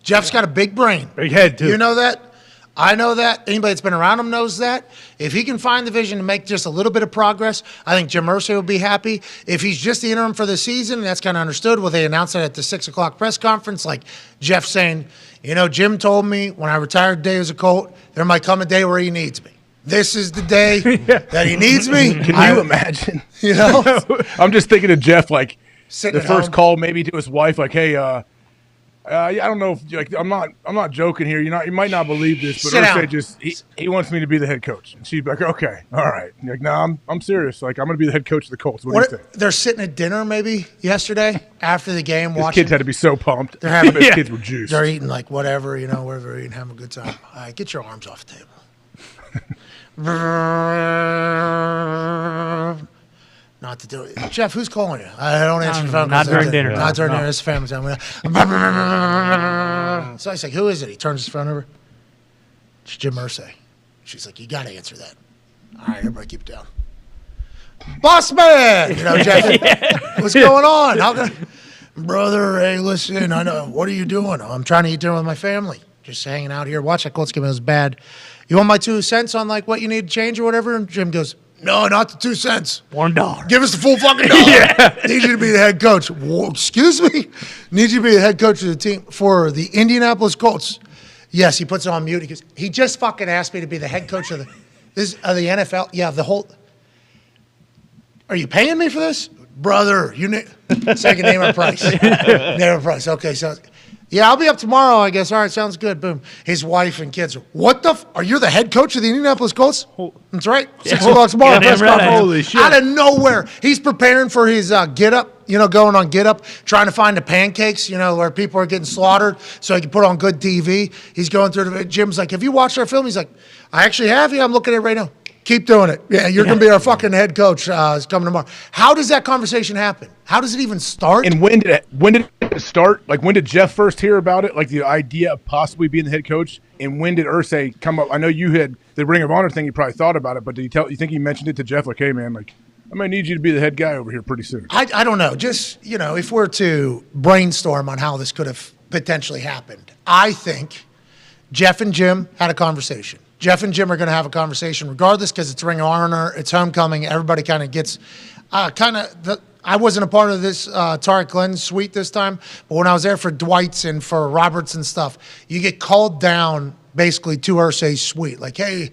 Jeff's got a big brain. Big head, too. You know that? I know that. Anybody that's been around him knows that. If he can find the vision to make just a little bit of progress, I think Jim Irsay will be happy. If he's just the interim for the season, that's kind of understood. Well, they announced it at the 6 o'clock press conference, like Jeff saying, Jim told me when I retired today as a Colt, there might come a day where he needs me. This is the day that he needs me. Can you imagine? I'm just thinking of Jeff, like, sitting the first call maybe to his wife, like, hey, I don't know if, like, I'm not joking here. You might not believe this, but Irsay just he wants me to be the head coach, and she'd be like, okay, all right. And like, no, I'm serious. Like, I'm going to be the head coach of the Colts. What do you think? They're sitting at dinner maybe yesterday after the game. His watching. kids had to be so pumped. They're having his kids were juiced. They're eating like whatever, wherever they're eating, having a good time. All right, get your arms off the table. Not to do it. Jeff, who's calling you? I don't answer the phone. Not during dinner. Not during dinner. It's family time. So I say, who is it? He turns his phone over. It's Jim Irsay. She's like, you got to answer that. All right, everybody keep it down. Boss man, Jeff, what's going on? Brother, hey, listen, I know. What are you doing? I'm trying to eat dinner with my family. Just hanging out here. Watch that Colts game. It was bad. You want my 2 cents on like what you need to change or whatever? And Jim goes, no, not the 2 cents. $1. Give us the full fucking $1. Need you to be the head coach. Whoa, excuse me? Need you to be the head coach of the team for the Indianapolis Colts. Yes, he puts it on mute. He goes, he just fucking asked me to be the head coach of the NFL. Yeah, the whole. Are you paying me for this? Brother, second name or price. Name or price. Okay, so yeah, I'll be up tomorrow, I guess. All right, sounds good. Boom. His wife and kids are, what the are you the head coach of the Indianapolis Colts? That's right. $6 tomorrow. Holy shit. Out of nowhere. He's preparing for his get up, going on Get Up, trying to find the pancakes, where people are getting slaughtered so he can put on good TV. He's going through the Jim's like, have you watched our film? He's like, I actually have. Yeah, I'm looking at it right now. Keep doing it. Yeah, you're going to be our fucking head coach. It's coming tomorrow. How does that conversation happen? How does it even start? And when did it start? Like, when did Jeff first hear about it? Like, the idea of possibly being the head coach? And when did Irsay come up? I know you had the Ring of Honor thing. You probably thought about it, but did you think he mentioned it to Jeff? Like, hey, man, like, I might need you to be the head guy over here pretty soon. I don't know. Just, if we're to brainstorm on how this could have potentially happened, I think Jeff and Jim had a conversation. Jeff and Jim are going to have a conversation regardless because it's Ring of Honor, it's homecoming. Everybody kind of gets I wasn't a part of this Tariq Glenn suite this time, but when I was there for Dwight's and for Roberts and stuff, you get called down basically to Irsay's suite. Like, hey,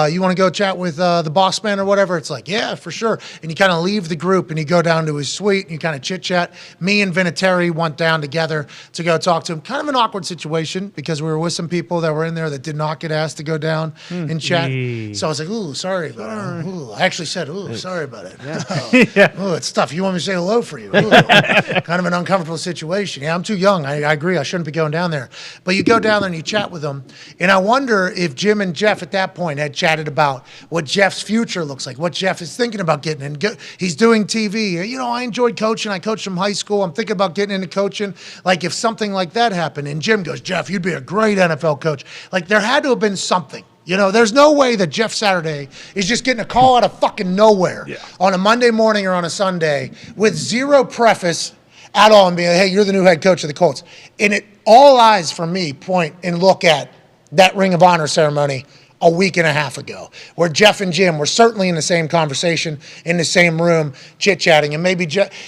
you want to go chat with the boss man or whatever? It's like, yeah, for sure. And you kind of leave the group and you go down to his suite and you kind of chit-chat. Me and Vinatieri went down together to go talk to him. Kind of an awkward situation because we were with some people that were in there that did not get asked to go down and chat. So I was like, ooh, sorry about it. Ooh, I actually said, ooh, sorry about it. Ooh, it's tough. You want me to say hello for you? Ooh, kind of an uncomfortable situation. Yeah, I'm too young. I agree. I shouldn't be going down there. But you go down there and you chat with them. And I wonder if Jim and Jeff at that point had chatted about what Jeff's future looks like, what Jeff is thinking about getting in. He's doing TV. I enjoyed coaching. I coached from high school. I'm thinking about getting into coaching. Like if something like that happened and Jim goes, Jeff, you'd be a great NFL coach. Like there had to have been something. There's no way that Jeff Saturday is just getting a call out of fucking nowhere on a Monday morning or on a Sunday with zero preface at all and being like, hey, you're the new head coach of the Colts. And all eyes from me point and look at that Ring of Honor ceremony a week and a half ago, where Jeff and Jim were certainly in the same conversation, in the same room, chit-chatting. And maybe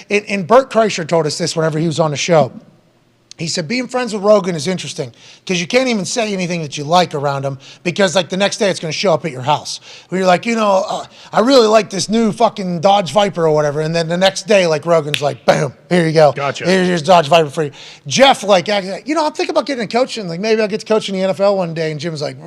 and Bert Kreischer told us this whenever he was on the show. He said, being friends with Rogan is interesting because you can't even say anything that you like around him because, like, the next day it's going to show up at your house. Where you're like, I really like this new fucking Dodge Viper or whatever. And then the next day, like, Rogan's like, boom, here you go. Gotcha. Here's Dodge Viper for you. Jeff, like, I'm thinking about getting a coaching. Like, maybe I'll get to coach in the NFL one day. And Jim's like,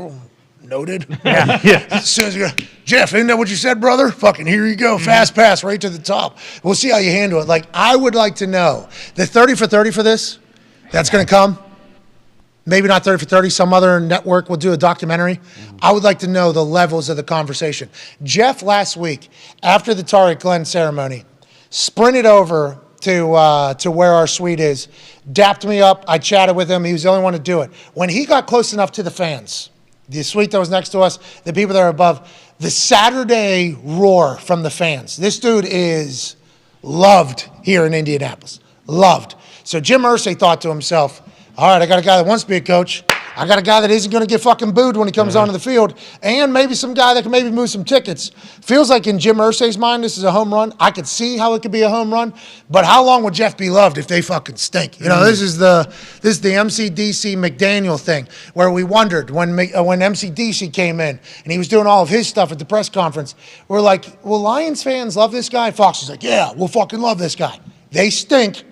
noted. Yeah. As soon as you go, Jeff, isn't that what you said, brother? Fucking here you go. Fast pass right to the top. We'll see how you handle it. Like, I would like to know the 30 for 30 for this. That's going to come. Maybe not 30 for 30. Some other network will do a documentary. I would like to know the levels of the conversation. Jeff, last week, after the Tariq Glenn ceremony, sprinted over to where our suite is, dapped me up. I chatted with him. He was the only one to do it. When he got close enough to the fans, the suite that was next to us, the people that are above, the Saturday roar from the fans. This dude is loved here in Indianapolis. Loved. So Jim Irsay thought to himself, all right, I got a guy that wants to be a coach. I got a guy that isn't going to get fucking booed when he comes onto the field. And maybe some guy that can maybe move some tickets. Feels like in Jim Irsay's mind, this is a home run. I could see how it could be a home run. But how long would Jeff be loved if they fucking stink? This is the MCDC McDaniel thing where we wondered when MCDC came in and he was doing all of his stuff at the press conference. We're like, will Lions fans love this guy? Fox was like, yeah, we'll fucking love this guy. They stink.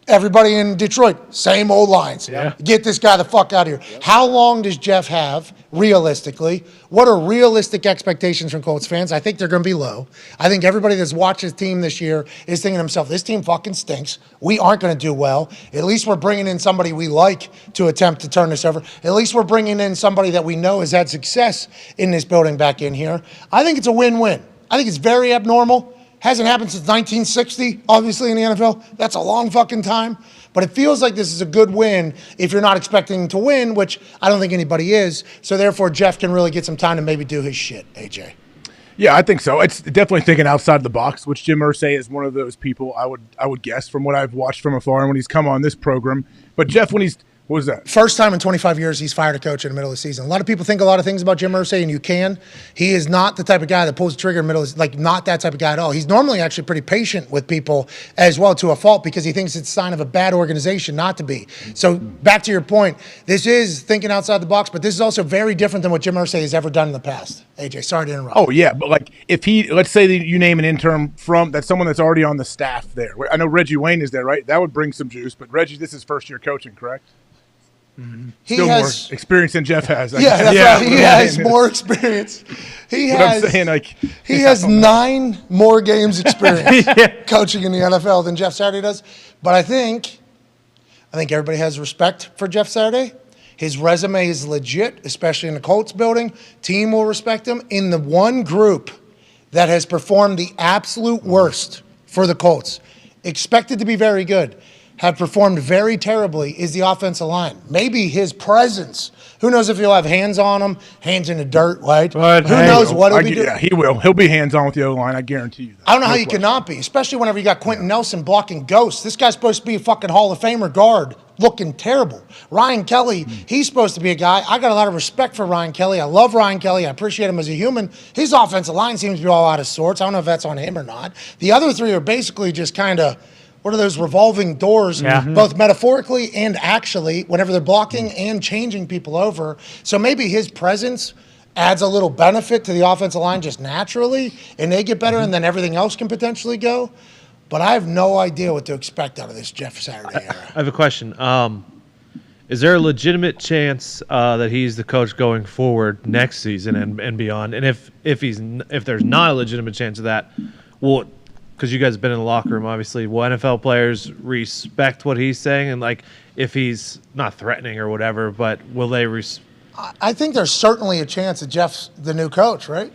Everybody in Detroit, same old lines. Yeah. Get this guy the fuck out of here. Yep. How long does Jeff have, realistically? What are realistic expectations from Colts fans? I think they're going to be low. I think everybody that's watched his team this year is thinking to himself, this team fucking stinks. We aren't going to do well. At least we're bringing in somebody we like to attempt to turn this over. At least we're bringing in somebody that we know has had success in this building back in here. I think it's a win-win. I think it's very abnormal. Hasn't happened since 1960, obviously, in the NFL. That's a long fucking time. But it feels like this is a good win if you're not expecting to win, which I don't think anybody is. So therefore, Jeff can really get some time to maybe do his shit, AJ. Yeah, I think so. It's definitely thinking outside the box, which Jim Irsay is one of those people I would guess from what I've watched from afar and when he's come on this program. But Jeff, what was that? First time in 25 years he's fired a coach in the middle of the season. A lot of people think a lot of things about Jim Irsay, and you can. He is not the type of guy that pulls the trigger in the middle of, like, not that type of guy at all. He's normally actually pretty patient with people as well, to a fault, because he thinks it's a sign of a bad organization not to be. So back to your point, this is thinking outside the box, but this is also very different than what Jim Irsay has ever done in the past. AJ, sorry to interrupt. Oh, yeah, but like if let's say that you name an intern that's someone that's already on the staff there. I know Reggie Wayne is there, right? That would bring some juice, but Reggie, this is first year coaching, correct? Mm-hmm. Still more experience than Jeff has. Yeah, that's right. He has more experience. He has 9 more games experience coaching in the NFL than Jeff Saturday does. But I think everybody has respect for Jeff Saturday. His resume is legit, especially in the Colts building. Team will respect him. In the one group that has performed the absolute worst for the Colts, expected to be very good, have performed very terribly, is the offensive line. Maybe his presence. Who knows if he'll have hands on him, hands in the dirt, right? Who knows what he'll be doing? Yeah, he will. He'll be hands-on with the O-line, I guarantee you that. I don't know how you cannot be, especially whenever you got Quentin Nelson blocking ghosts. This guy's supposed to be a fucking Hall of Famer guard, looking terrible. Ryan Kelly, he's supposed to be a guy. I got a lot of respect for Ryan Kelly. I love Ryan Kelly. I appreciate him as a human. His offensive line seems to be all out of sorts. I don't know if that's on him or not. The other 3 are basically just kind of, what are those revolving doors, both metaphorically and actually, whenever they're blocking and changing people over. So maybe his presence adds a little benefit to the offensive line just naturally, and they get better, and then everything else can potentially go. But I have no idea what to expect out of this Jeff Saturday era. I have a question. Is there a legitimate chance that he's the coach going forward next season and beyond? And if there's not a legitimate chance of that, well, because you guys have been in the locker room, obviously, will NFL players respect what he's saying? And, like, if he's not threatening or whatever, but will they I think there's certainly a chance that Jeff's the new coach, right?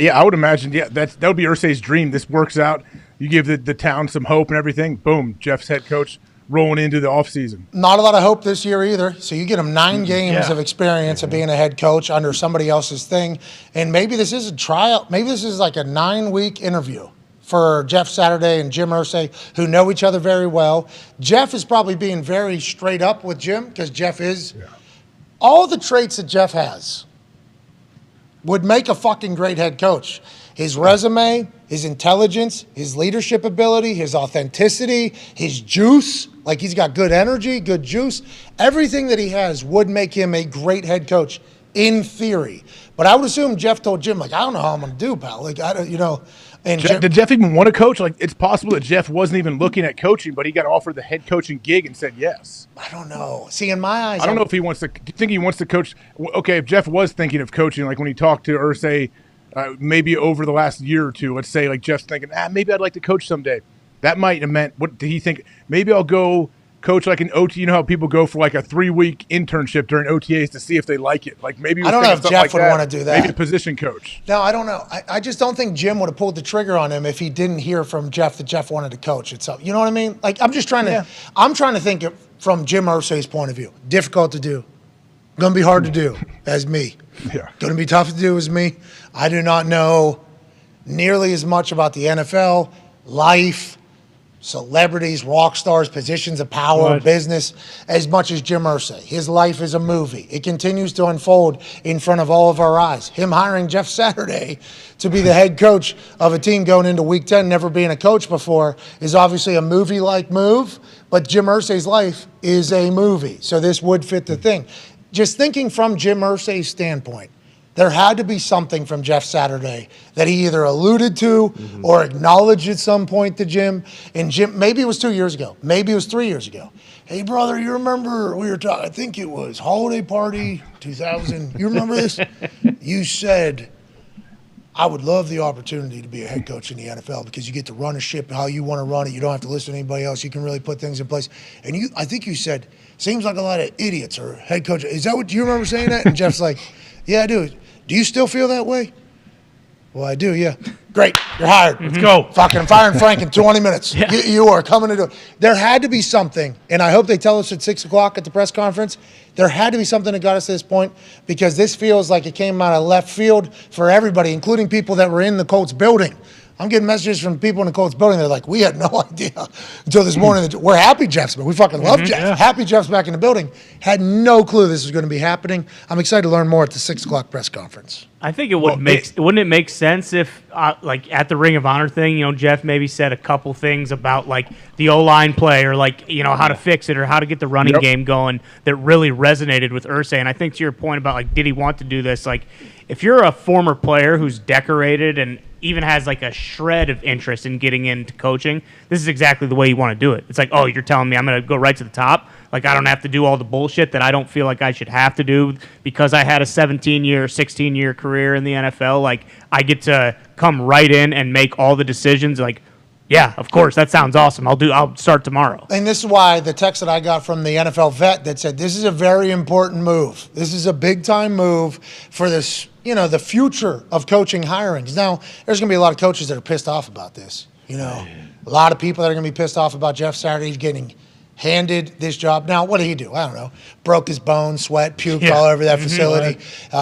Yeah, I would imagine. Yeah, that would be Irsay's dream. This works out. You give the town some hope and everything. Boom, Jeff's head coach rolling into the offseason. Not a lot of hope this year either. So you get him 9 games of experience of being a head coach under somebody else's thing. And maybe this is a tryout. Maybe this is like a 9-week interview for Jeff Saturday and Jim Irsay, who know each other very well. Jeff is probably being very straight up with Jim, because Jeff is all the traits that Jeff has would make a fucking great head coach. His resume, his intelligence, his leadership ability, his authenticity, his juice, like he's got good energy, good juice. Everything that he has would make him a great head coach in theory. But I would assume Jeff told Jim, like, I don't know how I'm going to do, pal. Like, I don't, And did Jeff even want to coach? Like, it's possible that Jeff wasn't even looking at coaching, but he got offered the head coaching gig and said yes. I don't know. See, in my eyes, I don't know if he wants to. Do you think he wants to coach? Okay, if Jeff was thinking of coaching, like when he talked to Irsay, maybe over the last year or two, let's say, like Jeff's thinking, maybe I'd like to coach someday. That might have meant, what did he think? Maybe I'll go coach like an OT. You know how people go for like a 3-week internship during OTAs to see if they like it. Like maybe I don't know if Jeff would want to do that. Maybe a position coach. No, I don't know. I just don't think Jim would have pulled the trigger on him if he didn't hear from Jeff that Jeff wanted to coach itself. You know what I mean? Like I'm just trying to. I'm trying to think from Jim Irsay's point of view. Difficult to do. Going to be hard to do as me. Yeah. Going to be tough to do as me. I do not know nearly as much about the NFL, life, celebrities, rock stars, positions of power, business, as much as Jim Irsay. His life is a movie. It continues to unfold in front of all of our eyes. Him hiring Jeff Saturday to be the head coach of a team going into Week 10, never being a coach before, is obviously a movie-like move, but Jim Irsay's life is a movie, so this would fit the thing. Just thinking from Jim Irsay's standpoint, there had to be something from Jeff Saturday that he either alluded to or acknowledged at some point to Jim. And Jim, maybe it was 2 years ago. Maybe it was 3 years ago. Hey, brother, you remember we were talking, I think it was Holiday Party 2000. You remember this? You said, I would love the opportunity to be a head coach in the NFL because you get to run a ship how you want to run it. You don't have to listen to anybody else. You can really put things in place. And I think you said, seems like a lot of idiots are head coaches. Is that what you remember saying that? And Jeff's like, yeah, I do. Do you still feel that way? Well, I do, yeah. Great, you're hired. Let's go. Fucking firing Frank in 20 minutes. You are coming to do it. There had to be something, and I hope they tell us at 6 o'clock at the press conference, there had to be something that got us to this point, because this feels like it came out of left field for everybody, including people that were in the Colts building. I'm getting messages from people in the Colts building. They're like, we had no idea until this morning. We're happy Jeff's back. We fucking love Jeff. Yeah. Happy Jeff's back in the building. Had no clue this was going to be happening. I'm excited to learn more at the 6 o'clock press conference. I think it would wouldn't it make sense if, like at the Ring of Honor thing, Jeff maybe said a couple things about like the O-line play or like, how to fix it or how to get the running game going that really resonated with Irsay. And I think to your point about like, did he want to do this? Like, if you're a former player who's decorated and even has like a shred of interest in getting into coaching, this is exactly the way you want to do it. It's like, oh, you're telling me I'm going to go right to the top? Like, I don't have to do all the bullshit that I don't feel like I should have to do because I had a 17-year, 16-year career in the NFL. Like, I get to come right in and make all the decisions. Like, yeah, of course, that sounds awesome. I'll start tomorrow. And this is why the text that I got from the NFL vet that said, this is a very important move. This is a big-time move for this, the future of coaching hirings. Now, there's going to be a lot of coaches that are pissed off about this. A lot of people that are going to be pissed off about Jeff Saturday getting handed this job. Now, what did he do? I don't know. Broke his bones, sweat, puked all over that facility.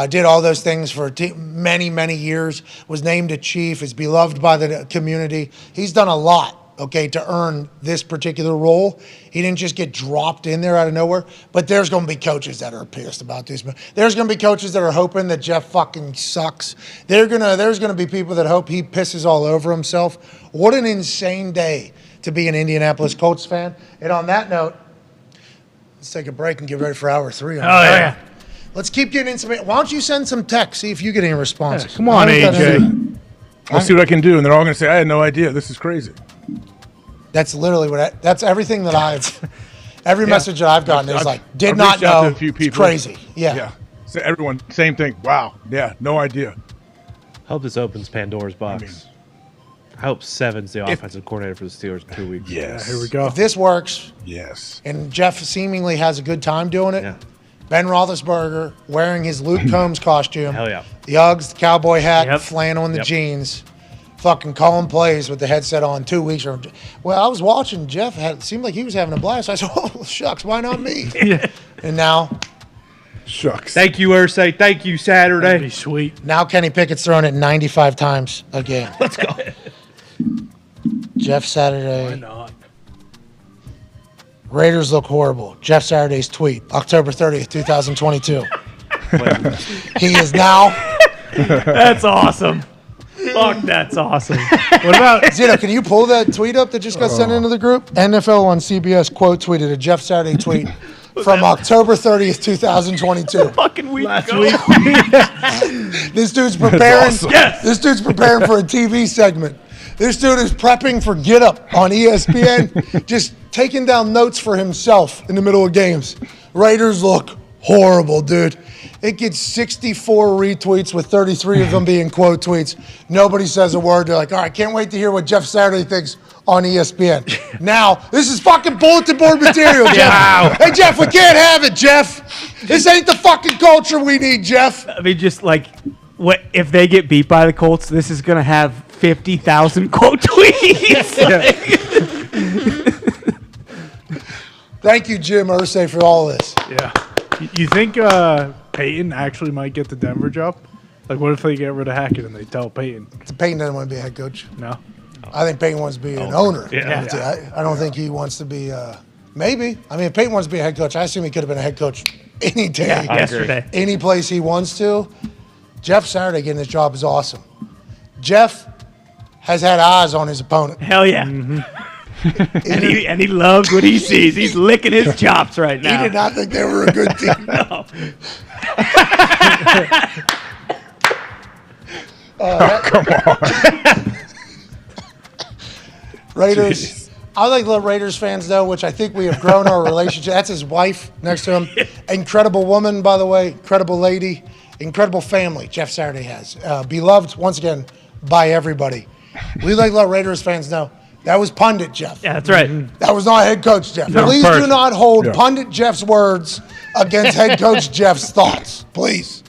Did all those things for many, many years. Was named a chief. Is beloved by the community. He's done a lot, to earn this particular role. He didn't just get dropped in there out of nowhere. But there's going to be coaches that are pissed about this. There's going to be coaches that are hoping that Jeff fucking sucks. There's going to be people that hope he pisses all over himself. What an insane day to be an Indianapolis Colts fan. And on that note, let's take a break and get ready for hour 3. Yeah. Let's keep getting in some. Why don't you send some text, see if you get any responses. Come on, AJ. I'll see what I can do. And they're all going to say, I had no idea. This is crazy. That's literally that's everything that every message that I've gotten is like, did I've not reached out know. to a few people. It's crazy. Yeah. So everyone, same thing. Wow. Yeah, no idea. Hope this opens Pandora's box. I hope Seven's the offensive coordinator for the Steelers in 2 weeks. Yes. Here we go. If this works, yes, and Jeff seemingly has a good time doing it, Ben Roethlisberger wearing his Luke Combs costume, Hell yeah. the Uggs, the cowboy hat, flannel, and the jeans, fucking calling plays with the headset on 2 weeks. Well, I was watching Jeff. It seemed like he was having a blast. I said, oh, shucks, why not me? And now... Shucks. Thank you, Irsay. Thank you, Saturday. That'd be sweet. Now Kenny Pickett's throwing it 95 times a game. Let's go. Jeff Saturday. Why not? Raiders look horrible. Jeff Saturday's tweet, October 30th, 2022. He is now. That's awesome. Fuck, that's awesome. What about Zeno? Can you pull that tweet up that just got sent into the group? NFL on CBS quote tweeted a Jeff Saturday tweet from October 30th, 2022. Fucking week Last ago. week. This dude's preparing. Awesome. Yes. This dude's preparing for a TV segment. This dude is prepping for Get Up on ESPN, just taking down notes for himself in the middle of games. Raiders look horrible, dude. It gets 64 retweets with 33 of them being quote tweets. Nobody says a word. They're like, all right, can't wait to hear what Jeff Saturday thinks on ESPN. Now, this is fucking bulletin board material, Jeff. Wow. Hey, Jeff, we can't have it, Jeff. This ain't the fucking culture we need, Jeff. I mean, just like, what if they get beat by the Colts? This is gonna have 50,000 quote tweets. Thank you, Jim Irsay, for all this. Yeah. You think Peyton actually might get the Denver job? Like, what if they get rid of Hackett and they tell Peyton? Peyton doesn't want to be a head coach. No. I think Peyton wants to be an owner. Yeah. I don't think he wants to be. Maybe. I mean, if Peyton wants to be a head coach, I assume he could have been a head coach any day, yesterday. any place he wants to. Jeff Saturday getting this job is awesome. Jeff has had eyes on his opponent. Hell yeah. Mm-hmm. and he loves what he sees. He's licking his chops right now. He did not think they were a good team. No. Come on. Raiders. Jeez. I like the Raiders fans, though, which I think we have grown our relationship. That's his wife next to him. Incredible woman, by the way. Incredible lady. Incredible family Jeff Saturday has. Beloved, once again, by everybody. We like let Raiders fans know that was pundit Jeff. Yeah, that's right. That was not head coach Jeff. No, Please do not hold Yeah. pundit Jeff's words against head coach Jeff's thoughts. Please.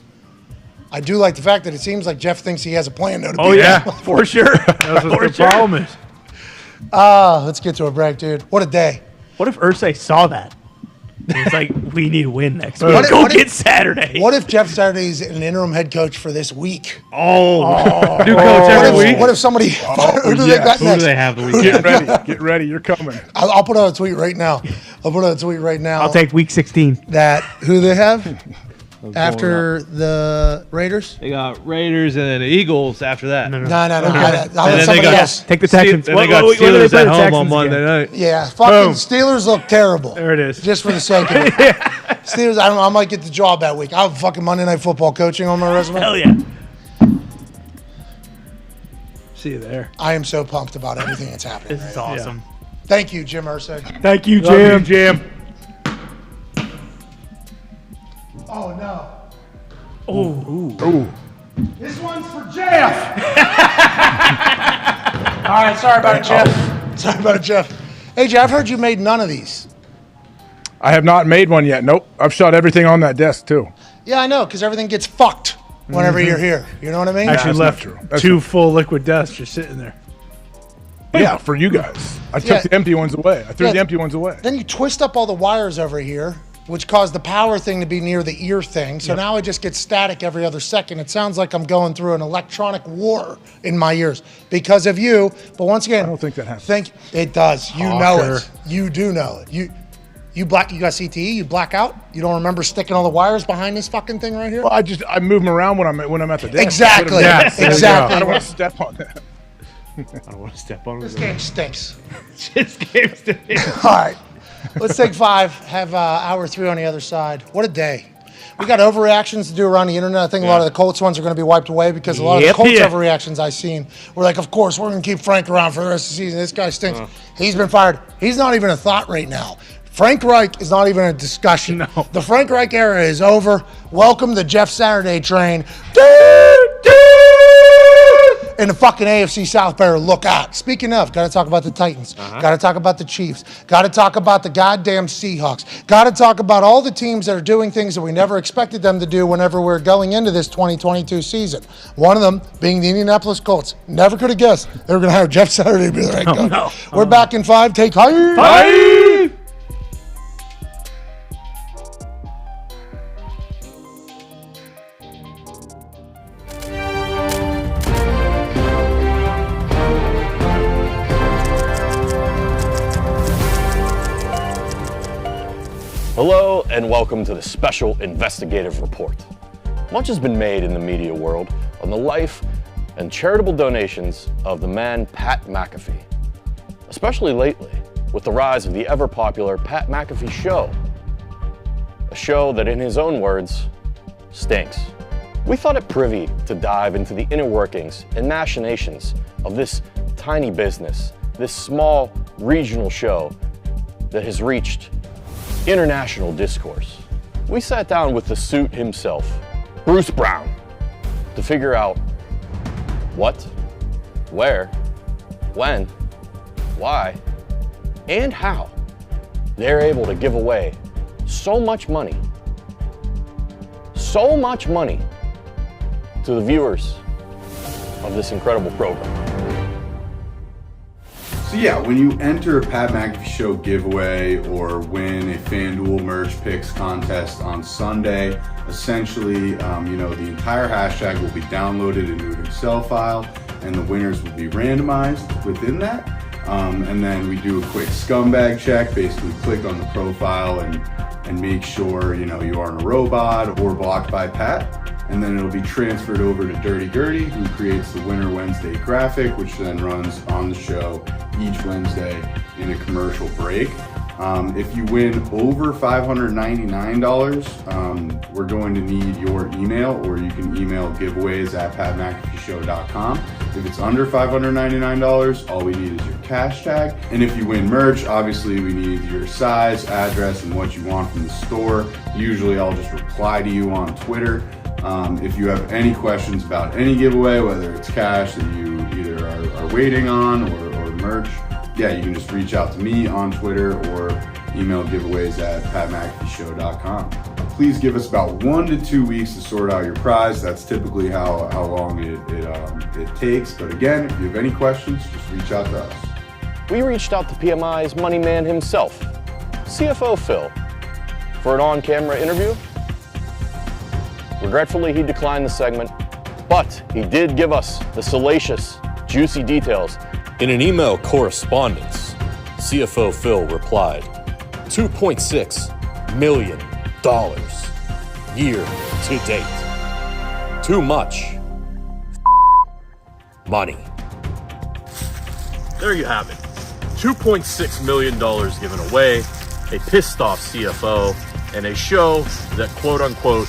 I do like the fact that it seems like Jeff thinks he has a plan, though. Oh, yeah, for sure. That's what the problem is. Let's get to a break, dude. What a day. What if Irsay saw that? It's like, we need to win next week. What if- Go what if- get Saturday. What if Jeff Saturday is an interim head coach for this week? New coach every week. What if somebody? Who do they got Who next? do they have the week? Get ready. Get ready. You're coming. I'll put out a tweet right now. I'll take week 16. That who they have after the Raiders. They got Raiders and then the Eagles after that. No. I'll And let then somebody else. Take the Texans. Then they got When do they Steelers play at the home on Texans Monday again? night. Yeah, fucking Steelers look terrible. There it is. Just for the sake of it. Steelers, I don't know. I might get the job that week. I have fucking Monday Night Football coaching on my resume. Hell yeah. See you there. I am so pumped about everything that's happening. This is right now. awesome. Thank you, Jim Irsay. Thank you, Love you, Jim. Jim. Oh no. Oh. This one's for Jeff. All right, sorry about it, Jeff. Sorry about it, Jeff. Hey, Jeff, I've heard you made none of these. I have not made one yet. Nope. I've shot everything on that desk too. Yeah, I know, because everything gets fucked whenever you're here. You know what I mean? Actually that's left not true. That's two full liquid desks just sitting there. Yeah, for you guys. I took Yeah. the empty ones away. I threw Yeah. the empty ones away. Then you twist up all the wires over here, which caused the power thing to be near the ear thing. So now I just get static every other second. It sounds like I'm going through an electronic war in my ears because of you. But once again, I don't think that happens. It does. You know it. You do know it. You got CTE. You black out. You don't remember sticking all the wires behind this fucking thing right here. Well, I move them around when I'm at the desk. Exactly. That's what it is. Exactly. I don't want to step on that. I don't want to step on This it. game stinks. This game stinks. All right. Let's take 5. Have hour 3 on the other side. What a day. We got overreactions to do around the internet. I think a lot of the Colts ones are going to be wiped away because a lot of the Colts overreactions I've seen were like, of course, we're going to keep Frank around for the rest of the season. This guy stinks. He's been fired. He's not even a thought right now. Frank Reich is not even a discussion. No. The Frank Reich era is over. Welcome the Jeff Saturday train. And the fucking AFC South better look out. Speaking of, got to talk about the Titans. Got to talk about the Chiefs. Got to talk about the goddamn Seahawks. Got to talk about all the teams that are doing things that we never expected them to do whenever we're going into this 2022 season. One of them being the Indianapolis Colts. Never could have guessed they were going to hire Jeff Saturday to be the head coach. No. We're back in 5. Take high. Bye. Hello and welcome to the special investigative report. Much has been made in the media world on the life and charitable donations of the man Pat McAfee, especially lately with the rise of the ever-popular Pat McAfee Show, a show that in his own words, stinks. We thought it privy to dive into the inner workings and machinations of this tiny business, this small regional show that has reached international discourse. We sat down with the suit himself, Bruce Brown, to figure out what, where, when, why, and how they're able to give away so much money to the viewers of this incredible program. So yeah, when you enter a Pat McAfee Show giveaway or win a FanDuel merch picks contest on Sunday, essentially, the entire hashtag will be downloaded into an Excel file and the winners will be randomized within that. And then we do a quick scumbag check, basically click on the profile and make sure, you aren't a robot or blocked by Pat. And then it'll be transferred over to Dirty Gertie, who creates the Winter Wednesday graphic, which then runs on the show each Wednesday in a commercial break. If you win over $599, we're going to need your email, or you can email giveaways@patmcafeeshow.com. If it's under $599, all we need is your cash tag. And if you win merch, obviously we need your size, address, and what you want from the store. Usually I'll just reply to you on Twitter. If you have any questions about any giveaway, whether it's cash that you either are waiting on or merch, you can just reach out to me on Twitter or Email giveaways at patmcafeeshow.com. Please give us about 1 to 2 weeks to sort out your prize. That's typically how long it takes. But again, if you have any questions, just reach out to us. We reached out to PMI's money man himself, CFO Phil, for an on-camera interview. Regretfully, he declined the segment, but he did give us the salacious, juicy details. In an email correspondence, CFO Phil replied, $2.6 million year to date. Too much money. There you have it. $2.6 million given away, a pissed off CFO, and a show that quote unquote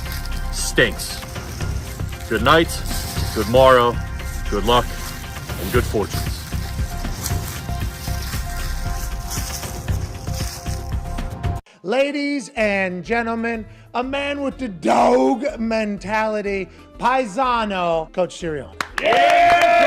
stinks. Good night, good morrow, good luck, and good fortunes. Ladies and gentlemen, a man with the dog mentality, Paisano, Coach Sirianni. Yes.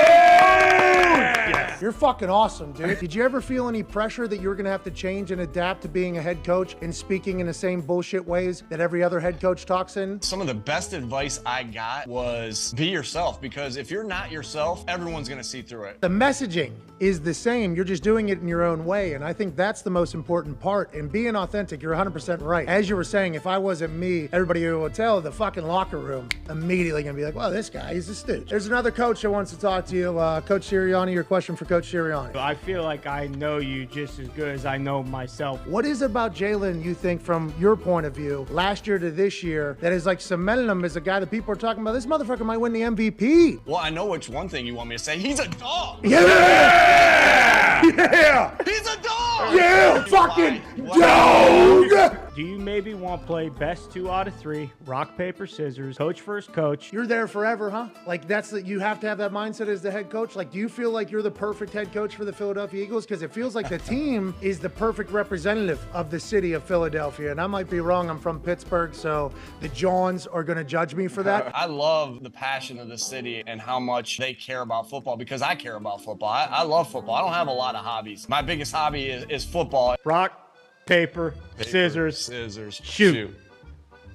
You're fucking awesome, dude. Did you ever feel any pressure that you were going to have to change and adapt to being a head coach and speaking in the same bullshit ways that every other head coach talks in? Some of the best advice I got was be yourself, because if you're not yourself, everyone's going to see through it. The messaging is the same. You're just doing it in your own way. And I think that's the most important part. And being authentic, you're 100% right. As you were saying, if I wasn't me, everybody who would tell the fucking locker room immediately going to be like, well, this guy, he's a stooge. There's another coach that wants to talk to you. Coach Sirianni, your question for Coach Sirianni. I feel like I know you just as good as I know myself. What is it about Jalen, you think, from your point of view, last year to this year, that is like cementing him as a guy that people are talking about? This motherfucker might win the MVP. Well, I know which one thing you want me to say. He's a dog. Yeah! Yeah! He's a dog! Yeah! Fucking dog! Do you maybe want to play best 2 out of 3, rock, paper, scissors, coach first coach? You're there forever, huh? Like, you have to have that mindset as the head coach. Like, do you feel like you're the perfect head coach for the Philadelphia Eagles? Because it feels like the team is the perfect representative of the city of Philadelphia. And I might be wrong. I'm from Pittsburgh, so the Johns are going to judge me for that. I love the passion of the city and how much they care about football, because I care about football. I love football. I don't have a lot of hobbies. My biggest hobby is football. Rock, paper, scissors, shoot.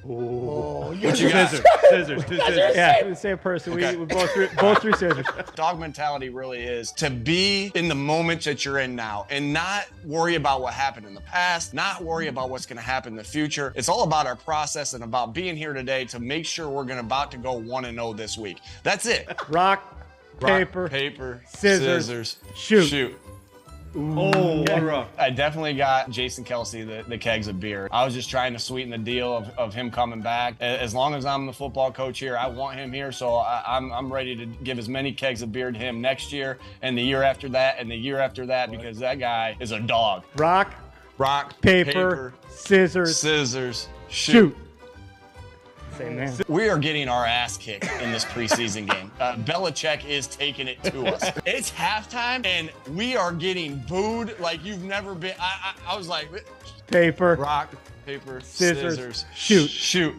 What you got? Scissors. Yeah, the same person. Okay. We both threw scissors. Dog mentality really is to be in the moment that you're in now and not worry about what happened in the past, not worry about what's going to happen in the future. It's all about our process and about being here today to make sure we're about to go 1-0 this week. That's it. Rock, paper, scissors, shoot. Ooh, I definitely got Jason Kelce the kegs of beer. I was just trying to sweeten the deal of him coming back. As long as I'm the football coach here, I want him here, so I'm ready to give as many kegs of beer to him next year and the year after that and the year after that, because that guy is a dog. Rock, paper, scissors, shoot. Same man. We are getting our ass kicked in this preseason game. Belichick is taking it to us. It's halftime, and we are getting booed like you've never been. I was like, paper, rock, paper, scissors, shoot.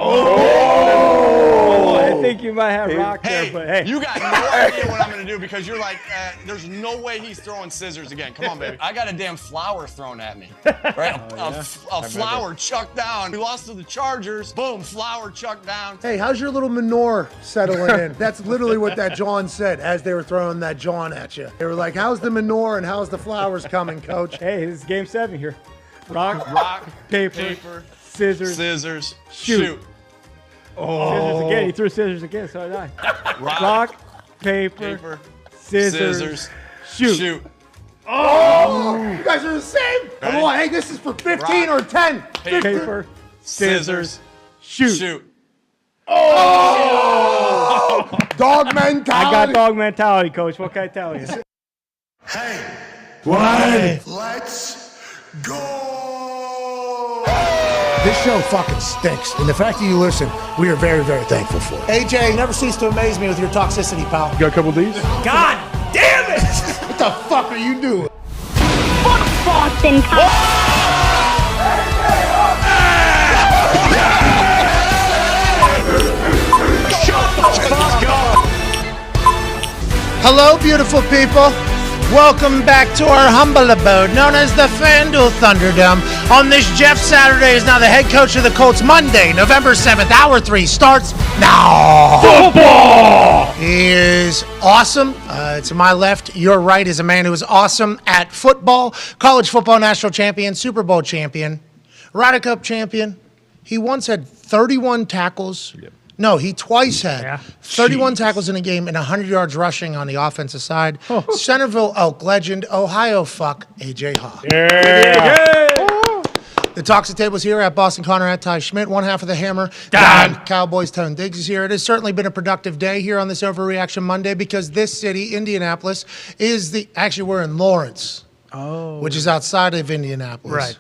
Oh, I think you might have rock there, but hey. You got no idea what I'm going to do, because you're like, there's no way he's throwing scissors again. Come on, baby. I got a damn flower thrown at me. Right? A flower chucked down. We lost to the Chargers. Boom, flower chucked down. Hey, how's your little manure settling in? That's literally what that John said as they were throwing that John at you. They were like, how's the manure and how's the flowers coming, coach? Hey, this is game 7 here. Rock, paper, scissors, shoot. Scissors again. He threw scissors again, so did I. Rock, paper, scissors, shoot. Oh, you guys are the same. Come on, hey, this is for 15 or 10. Paper, scissors, shoot. Oh! Dog mentality. I got dog mentality, coach. What can I tell you? Hey, What? let's go. This show fucking stinks, and the fact that you listen, we are very, very thankful for it. AJ, you never cease to amaze me with your toxicity, pal. You got a couple of these? God damn it! What the fuck are you doing? Boston Hello, beautiful people. Welcome back to our humble abode known as the FanDuel Thunderdome. On this Jeff Saturday is now the head coach of the Colts. Monday, November 7th, Hour 3 starts now. Football! He is awesome. To my left, your right is a man who is awesome at football. College football national champion, Super Bowl champion, Ryder Cup champion. He once had 31 tackles. Yep. No, he twice had 31 tackles in a game and 100 yards rushing on the offensive side. Centerville Oak legend, Ohio fuck, AJ Hawk. Yeah. The Toxic Table is here at Boston Connor, at Ty Schmidt. One half of the Hammer, Dahn. Cowboys, Tone Diggs is here. It has certainly been a productive day here on this Overreaction Monday because this city, Indianapolis, is actually we're in Lawrence, which is outside of Indianapolis. Right.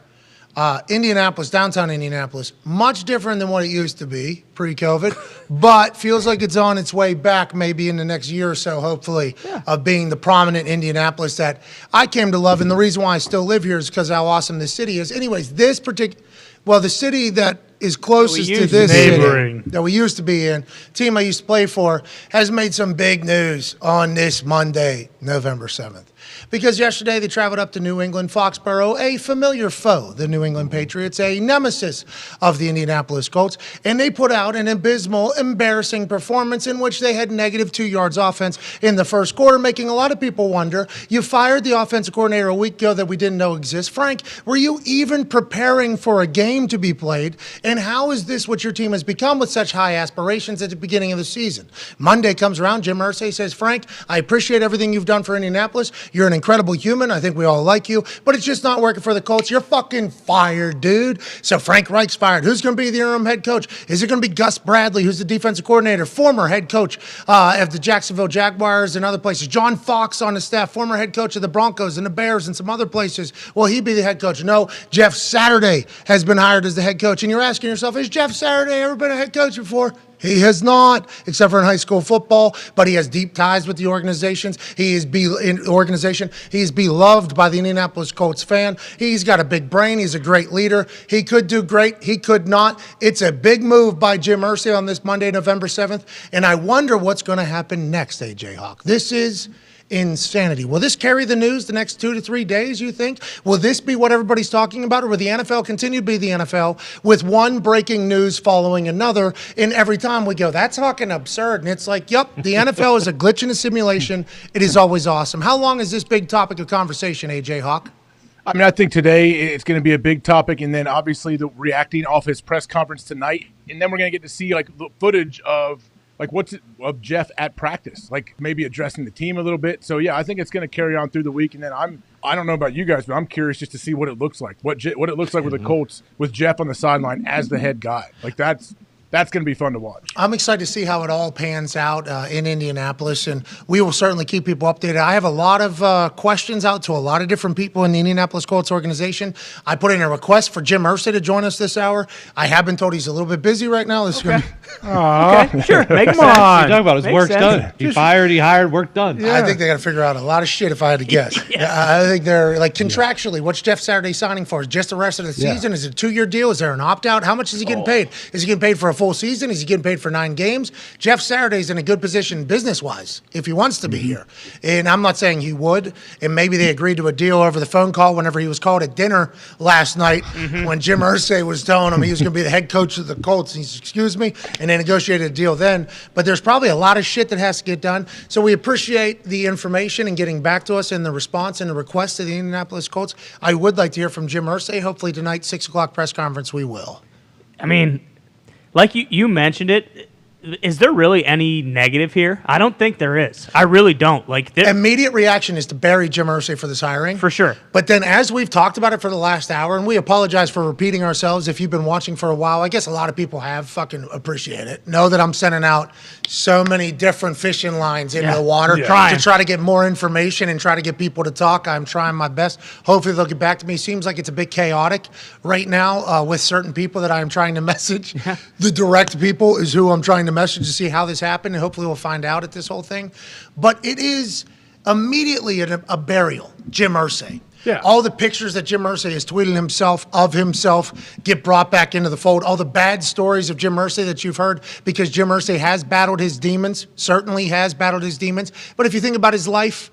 Indianapolis, downtown Indianapolis, much different than what it used to be pre-COVID, but feels like it's on its way back maybe in the next year or so, hopefully, of being the prominent Indianapolis that I came to love. And the reason why I still live here is because how awesome this city is. Anyways, the city that is closest to this city that we used to be in, team I used to play for, has made some big news on this Monday, November 7th. Because yesterday they traveled up to New England, Foxborough, a familiar foe, the New England Patriots, a nemesis of the Indianapolis Colts, and they put out an abysmal, embarrassing performance in which they had negative 2 yards offense in the first quarter, making a lot of people wonder, you fired the offensive coordinator a week ago that we didn't know exists. Frank, were you even preparing for a game to be played? And how is this what your team has become with such high aspirations at the beginning of the season? Monday comes around, Jim Irsay says, Frank, I appreciate everything you've done for Indianapolis. You're an incredible human. I think we all like you, but it's just not working for the Colts. You're fucking fired, dude. So Frank Reich's fired. Who's going to be the interim head coach? Is it going to be Gus Bradley, who's the defensive coordinator, former head coach of the Jacksonville Jaguars and other places? John Fox on the staff, former head coach of the Broncos and the Bears and some other places. Will he be the head coach? No, Jeff Saturday has been hired as the head coach. And you're asking yourself, has Jeff Saturday ever been a head coach before? He has not, except for in high school football, but he has deep ties with the organizations. He is beloved by the Indianapolis Colts fan. He's got a big brain. He's a great leader. He could do great. He could not. It's a big move by Jim Irsay on this Monday, November 7th, and I wonder what's going to happen next, AJ Hawk. This is insanity. Will this carry the news the next 2 to 3 days, you think? Will this be what everybody's talking about, or will the NFL continue to be the NFL with one breaking news following another, and every time we go, that's fucking absurd, and it's like, yep, the NFL is a glitch in a simulation. It is always awesome. How long is this big topic of conversation, AJ Hawk? I mean, I think today it's going to be a big topic, and then obviously the reacting off his press conference tonight, and then we're going to get to see like the footage of of Jeff at practice, like maybe addressing the team a little bit. So yeah, I think it's going to carry on through the week, and then I don't know about you guys, but I'm curious just to see what it looks like, what it looks like with the Colts with Jeff on the sideline as the head guy. Like that's going to be fun to watch. I'm excited to see how it all pans out in Indianapolis, and we will certainly keep people updated. I have a lot of questions out to a lot of different people in the Indianapolis Colts organization. I put in a request for Jim Irsay to join us this hour. I have been told he's a little bit busy right now. This is going to okay, sure. Makes sense. What are you talking about? His work's done. He fired, he hired, work done. Yeah. I think they got to figure out a lot of shit if I had to guess. I think they're like contractually, what's Jeff Saturday signing for? Is just the rest of the season? Is it a 2-year deal? Is there an opt-out? How much is he getting paid? Is he getting paid for a full season? Is he getting paid for 9 games? Jeff Saturday's in a good position business-wise if he wants to be here. And I'm not saying he would. And maybe they agreed to a deal over the phone call whenever he was called at dinner last night when Jim Irsay was telling him he was going to be the head coach of the Colts. He said, excuse me, and they negotiated a deal then. But there's probably a lot of shit that has to get done. So we appreciate the information and getting back to us and the response and the request to the Indianapolis Colts. I would like to hear from Jim Irsay. Hopefully tonight, 6 o'clock press conference, we will. I mean, like you mentioned it, is there really any negative here? I don't think there is. I really don't. Like immediate reaction is to bury Jim Irsay for this hiring. For sure. But then as we've talked about it for the last hour, and we apologize for repeating ourselves if you've been watching for a while, I guess a lot of people have fucking appreciate it. Know that I'm sending out so many different fishing lines into the water to try to get more information and try to get people to talk. I'm trying my best. Hopefully they'll get back to me. Seems like it's a bit chaotic right now with certain people that I'm trying to message. The direct people is who I'm trying to message to see how this happened, and hopefully we'll find out at this whole thing. But it is immediately a burial, Jim Irsay. Yeah. All the pictures that Jim Irsay has tweeted of himself get brought back into the fold. All the bad stories of Jim Irsay that you've heard, because Jim Irsay has battled his demons, certainly has battled his demons. But if you think about his life,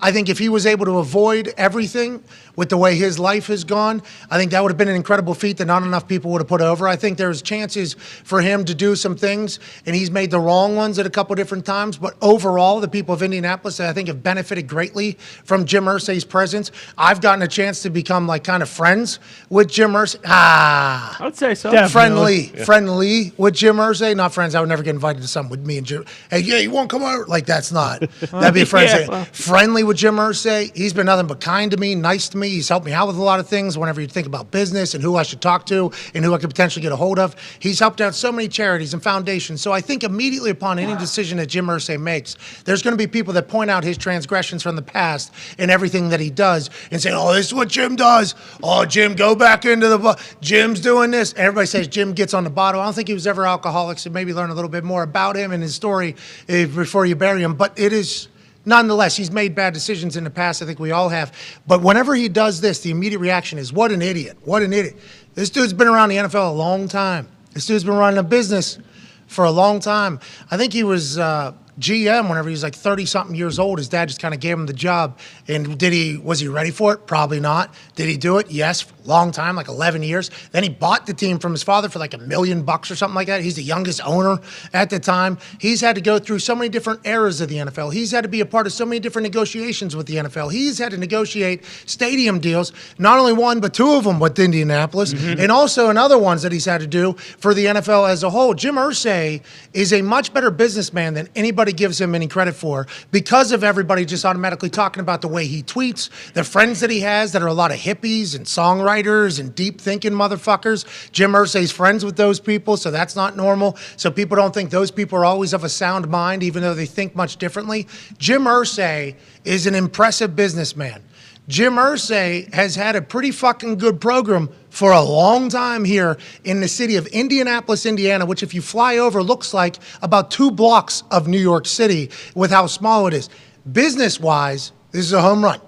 I think if he was able to avoid everything with the way his life has gone, I think that would have been an incredible feat that not enough people would have put over. I think there's chances for him to do some things, and he's made the wrong ones at a couple different times. But overall, the people of Indianapolis, I think, have benefited greatly from Jim Irsay's presence. I've gotten a chance to become kind of friends with Jim Irsay. I would say so. Friendly with Jim Irsay. Not friends. I would never get invited to something with me and Jim. Hey, yeah, you won't come over? That's not. That'd be a friend. Friendly with Jim Irsay. He's been nothing but kind to me, nice to me. He's helped me out with a lot of things whenever you think about business and who I should talk to and who I could potentially get a hold of. He's helped out so many charities and foundations. So I think immediately upon any decision that Jim Irsay makes, there's going to be people that point out his transgressions from the past and everything that he does and say, oh, this is what Jim does. Oh, Jim, go back into the Jim's doing this. And everybody says Jim gets on the bottle. I don't think he was ever alcoholic, so maybe learn a little bit more about him and his story before you bury him. But it is... Nonetheless, he's made bad decisions in the past. I think we all have. But whenever he does this, the immediate reaction is, what an idiot. What an idiot. This dude's been around the NFL a long time. This dude's been running a business for a long time. I think he was GM whenever he was 30-something years old. His dad just kind of gave him the job. And was he ready for it? Probably not. Did he do it? Yes. Long time, 11 years. Then he bought the team from his father for $1 million or something like that. He's the youngest owner at the time. He's had to go through so many different eras of the NFL. He's had to be a part of so many different negotiations with the NFL. He's had to negotiate stadium deals, not only one, but two of them with Indianapolis, and also in other ones that he's had to do for the NFL as a whole. Jim Irsay is a much better businessman than anybody gives him any credit for because of everybody just automatically talking about the way he tweets, the friends that he has that are a lot of hippies and songwriters and deep thinking motherfuckers. Jim Irsay's friends with those people, so that's not normal. So people don't think those people are always of a sound mind, even though they think much differently. Jim Irsay is an impressive businessman. Jim Irsay has had a pretty fucking good program for a long time here in the city of Indianapolis, Indiana, which if you fly over looks like about 2 blocks of New York City with how small it is. Business-wise, this is a home run.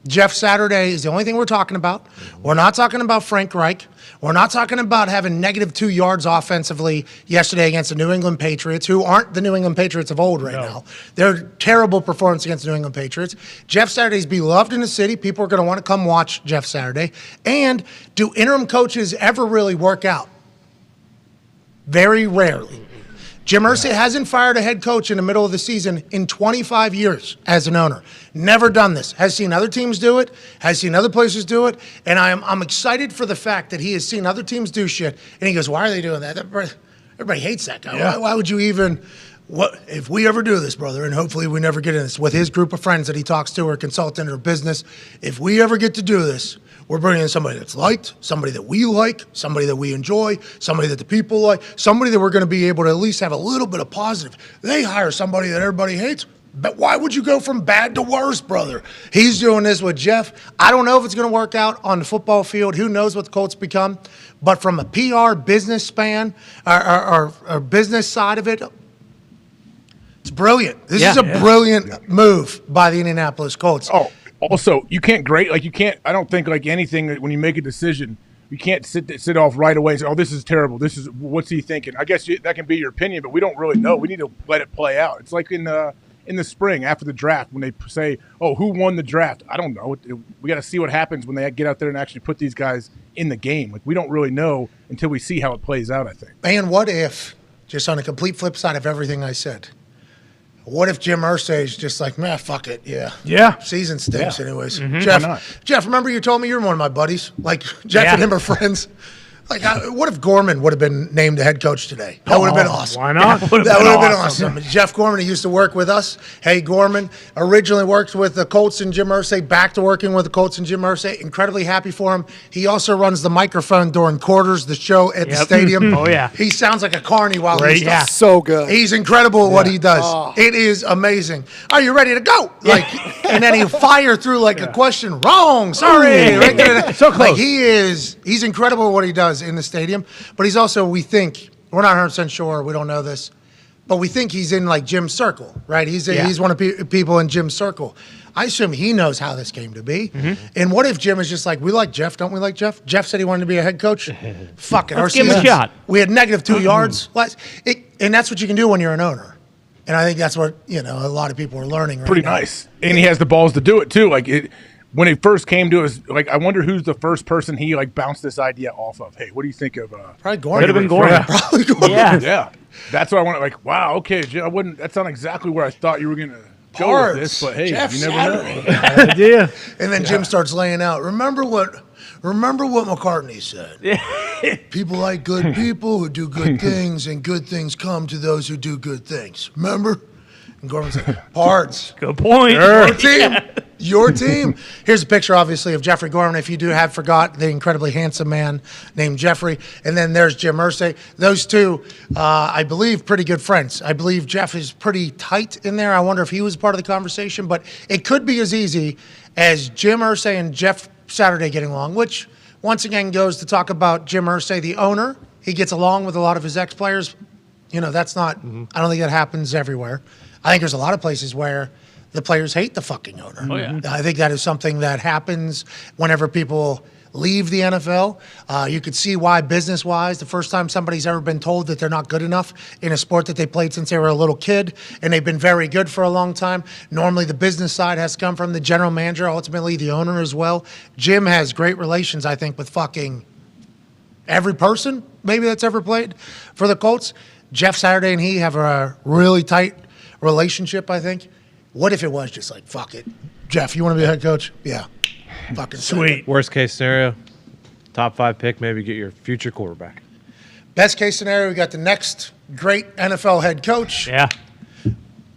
Jeff Saturday is the only thing we're talking about. We're not talking about Frank Reich. We're not talking about having -2 yards offensively yesterday against the New England Patriots, who aren't the New England Patriots of old right now. They're terrible performance against the New England Patriots. Jeff Saturday's beloved in the city. People are going to want to come watch Jeff Saturday. And do interim coaches ever really work out? Very rarely. Jim Irsay hasn't fired a head coach in the middle of the season in 25 years as an owner. Never done this. Has seen other teams do it, has seen other places do it, and I'm excited for the fact that he has seen other teams do shit, and he goes, why are they doing that? Everybody hates that guy. Yeah. Why would you even... if we ever do this, brother, and hopefully we never get in this, with his group of friends that he talks to or consultant or business, if we ever get to do this, we're bringing in somebody that's liked, somebody that we like, somebody that we enjoy, somebody that the people like, somebody that we're going to be able to at least have a little bit of positive. They hire somebody that everybody hates. But why would you go from bad to worse, brother? He's doing this with Jeff. I don't know if it's going to work out on the football field. Who knows what the Colts become? But from a PR business span or business side of it, it's brilliant. This is a brilliant move by the Indianapolis Colts. Oh, also, you can't I don't think anything that when you make a decision, you can't sit off right away and say, oh, this is terrible. What's he thinking? I guess that can be your opinion, but we don't really know. We need to let it play out. It's like in the spring after the draft when they say, oh, who won the draft? I don't know. We got to see what happens when they get out there and actually put these guys in the game. We don't really know until we see how it plays out, I think. And what if, just on a complete flip side of everything I said, what if Jim Irsay is just like, man, fuck it, yeah. Season stinks anyways. Jeff, remember you told me you're one of my buddies? Jeff and him are friends. What if Gorman would have been named the head coach today? That would have been awesome. Why not? That would have been awesome. Jeff Gorman, he used to work with us. Hey, Gorman originally worked with the Colts and Jim Irsay, back to working with the Colts and Jim Irsay. Incredibly happy for him. He also runs the microphone during quarters, the show at the stadium. Oh, yeah. He sounds like a carny while he's talking. So good. He's incredible at what he does. Oh. It is amazing. Are you ready to go? And then he'll fire through a question. Wrong. Sorry. Right so close. He's incredible at what he does in the stadium, but he's also, we think, we're not 100% sure, we don't know this, but we think he's in Jim's circle, right? He's one of the people in Jim's circle. I assume he knows how this came to be. And what if Jim is just we like Jeff, don't we like Jeff? Jeff said he wanted to be a head coach. Fuck it. Let's give him a shot. We had -2 yards. And that's what you can do when you're an owner. And I think that's what, a lot of people are learning right Pretty now. nice. And he has the balls to do it, too. When he first came to us, I wonder who's the first person he, bounced this idea off of. Hey, what do you think of Probably Gordon. Could have been Gordon. Probably Gordon. Yeah. That's what I want. Wow, okay. That's not exactly where I thought you were going to go with this, but hey, Jeff you never know. idea. And then Jim starts laying out. Remember what McCartney said. People like good people who do good things, and good things come to those who do good things. Remember? And Gordon said, Pards. Good point. Your team. Your team. Here's a picture, obviously, of Jeffrey Gorman. If you have forgot, the incredibly handsome man named Jeffrey. And then there's Jim Irsay. Those two, I believe, pretty good friends. I believe Jeff is pretty tight in there. I wonder if he was part of the conversation. But it could be as easy as Jim Irsay and Jeff Saturday getting along, which, once again, goes to talk about Jim Irsay, the owner. He gets along with a lot of his ex-players. That's not, I don't think that happens everywhere. I think there's a lot of places where the players hate the fucking owner. Oh, yeah. I think that is something that happens whenever people leave the NFL. You could see why business-wise, the first time somebody's ever been told that they're not good enough in a sport that they played since they were a little kid, and they've been very good for a long time. Normally the business side has to come from the general manager, ultimately the owner as well. Jim has great relations, I think, with fucking every person maybe that's ever played for the Colts. Jeff Saturday and he have a really tight relationship, I think. What if it was just like, fuck it, Jeff, you want to be a head coach? Yeah. Fucking Sweet. Worst case scenario, top 5 pick, maybe get your future quarterback. Best case scenario, we got the next great NFL head coach. Yeah.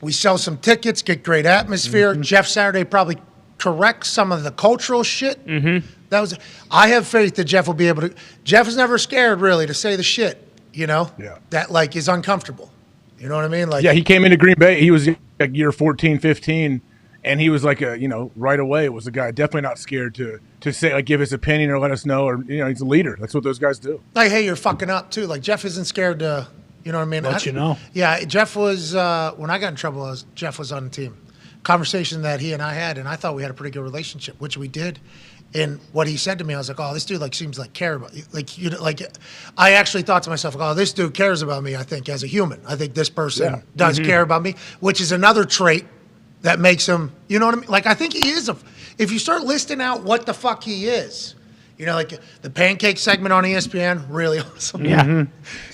We sell some tickets, get great atmosphere. Jeff Saturday probably corrects some of the cultural shit. I have faith that Jeff will be able to. Jeff is never scared, really, to say the shit, that is uncomfortable. You know what I mean? He came into Green Bay. He was year 14, 15, and he was right away was a guy definitely not scared to say, give his opinion or let us know, or, he's a leader. That's what those guys do. Hey, you're fucking up, too. Jeff isn't scared to, you know what I mean? Let you know. Yeah, Jeff was, when I got in trouble, Jeff was on the team. Conversation that he and I had, and I thought we had a pretty good relationship, which we did. And what he said to me, I was like, oh, this dude seems care about you. I actually thought to myself, oh, this dude cares about me, I think, as a human. I think this person does care about me, which is another trait that makes him, you know what I mean? I think he is if you start listing out what the fuck he is, the pancake segment on ESPN, really awesome. Yeah.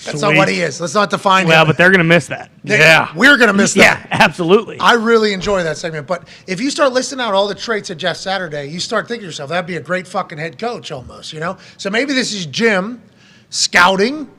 That's not what he is. Let's not define him. Well, but they're going to miss that. We're going to miss that. Yeah, absolutely. I really enjoy that segment. But if you start listing out all the traits of Jeff Saturday, you start thinking to yourself, that'd be a great fucking head coach almost, So maybe this is Jim scouting.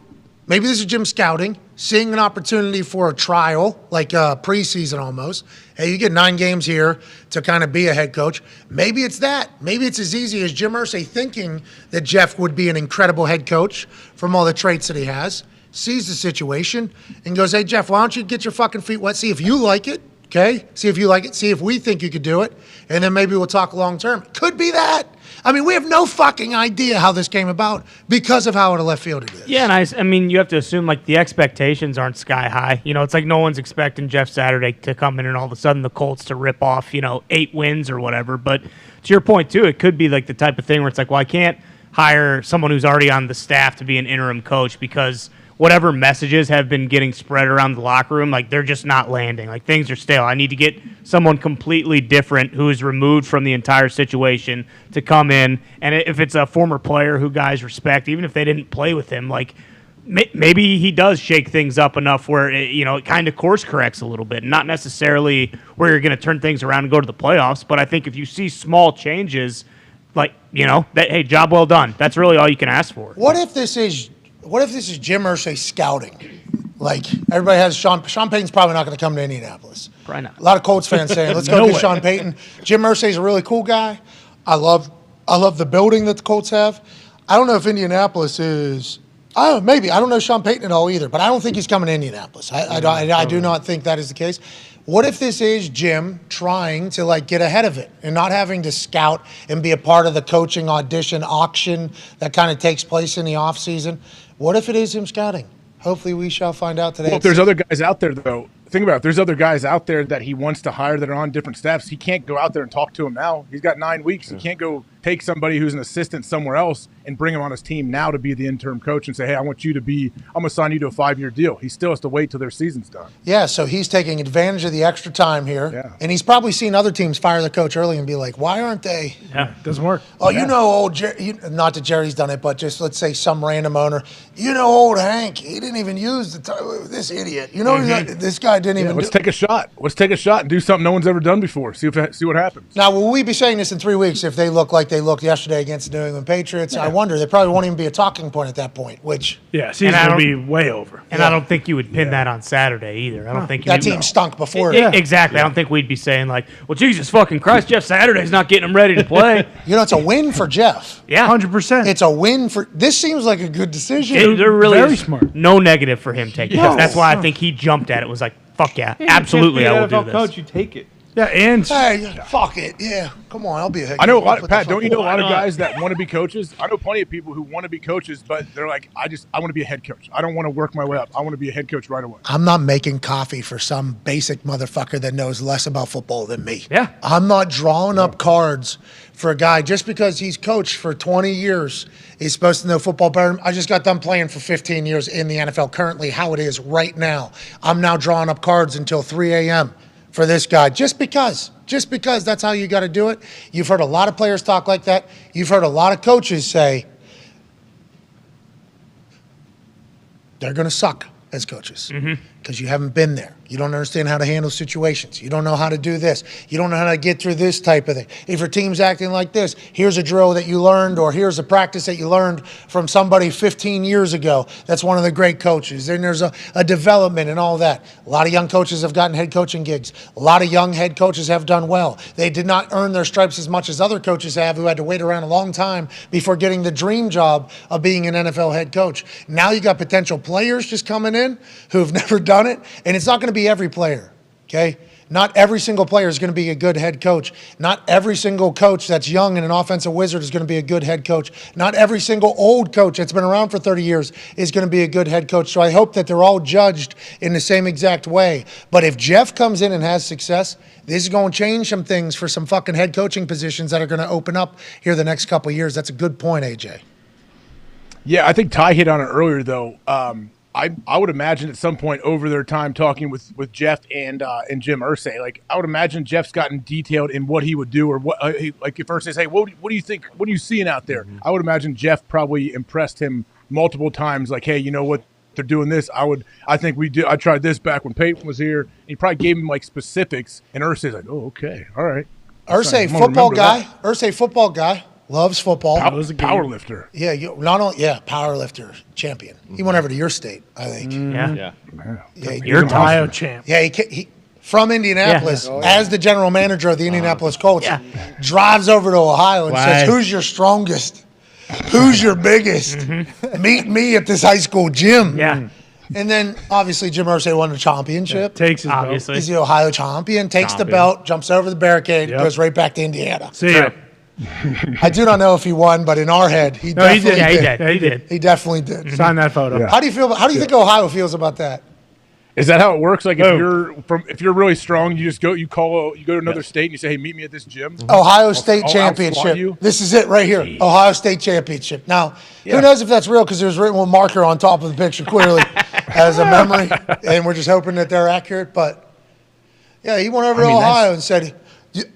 Maybe this is Jim scouting, seeing an opportunity for a trial, preseason almost. Hey, you get 9 games here to kind of be a head coach. Maybe it's that. Maybe it's as easy as Jim Irsay thinking that Jeff would be an incredible head coach from all the traits that he has, sees the situation, and goes, hey, Jeff, why don't you get your fucking feet wet, see if you like it, okay? See if you like it, see if we think you could do it, and then maybe we'll talk long term. Could be that. I mean, we have no fucking idea how this came about because of how in a left field it is. Yeah, and I mean, you have to assume the expectations aren't sky high. It's no one's expecting Jeff Saturday to come in and all of a sudden the Colts to rip off 8 wins or whatever. But to your point too, it could be the type of thing where it's well, I can't hire someone who's already on the staff to be an interim coach because whatever messages have been getting spread around the locker room, they're just not landing. Things are stale. I need to get someone completely different who is removed from the entire situation to come in. And if it's a former player who guys respect, even if they didn't play with him, maybe he does shake things up enough where it kind of course corrects a little bit. Not necessarily where you're going to turn things around and go to the playoffs, but I think if you see small changes, that hey, job well done. That's really all you can ask for. What if this is Jim Irsay scouting? Everybody has Sean Payton's probably not going to come to Indianapolis. Probably not. A lot of Colts fans saying, let's go get Sean Payton. Jim Irsay's a really cool guy. I love the building that the Colts have. I don't know if Indianapolis is. Maybe. I don't know Sean Payton at all either, but I don't think he's coming to Indianapolis. I do not think that is the case. What if this is Jim trying to get ahead of it and not having to scout and be a part of the coaching audition auction that kind of takes place in the offseason? What if it is him scouting? Hopefully we shall find out today. Well, if there's other guys out there, though, think about it. If there's other guys out there that he wants to hire that are on different staffs, he can't go out there and talk to them now. He's got 9 weeks. He can't go take somebody who's an assistant somewhere else and bring him on his team now to be the interim coach and say, hey, I'm going to sign you to a 5-year deal. He still has to wait till their season's done. Yeah, so he's taking advantage of the extra time here. Yeah. And he's probably seen other teams fire the coach early and be like, why aren't they? Yeah, doesn't work. Oh, you know, old not that Jerry's done it, but just let's say some random owner. You know, old Hank, he didn't even use this idiot. You know, this guy didn't even. Let's take a shot. Let's take a shot and do something no one's ever done before. See what happens. Now, will we be saying this in 3 weeks if they look like they looked yesterday against the New England Patriots? I wonder. They probably won't even be a talking point at that point. Which season will be way over. And I don't think you would pin that on Saturday either. I don't think that team stunk before. Exactly. I don't think we'd be saying like, well, Jesus fucking Christ, Jeff Saturday's not getting him ready to play. You know, it's a win for Jeff. Yeah, 100%. It's a win for. This seems like a good decision. They're really very smart. No negative for him taking No. this. That's why I think he jumped at it. Was like, fuck yeah, absolutely, I will do this. Coach, you take it. Yeah, and hey, fuck it. Yeah, come on, I'll be a head coach. I know a lot, Pat. Don't you know a lot of not? guys that want to be coaches? I know plenty of people who want to be coaches, but they're like, I want to be a head coach. I don't want to work my way up. I want to be a head coach right away. I'm not making coffee for some basic motherfucker that knows less about football than me. Yeah. I'm not drawing up cards for a guy just because he's coached for 20 years. He's supposed to know football better. I just got done playing for 15 years in the NFL, currently how it is right now. I'm now drawing up cards until 3 a.m. for this guy just because that's how you got to do it. You've heard a lot of players talk like that. You've heard a lot of coaches say they're going to suck as coaches because you haven't been there. You don't understand how to handle situations. You don't know how to do this. You don't know how to get through this type of thing. If your team's acting like this, here's a drill that you learned or here's a practice that you learned from somebody 15 years ago. That's one of the great coaches. Then there's a development and all that. A lot of young coaches have gotten head coaching gigs. A lot of young head coaches have done well. They did not earn their stripes as much as other coaches have who had to wait around a long time before getting the dream job of being an NFL head coach. Now you got potential players just coming in who've never done it, and it's not going to be every player, okay? Not every single player is going to be a good head coach. Not every single coach that's young and an offensive wizard is going to be a good head coach. Not every single old coach that's been around for 30 years is going to be a good head coach. So I hope that they're all judged in the same exact way. But if Jeff comes in and has success, this is going to change some things for some fucking head coaching positions that are going to open up here the next couple of years. That's a good point, AJ. Yeah, I think Ty hit on it earlier, though. I would imagine at some point over their time talking with Jeff and Jim Irsay, like I would imagine Jeff's gotten detailed in what he would do or what like if Irsay's, hey, what do you think? What are you seeing out there? I would imagine Jeff probably impressed him multiple times. Like, hey, you know what? They're doing this. I tried this back when Peyton was here. And he probably gave him like specifics, and Irsay's like, oh, okay, all right. Irsay, football guy. Irsay, football guy. Loves football. Power lifter. Yeah, power lifter champion. He went over to your state, I think. Yeah. You're Ohio champ. Yeah, he from Indianapolis as the general manager of the Indianapolis Colts. Drives over to Ohio and says, "Who's your strongest? Who's your biggest? Meet me at this high school gym." Yeah. And then, obviously, Jim Irsay won the championship. Takes his Obviously. He's the Ohio champion. Takes the belt, jumps over the barricade, goes right back to Indiana. See ya. I do not know if he won, but in our head, he definitely did. He did. He definitely did. Sign that photo. Yeah. How do you feel? How do you think Ohio feels about that? Is that how it works? Like if you're really strong, you just go go to another state and you say, hey, meet me at this gym. Ohio State I'll Championship. you. This is it right here. Ohio State Championship. Now, who knows if that's real because there's written with marker on top of the picture clearly as a memory, and we're just hoping that they're accurate. But yeah, he went over to Ohio and said,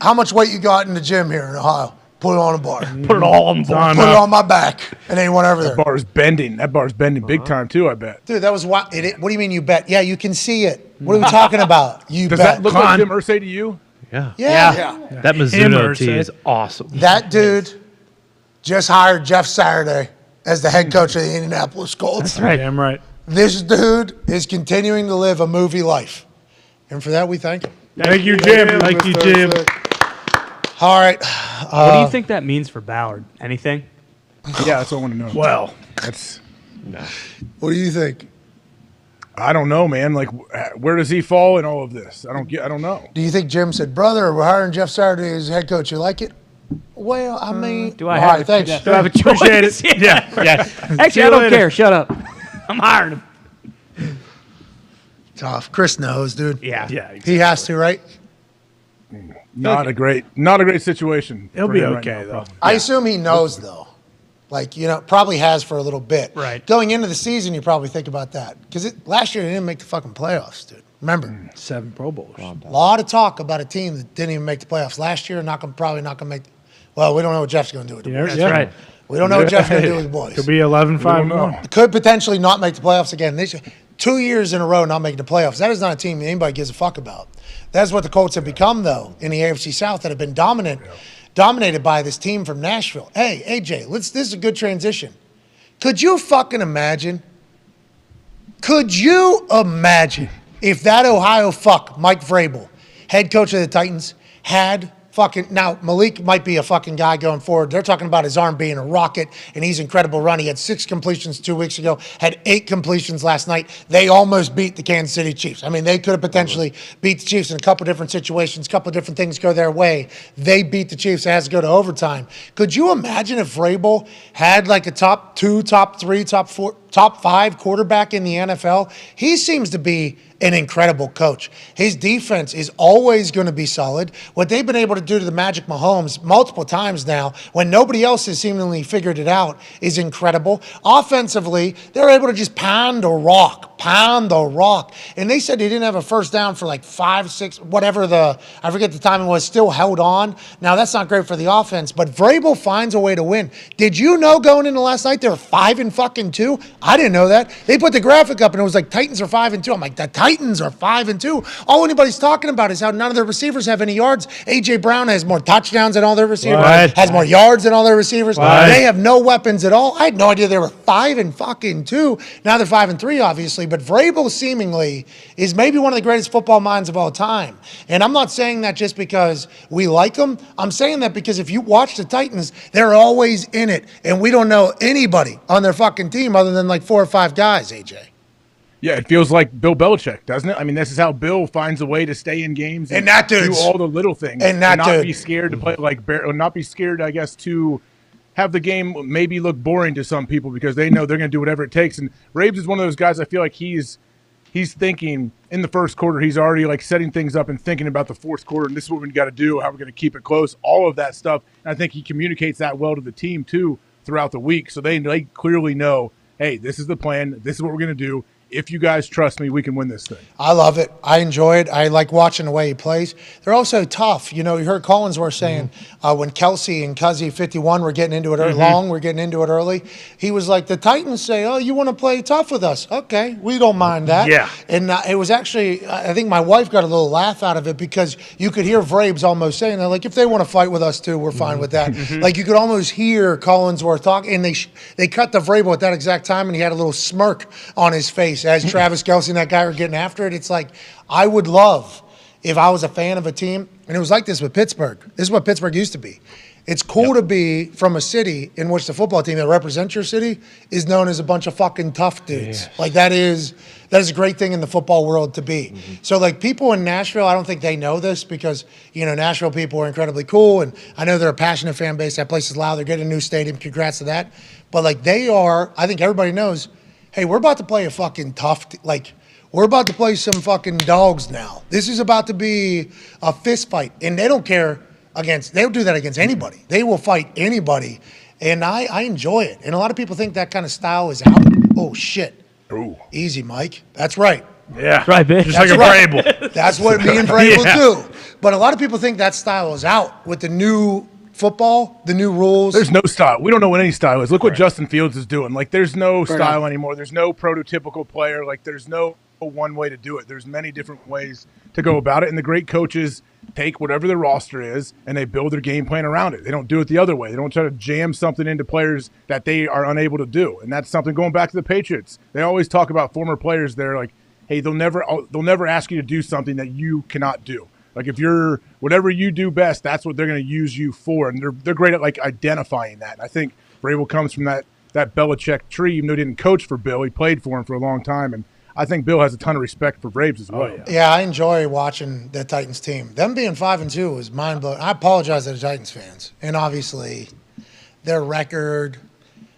"How much weight you got in the gym here in Ohio? Put it on a bar. Put it all on board. Put it on my back." And then he went over there. That bar's bending big time too, I bet. Dude, that was what do you mean you bet? Yeah, you can see it. What are we talking about? You Does bet. that look like Jim Irsay to you? Yeah. That Mizuno tee is awesome. That dude just hired Jeff Saturday as the head coach of the Indianapolis Colts. That's right. Damn right. This dude is continuing to live a movie life. And for that, we thank him. Thank you, Jim. Thank you, Jim. All right. What do you think that means for Ballard? Anything? Yeah, that's what I want to know. Well, that's. What do you think? I don't know, man. Like, where does he fall in all of this? I don't know. Do you think Jim said, "Brother, we're hiring Jeff Saturday as head coach. You like it?" Well, I mean, Do I all have right, thanks. Do I have a choice? Appreciate it. Yeah. Actually, I don't care. Shut up. I'm hiring him. Tough. Chris knows, dude. Yeah. Yeah. He has to, right? Not a great situation. He'll for be him right okay, now, though. probably. I assume he knows, though. Like, probably has for a little bit. Right. Going into the season, you probably think about that. Because last year, they didn't make the fucking playoffs, dude. Remember? 7 Pro Bowls. A lot of talk about a team that didn't even make the playoffs last year. Probably not going to make. Well, we don't know what Jeff's going to do with the boys. That's right. We don't know what Jeff's going to do with the boys. Could be 11-5. Could potentially not make the playoffs again this year. 2 years in a row not making the playoffs. That is not a team that anybody gives a fuck about. That's what the Colts have become, though, in the AFC South, that have been dominated by this team from Nashville. Hey, AJ, this is a good transition. Could you fucking imagine? Could you imagine if that Ohio fuck, Mike Vrabel, head coach of the Titans, had fucking, now Malik might be a fucking guy going forward. They're talking about his arm being a rocket, and he's incredible run. He had 6 completions 2 weeks ago, had 8 completions last night. They almost beat the Kansas City Chiefs. I mean, they could have potentially beat the Chiefs in a couple different situations, a couple different things go their way. They beat the Chiefs. It has to go to overtime. Could you imagine if Vrabel had like a top 2, top 3, top 4, top 5 quarterback in the NFL? He seems to be an incredible coach. His defense is always going to be solid. What they've been able to do to the Magic Mahomes multiple times now, when nobody else has seemingly figured it out, is incredible. Offensively, they're able to just pound the rock. And they said he didn't have a first down for like 5, 6, whatever I forget the timing was, still held on. Now, that's not great for the offense, but Vrabel finds a way to win. Did you know going into last night they were 5-2? I didn't know that. They put the graphic up and it was like Titans are 5-2. I'm like, the Titans are 5-2. All anybody's talking about is how none of their receivers have any yards. A.J. Brown has more touchdowns than all their receivers, has more yards than all their receivers. They have no weapons at all. I had no idea they were 5-2. Now they're 5-3, obviously, but Vrabel seemingly is maybe one of the greatest football minds of all time. And I'm not saying that just because we like them. I'm saying that because if you watch the Titans, they're always in it, and we don't know anybody on their fucking team other than like 4 or 5 guys, AJ. Yeah, it feels like Bill Belichick, doesn't it? I mean, this is how Bill finds a way to stay in games and that do all the little things and not be scared to play like or not be scared, I guess, to have the game maybe look boring to some people because they know they're going to do whatever it takes. And Raves is one of those guys. I feel like he's thinking in the first quarter. He's already like setting things up and thinking about the fourth quarter. And this is what we got to do. How we're going to keep it close. All of that stuff. And I think he communicates that well to the team too throughout the week. So they clearly know, hey, this is the plan. This is what we're going to do. If you guys trust me, we can win this thing. I love it. I enjoy it. I like watching the way he plays. They're also tough. You know, you heard Collinsworth saying when Kelsey and Cuzzy 51 were getting into it we're getting into it early. He was like, the Titans say, oh, you want to play tough with us? Okay, we don't mind that. Yeah. And it was actually, I think my wife got a little laugh out of it because you could hear Vrabes almost saying that, like, if they want to fight with us too, we're fine with that. Like, you could almost hear Collinsworth talk, and they cut the Vrabel at that exact time, and he had a little smirk on his face as Travis Kelce and that guy were getting after it. It's like, I would love if I was a fan of a team, and it was like this with Pittsburgh. This is what Pittsburgh used to be. It's cool to be from a city in which the football team that represents your city is known as a bunch of fucking tough dudes. Yeah. Like, that is a great thing in the football world to be. So, like, people in Nashville, I don't think they know this because, you know, Nashville people are incredibly cool, and I know they're a passionate fan base. That place is loud. They're getting a new stadium. Congrats to that. But, like, they are, I think everybody knows, hey, we're about to play a fucking tough, we're about to play some fucking dogs now. This is about to be a fist fight, and they don't care they'll do that against anybody. They will fight anybody, and I enjoy it. And a lot of people think that kind of style is out. Oh, shit. Ooh. Easy, Mike. That's right. Yeah. That's right, bitch. Just like a Vrabel. That's what me and Vrabel do. But a lot of people think that style is out with the new football, the new rules. There's no style. We don't know what any style is. Look what Justin Fields is doing. Like, there's no style anymore. There's no prototypical player. Like, there's no one way to do it. There's many different ways to go about it. And the great coaches take whatever their roster is and they build their game plan around it. They don't do it the other way. They don't try to jam something into players that they are unable to do. And that's something going back to the Patriots. They always talk about former players. They're like, hey, they'll never ask you to do something that you cannot do. Like, if you're whatever you do best, that's what they're going to use you for. And they're great at like identifying that. And I think Vrabel comes from that Belichick tree. Even though he didn't coach for Bill, he played for him for a long time. And I think Bill has a ton of respect for Braves as well. Oh, yeah, I enjoy watching the Titans team. Them being 5-2 is mind blowing. I apologize to the Titans fans, and obviously their record.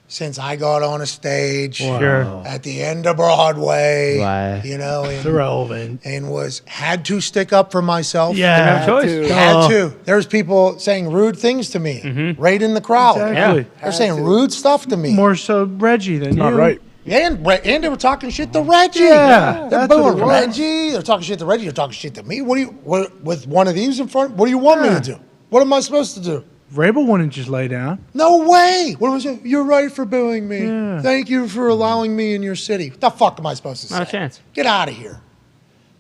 since I got on a stage Sure. at the end of Broadway, Why? you know, It's irrelevant. and had to stick up for myself. Yeah. Didn't have a choice. Had to. There's people saying rude things to me right in the crowd. Exactly. They're saying rude stuff to me. More so Reggie than you. Not right. And they were talking shit to Reggie. Yeah, They're that's what booing it was. Reggie. They're talking shit to Reggie. They're talking shit to me. With one of these in front? What do you want me to do? What am I supposed to do? Vrabel wouldn't just lay down. No way. What am I saying? You're right for booing me. Yeah. Thank you for allowing me in your city. What the fuck am I supposed to say? Not a chance. Get out of here.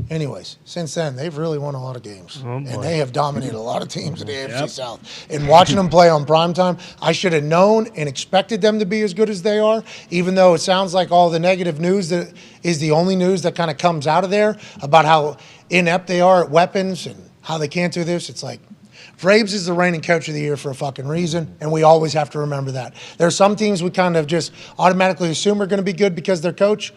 Anyways, since then, they've really won a lot of games. And they have dominated a lot of teams in the AFC South. And watching them play on primetime, I should have known and expected them to be as good as they are, even though it sounds like all the negative news that is the only news that kind of comes out of there about how inept they are at weapons and how they can't do this. It's like, Vrabes is the reigning coach of the year for a fucking reason, and we always have to remember that. There are some teams we kind of just automatically assume are going to be good because their coach.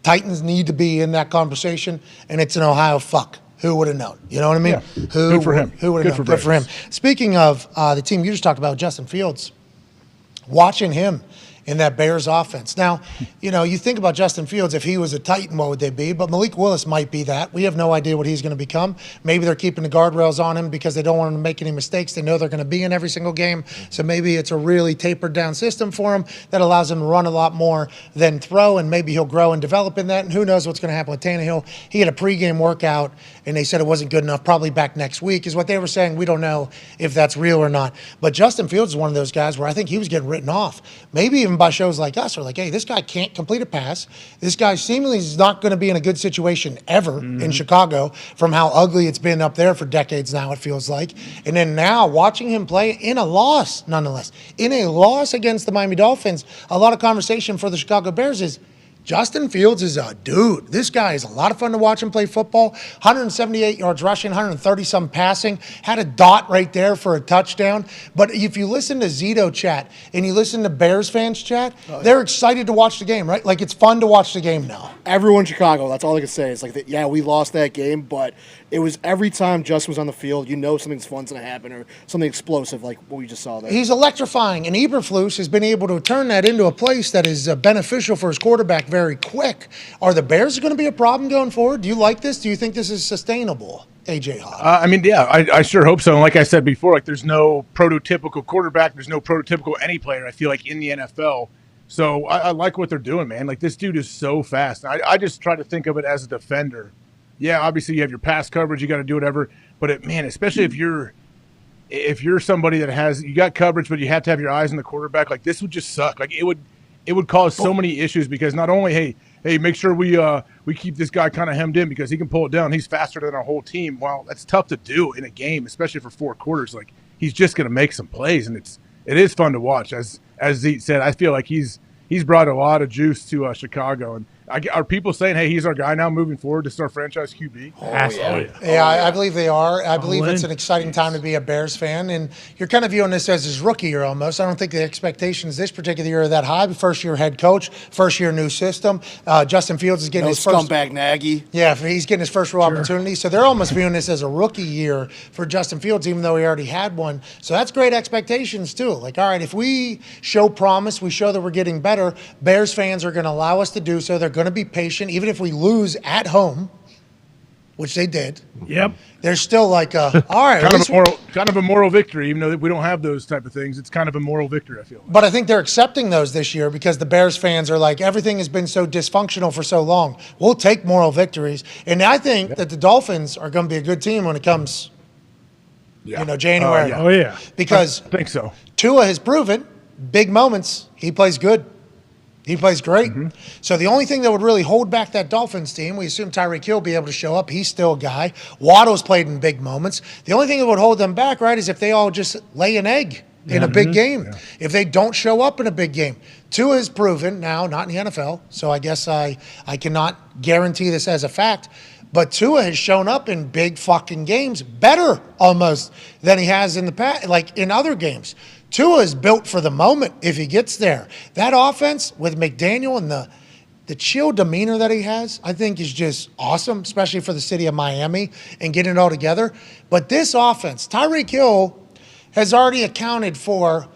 Titans need to be in that conversation, and it's an Ohio fuck. Who would have known? You know what I mean? Yeah. Good for him. Who would have known? Good For him. Speaking of the team you just talked about, Justin Fields, watching him in that Bears offense. Now, you know, you think about Justin Fields, if he was a Titan, what would they be? But Malik Willis might be that. We have no idea what he's going to become. Maybe they're keeping the guardrails on him because they don't want him to make any mistakes. They know they're going to be in every single game. So maybe it's a really tapered down system for him that allows him to run a lot more than throw, and maybe he'll grow and develop in that. And who knows what's going to happen with Tannehill. He had a pregame workout, and they said it wasn't good enough. Probably back next week is what they were saying. We don't know if that's real or not. But Justin Fields is one of those guys where I think he was getting written off. Maybe even by shows like us are like, hey, this guy can't complete a pass. This guy seemingly is not going to be in a good situation ever in Chicago from how ugly it's been up there for decades now, it feels like. And then now watching him play in a loss, nonetheless, in a loss against the Miami Dolphins, a lot of conversation for the Chicago Bears is Justin Fields is a dude. This guy is a lot of fun to watch him play football. 178 yards rushing, 130-some passing. Had a dot right there for a touchdown. But if you listen to Zito chat and you listen to Bears fans chat, they're excited to watch the game, right? Like, it's fun to watch the game now. Everyone in Chicago, that's all I can say. It's like, yeah, we lost that game, but it was every time Justin was on the field, you know something's fun's going to happen or something explosive like what we just saw there. He's electrifying, and Eberflus has been able to turn that into a place that is beneficial for his quarterback very quick. Are the Bears going to be a problem going forward? Do you like this? Do you think this is sustainable, AJ Hawk? I mean, yeah, I sure hope so. And like I said before, like there's no prototypical quarterback. There's no prototypical any player, I feel like, in the NFL. So I like what they're doing, man. Like, this dude is so fast. I just try to think of it as a defender. Yeah, obviously you have your pass coverage, you got to do whatever. But, man, especially if you're somebody that you got coverage, but you have to have your eyes on the quarterback, like this would just suck. Like it would cause so many issues because not only, hey, make sure we keep this guy kind of hemmed in because he can pull it down. He's faster than our whole team. Well, that's tough to do in a game, especially for 4 quarters. Like, he's just going to make some plays, and it is fun to watch. As Zeke said, I feel like he's brought a lot of juice to Chicago. And are people saying, hey, he's our guy now moving forward to start franchise QB? Yeah, I believe they are. I believe it's an exciting time to be a Bears fan, and you're kind of viewing this as his rookie year almost. I don't think the expectations this particular year are that high. First-year head coach, first-year new system. Justin Fields is getting his first scumbag Nagy. Yeah, he's getting his first real opportunity. So they're almost viewing this as a rookie year for Justin Fields, even though he already had one. So that's great expectations too. Like, all right, if we show promise, we show that we're getting better, Bears fans are going to allow us to do so. They're going to be patient, even if we lose at home, which they did. Yep. They're still like, all right. kind of a moral victory, even though we don't have those type of things. It's kind of a moral victory, I feel like. But I think they're accepting those this year because the Bears fans are like, everything has been so dysfunctional for so long. We'll take moral victories. And I think that the Dolphins are going to be a good team when it comes, January. Oh, yeah. Because I think so. Tua has proven big moments, he plays good. He plays great. So the only thing that would really hold back that Dolphins team, we assume Tyreek Hill will be able to show up. He's still a guy. Waddle's played in big moments. The only thing that would hold them back, right, is if they all just lay an egg in a big game. Yeah. If they don't show up in a big game. Tua is proven now, not in the NFL, so I guess I cannot guarantee this as a fact, but Tua has shown up in big fucking games better almost than he has in the past, like in other games. Tua is built for the moment if he gets there. That offense with McDaniel and the chill demeanor that he has, I think is just awesome, especially for the city of Miami and getting it all together. But this offense, Tyreek Hill has already accounted for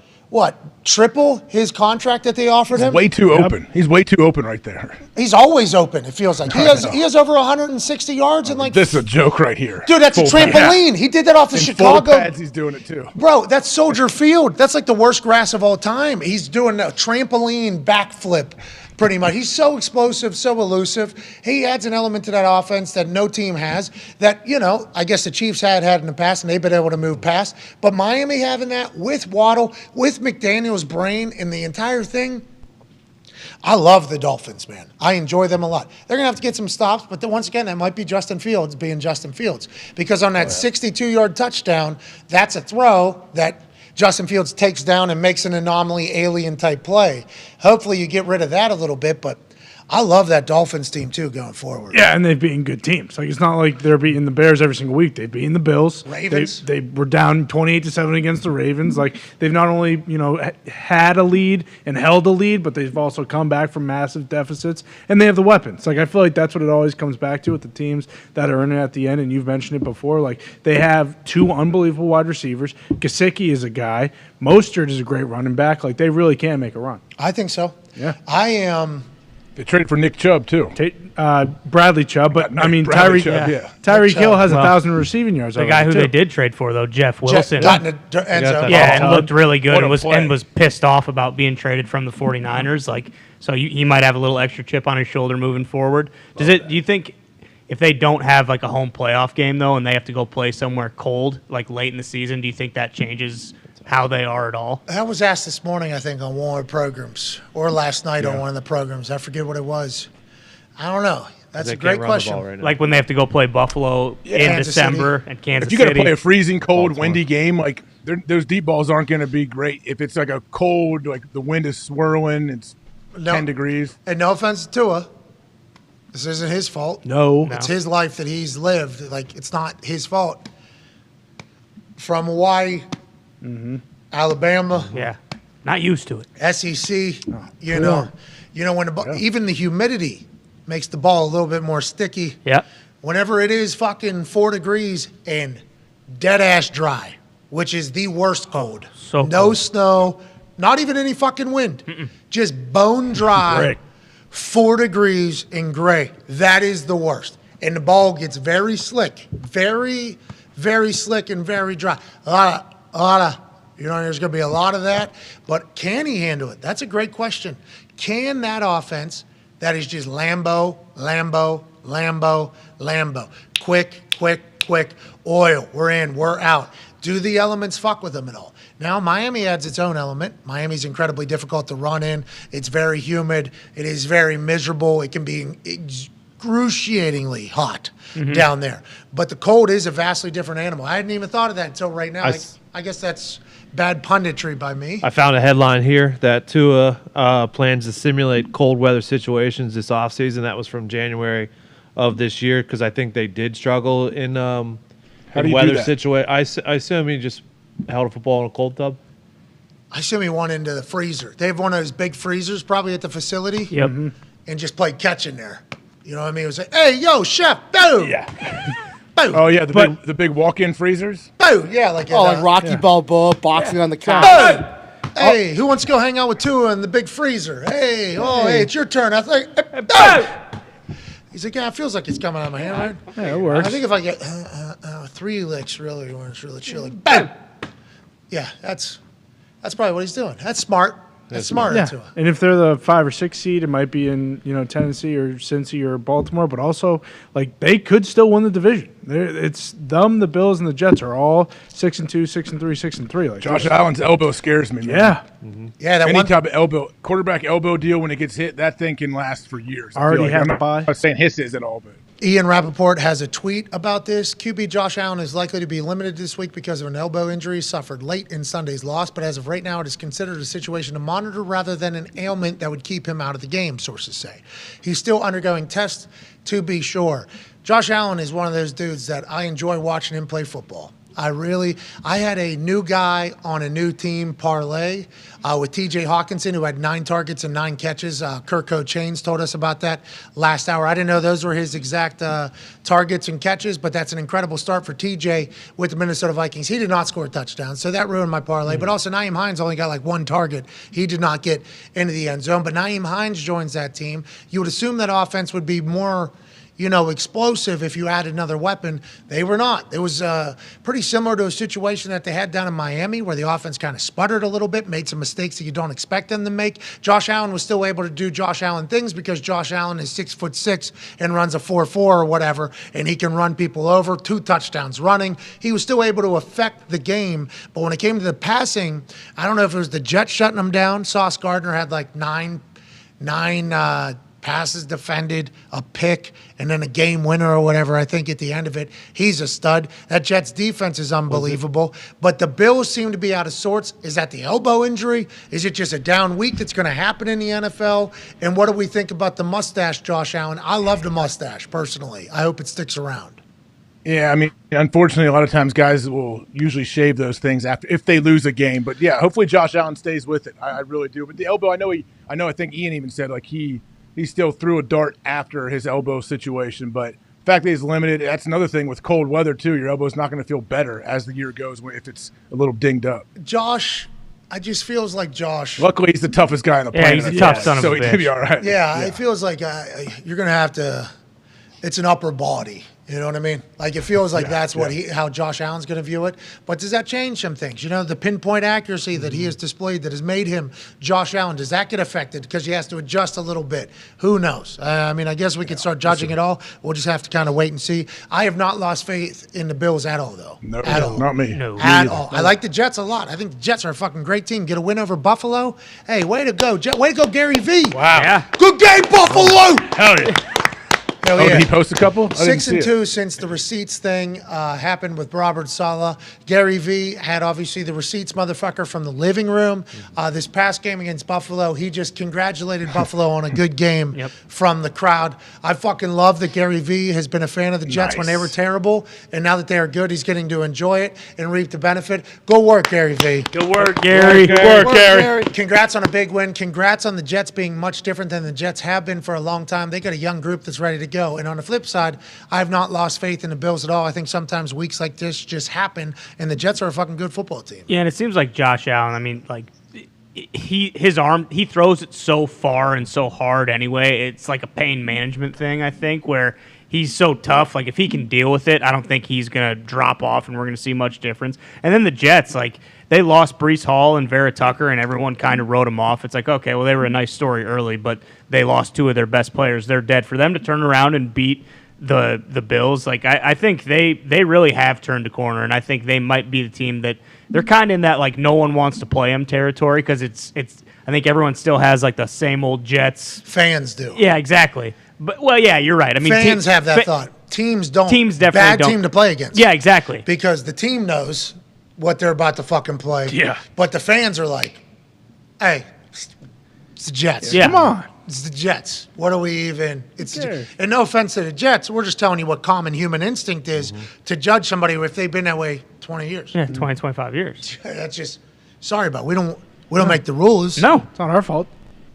triple his contract that they offered him? Way too open. He's way too open right there. He's always open, it feels like. He has over 160 yards and This is a joke right here. Dude, that's a trampoline. He did that off the Chicago. Full pads, he's doing it too. Bro, that's Soldier Field. That's like the worst grass of all time. He's doing a trampoline backflip, pretty much. He's so explosive, so elusive. He adds an element to that offense that no team has that, I guess the Chiefs had in the past and they've been able to move past. But Miami having that with Waddle, with McDaniel's brain and the entire thing, I love the Dolphins, man. I enjoy them a lot. They're going to have to get some stops, but then once again, that might be Justin Fields being Justin Fields. Because on that 62-yard touchdown, that's a throw that Justin Fields takes down and makes an anomaly alien-type play. Hopefully you get rid of that a little bit, but I love that Dolphins team, too, going forward. Yeah, and they've beaten good teams. Like, it's not like they're beating the Bears every single week. They've beaten the Bills. Ravens. They were down 28-7 against the Ravens. Like, they've not only, had a lead and held a lead, but they've also come back from massive deficits, and they have the weapons. Like, I feel like that's what it always comes back to with the teams that are in it at the end, and you've mentioned it before. Like, they have two unbelievable wide receivers. Gesicki is a guy. Mostert is a great running back. Like, they really can make a run. I think so. Yeah. I am... They traded for Nick Chubb, too. Bradley Chubb, but Bradley Tyreek Chubb, yeah. Tyreek Hill has 1,000 receiving yards. The guy who they did trade for, though, Jeff Wilson. Got in the end zone. Yeah, and looked really good and play. was pissed off about being traded from the 49ers. Like, so he might have a little extra chip on his shoulder moving forward. Do you think if they don't have like a home playoff game though, and they have to go play somewhere cold like late in the season, do you think that changes how they are at all? That was asked this morning, I think, on one of the programs, or last night on one of the programs. I forget what it was. I don't know. That's a great question. Right like when they have to go play Buffalo in Kansas December City. and Kansas If you City. got to play a freezing cold, windy game, like those deep balls aren't going to be great. If it's like a cold, like the wind is swirling, it's 10 degrees. And no offense to Tua, this isn't his fault. No. It's his life that he's lived. Like, it's not his fault. From Hawaii, Alabama, yeah, not used to it. SEC, you know when even the humidity makes the ball a little bit more sticky. Yeah. Whenever it is fucking 4 degrees and dead ass dry, which is the worst cold. So no cold. snow, not even any fucking wind. Just bone dry, Gray. 4 degrees and gray. That is the worst. And the ball gets very slick, very, very slick and very dry. A lot of, there's going to be a lot of that. But can he handle it? That's a great question. Can that offense that is just Lambo, quick, oil, we're in, we're out. Do the elements fuck with them at all? Now, Miami adds its own element. Miami's incredibly difficult to run in. It's very humid. It is very miserable. It can be excruciatingly hot down there. But the cold is a vastly different animal. I hadn't even thought of that until right now. I guess that's bad punditry by me. I found a headline here that Tua plans to simulate cold weather situations this offseason. That was from January of this year because I think they did struggle in weather situations. I assume he just held a football in a cold tub. I assume he went into the freezer. They have one of those big freezers probably at the facility. Yep. And just played catch in there. You know what I mean? It was like, hey, yo, chef, boom. Yeah. Boom. Oh, yeah, the big walk-in freezers? Boom. Yeah, like like Rocky Balboa boxing on the couch. Boom. Hey, who wants to go hang out with Tua in the big freezer? Hey, hey, it's your turn. I think, he's like, yeah, it feels like it's coming out of my hand. Right? Yeah, it works. I think if I get 3 licks really when it's really chilly. Boom. Yeah, that's probably what he's doing. That's smart. That's smart. Yeah. Tua. And if they're the 5 or 6 seed, it might be in Tennessee or Cincy or Baltimore, but also like they could still win the division. It's them, the Bills, and the Jets are all 6-2, 6-3, 6-3. Like Josh Allen's elbow scares me, man. Yeah. Yeah, that Any one type of elbow, quarterback elbow deal when it gets hit, that thing can last for years. Already have I'm to not buy. saying his is at all, but Ian Rappaport has a tweet about this. QB Josh Allen is likely to be limited this week because of an elbow injury suffered late in Sunday's loss, but as of right now, it is considered a situation to monitor rather than an ailment that would keep him out of the game, sources say. He's still undergoing tests to be sure. Josh Allen is one of those dudes that I enjoy watching him play football. I had a new guy on a new team parlay with TJ Hawkinson, who had 9 targets and 9 catches. Kirko Chains told us about that last hour. I didn't know those were his exact targets and catches, but that's an incredible start for TJ with the Minnesota Vikings. He did not score a touchdown, so that ruined my parlay. But also, Nyheim Hines only got like 1 target. He did not get into the end zone. But Nyheim Hines joins that team. You would assume that offense would be more explosive if you add another weapon. They were not. It was pretty similar to a situation that they had down in Miami where the offense kind of sputtered a little bit, made some mistakes that you don't expect them to make. Josh Allen was still able to do Josh Allen things because Josh Allen is 6'6" and runs a 4.4 or whatever, and he can run people over, 2 touchdowns running. He was still able to affect the game, but when it came to the passing, I don't know if it was the Jets shutting them down. Sauce Gardner had like nine passes defended, a pick, and then a game winner or whatever, I think, at the end of it. He's a stud. That Jets defense is unbelievable. But the Bills seem to be out of sorts. Is that the elbow injury? Is it just a down week that's going to happen in the NFL? And what do we think about the mustache, Josh Allen? I love the mustache, personally. I hope it sticks around. Yeah, I mean, unfortunately, a lot of times guys will usually shave those things after if they lose a game. But yeah, hopefully Josh Allen stays with it. I really do. But the elbow, I think Ian even said like he still threw a dart after his elbow situation, but the fact that he's limited, that's another thing with cold weather too. Your elbow's not going to feel better as the year goes if it's a little dinged up. Josh, I just feels like Josh. Luckily, he's the toughest guy on the planet. Yeah, he's a tough son of a bitch. So he could be all right. Yeah, it feels like you're going to have to – it's an upper body. You know what I mean? Like it feels like that's how Josh Allen's going to view it. But does that change some things? The pinpoint accuracy that he has displayed that has made him Josh Allen, does that get affected because he has to adjust a little bit? Who knows? I guess we could start judging it all. We'll just have to kind of wait and see. I have not lost faith in the Bills at all, though. No, at all. Not me. No. At all. I like the Jets a lot. I think the Jets are a fucking great team. Get a win over Buffalo. Hey, way to go, Way to go, Gary V. Wow. Yeah. Good game, Buffalo. Hell yeah. Did he post a couple? 6-2 since the receipts thing happened with Robert Saleh. Gary V had obviously the receipts motherfucker from the living room. This past game against Buffalo, he just congratulated Buffalo on a good game from the crowd. I fucking love that Gary V has been a fan of the Jets when they were terrible, and now that they are good, he's getting to enjoy it and reap the benefit. Go work, Gary V. Good work, Gary. Good work, Gary. Congrats on a big win. Congrats on the Jets being much different than the Jets have been for a long time. They got a young group that's ready to go. And on the flip side, I have not lost faith in the Bills at all. I think sometimes weeks like this just happen, and the Jets are a fucking good football team. Yeah, and it seems like Josh Allen, I mean, like, his arm, he throws it so far and so hard anyway. It's like a pain management thing, I think, where he's so tough. Like, if he can deal with it, I don't think he's going to drop off and we're going to see much difference. And then the Jets, like, they lost Breece Hall and Vera Tucker, and everyone kind of wrote them off. It's like, okay, well, they were a nice story early, but they lost 2 of their best players. They're dead. For them to turn around and beat the Bills, like, I think they really have turned a corner, and I think they might be the team that they're kind of in that, like, no one wants to play them territory because it's I think everyone still has, like, the same old Jets. Fans do. Yeah, exactly. But, well, yeah, you're right. I mean, fans have that thought. Teams don't. Teams definitely bad don't. Team to play against. Yeah, exactly. Because the team knows what they're about to fucking play. Yeah. But the fans are like, hey, it's the Jets. Yeah. Come on. It's the Jets. What are we even? And no offense to the Jets, we're just telling you what common human instinct is to judge somebody if they've been that way 20 years. Yeah, 20, 25 years. That's just, sorry about it. We don't make the rules. No. It's not our fault.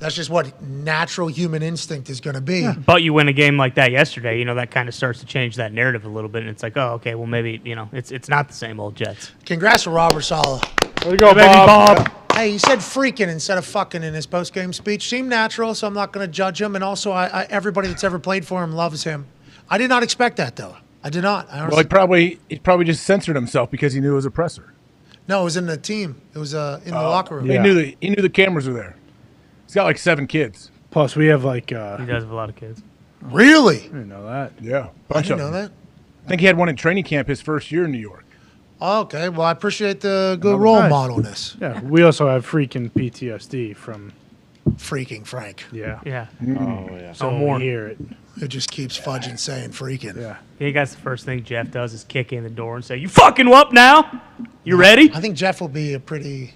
That's just what natural human instinct is going to be. Yeah. But you win a game like that yesterday, that kind of starts to change that narrative a little bit. And it's like, oh, okay, well, maybe, it's not the same old Jets. Congrats to Robert Saleh. There you go, Bob. Hey, he said freaking instead of fucking in his post-game speech. Seemed natural, so I'm not going to judge him. And also, everybody that's ever played for him loves him. I did not expect that, though. I did not. Well, he probably just censored himself because he knew it was a presser. No, it was in the team. It was in the locker room. Yeah. He knew the cameras were there. He's got like 7 kids. Plus, we have like. He does have a lot of kids. Really? I didn't know that. Yeah, I didn't know that. I think he had one in training camp his first year in New York. Okay, well, I appreciate the good role modelness. Yeah, we also have freaking PTSD from freaking Frank. Yeah. Yeah. Mm. Oh, yeah. So more. we hear it. It just keeps fudging saying freaking. Yeah. I think that's the first thing Jeff does is kick in the door and say, "You fucking up now? You ready?" I think Jeff will be a pretty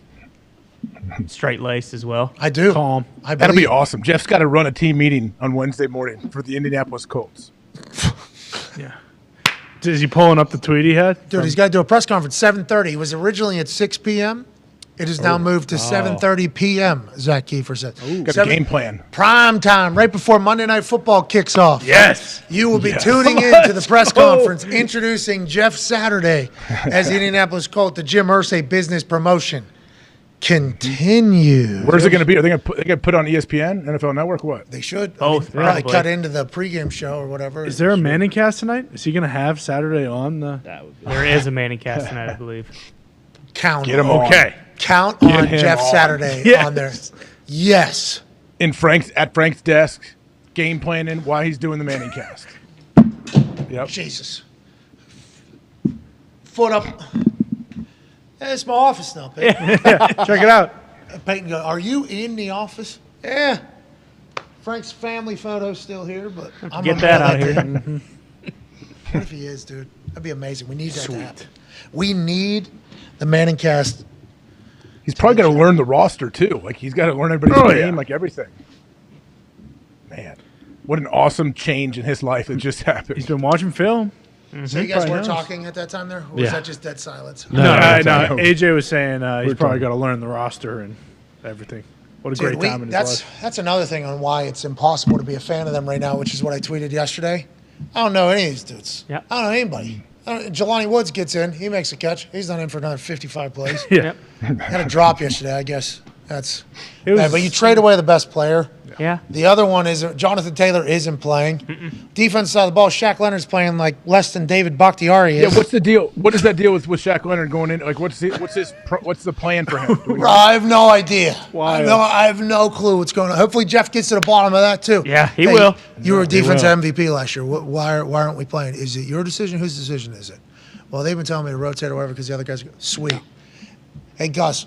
straight-laced as well. I do. Calm. That'll be awesome. Jeff's got to run a team meeting on Wednesday morning for the Indianapolis Colts. Yeah. Is he pulling up the tweet he had? Dude, he's got to do a press conference 7:30. He was originally at 6 p.m. It is now moved to 7:30 p.m., Zach Kiefer said. Got a game plan. Prime time, right before Monday Night Football kicks off. Yes. You will be Yes. tuning in to the press conference introducing Jeff Saturday as the Indianapolis Colt, the Jim Irsay business promotion. Continue. Where's it going to be? Are they going to put it on ESPN, NFL Network, what? They should. Both, probably probably. cut into the pregame show or whatever. Is there a Manning cast tonight? Is he going to have Saturday on the? There is a Manning cast tonight, I believe. Count Get him on. okay. Count Get on him Jeff on. Saturday Yes. on there. Yes. At Frank's desk, game planning while he's doing the Manning cast. Yep. Jesus. Foot up. Hey, it's my office now, Peyton. Check it out. Peyton goes, are you in the office? Yeah. Frank's family photo's still here, but I'm Get gonna that mail out here. thing. What if he is, dude? That'd be amazing. We need that to happen. We need the Manning cast. He's probably got to learn the roster, too. Like, he's got to learn everybody's name, like everything. Man, what an awesome change in his life that just happened. He's been watching film. So you guys were talking at that time there? Or was that just dead silence? No. AJ was saying he's probably got to learn the roster and everything. What a great time in his life. That's another thing on why it's impossible to be a fan of them right now, which is what I tweeted yesterday. I don't know any of these dudes. Yeah. I don't know anybody. Jelani Woods gets in. He makes a catch. He's not in for another 55 plays. Yeah. Had a drop yesterday, I guess. That's It was- bad. But you trade away the best player. Yeah. The other one is Jonathan Taylor isn't playing. Defense side of the ball, Shaq Leonard's playing like less than David Bakhtiari is. Yeah, what's the deal? What is that deal with Shaq Leonard going in? Like, what's the plan for him? I have no idea. Wild. I have no clue what's going on. Hopefully Jeff gets to the bottom of that too. Yeah, he will. You were He defensive will. MVP last year. Why aren't we playing? Is it your decision? Whose decision is it? Well, they've been telling me to rotate or whatever because the other guys go, sweet. Hey, Gus,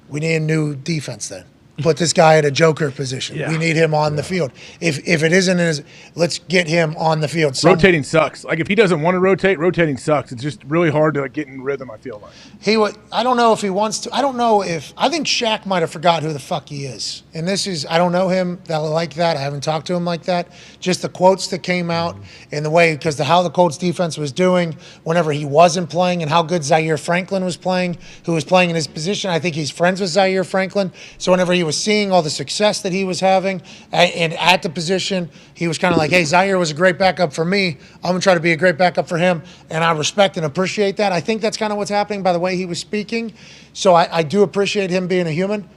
we need a new defense then. Put this guy at a joker position. Yeah. We need him on the field. If it isn't his, let's get him on the field. Rotating sucks. Like, if he doesn't want to rotate, rotating sucks. It's just really hard to get in rhythm, I feel like. I don't know if he wants to. I don't know if. I think Shaq might have forgot who the fuck he is. And this is. I don't know him like that. I haven't talked to him like that. Just the quotes that came out and the way, because how the Colts defense was doing whenever he wasn't playing and how good Zaire Franklin was playing, who was playing in his position. I think he's friends with Zaire Franklin. So whenever he was seeing all the success that he was having and at the position, he was kind of like, hey, Zaire was a great backup for me. I'm going to try to be a great backup for him. And I respect and appreciate that. I think that's kind of what's happening by the way he was speaking. So I do appreciate him being a human.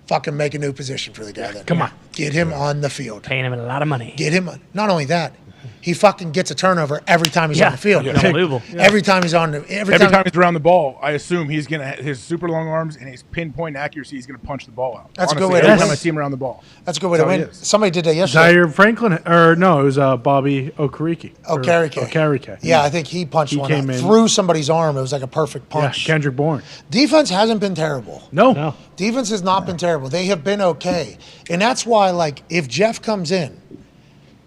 Fucking make a new position for the guy then. Come on. Get him on the field. Paying him a lot of money. Get him. Not only that, he fucking gets a turnover every time he's on the field. Unbelievable. Every time he's on the Every time he's around the ball, I assume he's going to his super long arms and his pinpoint accuracy, he's going to punch the ball out. That's a good Honestly, way to every win. time I see him around the ball. That's a good way to That's how he win. is. Somebody did that yesterday. Zaire Franklin, or no, it was Bobby Okereke. Okereke. Yeah, I think he punched He one came out in. through somebody's arm. It was like a perfect Yeah, punch. Kendrick Bourne. Defense hasn't been terrible. No. Defense has not been terrible. They have been okay. And that's why, like, if Jeff comes in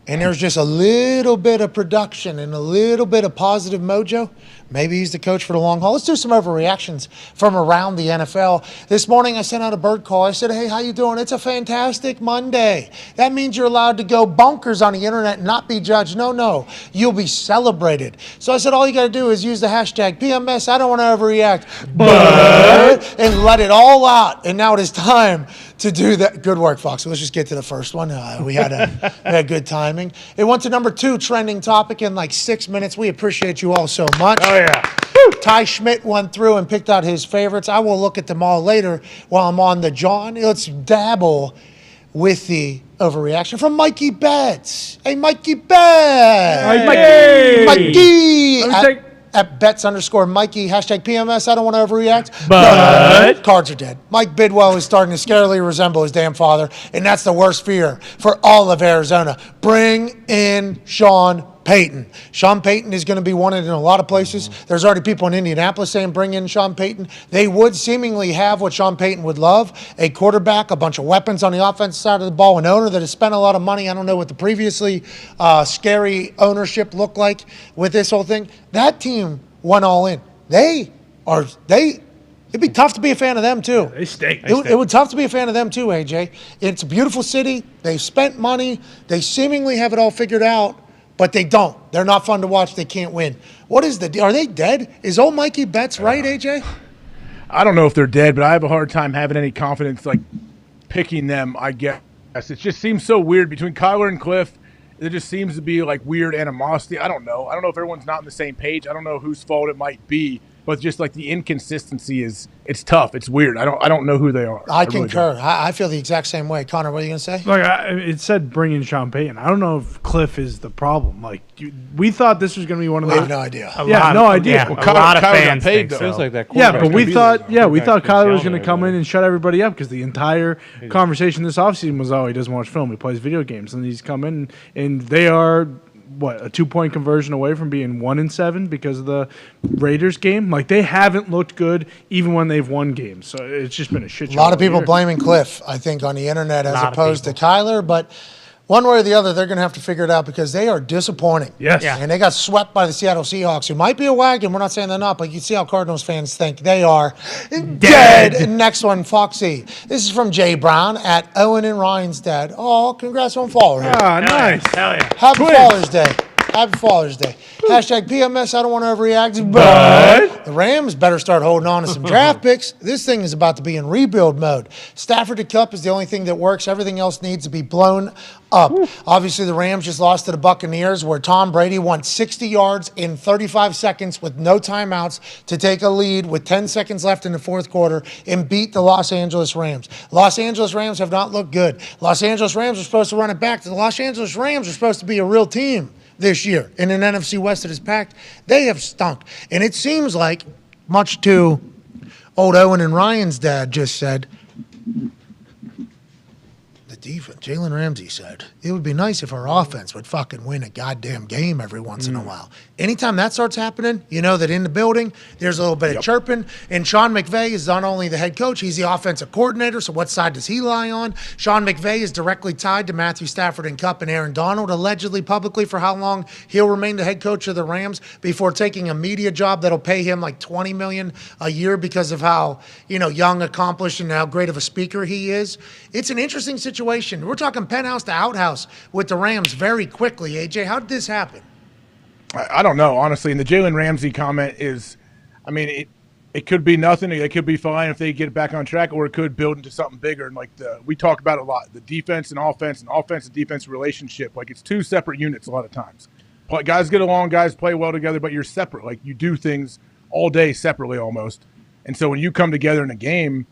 and there's just a little bit of production and a little bit of positive mojo, maybe he's the coach for the long haul. Let's do some overreactions from around the NFL. This morning I sent out a bird call. I said, hey, how you doing? It's a fantastic Monday. That means you're allowed to go bonkers on the internet and not be judged. No. You'll be celebrated. So I said, all you got to do is use the hashtag PMS. I don't want to overreact, but and let it all out. And now it is time to do that. Good work, Fox. So let's just get to the first one. We had good timing. It went to number 2 trending topic in like 6 minutes. We appreciate you all so much. Oh, yeah. Ty Schmidt went through and picked out his favorites. I will look at them all later while I'm on the John. Let's dabble with the overreaction from Mikey Betts. Hey, Mikey Betts. Hey, Mikey. At Betts_Mikey, hashtag PMS. I don't want to overreact. But cards are dead. Mike Bidwell is starting to scarily resemble his damn father, and that's the worst fear for all of Arizona. Bring in Sean Payton. Sean Payton is going to be wanted in a lot of places. There's already people in Indianapolis saying bring in Sean Payton. They would seemingly have what Sean Payton would love, a quarterback, a bunch of weapons on the offensive side of the ball, an owner that has spent a lot of money. I don't know what the previously scary ownership looked like with this whole thing. That team went all in. It'd be tough to be a fan of them, too. They stink. It would be tough to be a fan of them, too, AJ. It's a beautiful city. They've spent money. They seemingly have it all figured out. but they don't. They're not fun to watch. They can't win. What is the? Are they dead? Is old Mikey Betts right, AJ? I don't know if they're dead, but I have a hard time having any confidence like picking them. I guess it just seems so weird between Kyler and Cliff. There just seems to be like weird animosity. I don't know. I don't know if everyone's not on the same page. I don't know whose fault it might be. But just like the inconsistency it's tough. It's weird. I don't know who they are. I concur. I feel the exact same way. Connor, what are you going to say? Like it said, bring in Sean Payton. I don't know if Cliff is the problem. Like we thought this was going to be one of We the. have no idea. No idea. Yeah, a lot of fans think so. Feels like that. Yeah, but we thought Kyler was going going to come in and shut everybody up because the entire conversation this offseason was, he doesn't watch film, he plays video games, and he's come in and they are a 2-point conversion away from being 1-7 because of the Raiders game. Like they haven't looked good even when they've won games. So it's just been a shit show. A lot of people here. blaming Cliff, I think, on the internet as opposed to Kyler, but one way or the other, they're going to have to figure it out because they are disappointing. Yes. Yeah. And they got swept by the Seattle Seahawks, who might be a wagon. We're not saying they're not, but you see how Cardinals fans think. They are dead. Next one, Foxy. This is from Jay Brown at Owen and Ryan's dad. Oh, congrats on Father's Day. Ah, nice. Hell yeah. Happy Father's Day. Happy Father's Day. Hashtag PMS, I don't want to overreact, but the Rams better start holding on to some draft picks. This thing is about to be in rebuild mode. Stafford to Cup is the only thing that works. Everything else needs to be blown up. Obviously, the Rams just lost to the Buccaneers, where Tom Brady won 60 yards in 35 seconds with no timeouts to take a lead with 10 seconds left in the fourth quarter and beat the Los Angeles Rams. Los Angeles Rams have not looked good. Los Angeles Rams are supposed to run it back. The Los Angeles Rams are supposed to be a real team this year in an NFC West that is packed. They have stunk. And it seems like, much to old Owen and Ryan's dad just said, the defense, Jalen Ramsey said, it would be nice if our offense would fucking win a goddamn game every once in a while. Anytime that starts happening, you know that in the building, there's a little bit of chirping. And Sean McVay is not only the head coach, he's the offensive coordinator. So what side does he lie on? Sean McVay is directly tied to Matthew Stafford and Kupp and Aaron Donald, allegedly publicly for how long he'll remain the head coach of the Rams before taking a media job that'll pay him like $20 million a year because of how, young, accomplished, and how great of a speaker he is. It's an interesting situation. We're talking penthouse to outhouse with the Rams very quickly. AJ, how did this happen? I don't know, honestly. And the Jalen Ramsey comment is, it could be nothing. It could be fine if they get back on track, or it could build into something bigger. And we talk about it a lot, the defense and offense and defense relationship. Like it's two separate units a lot of times. Guys get along, guys play well together, but you're separate. Like you do things all day separately almost. And so when you come together in a game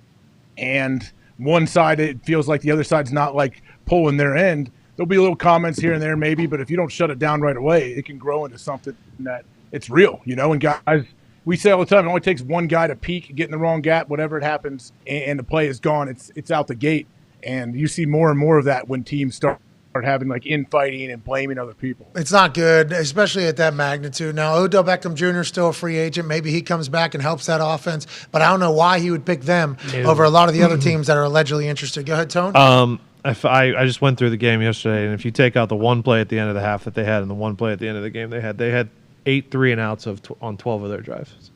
and one side, it feels like the other side's not like pulling their end, there'll be little comments here and there maybe, but if you don't shut it down right away, it can grow into something that it's real, and guys, we say all the time, it only takes one guy to peak, get in the wrong gap, whatever it happens, and the play is gone. It's out the gate. And you see more and more of that when teams start having like infighting and blaming other people. It's not good, especially at that magnitude. Now, Odell Beckham Jr. is still a free agent. Maybe he comes back and helps that offense, but I don't know why he would pick them over a lot of the other teams that are allegedly interested. Go ahead, Tone. I just went through the game yesterday, and if you take out the one play at the end of the half that they had and the one play at the end of the game they had 8 3-and-outs on 12 of their drives.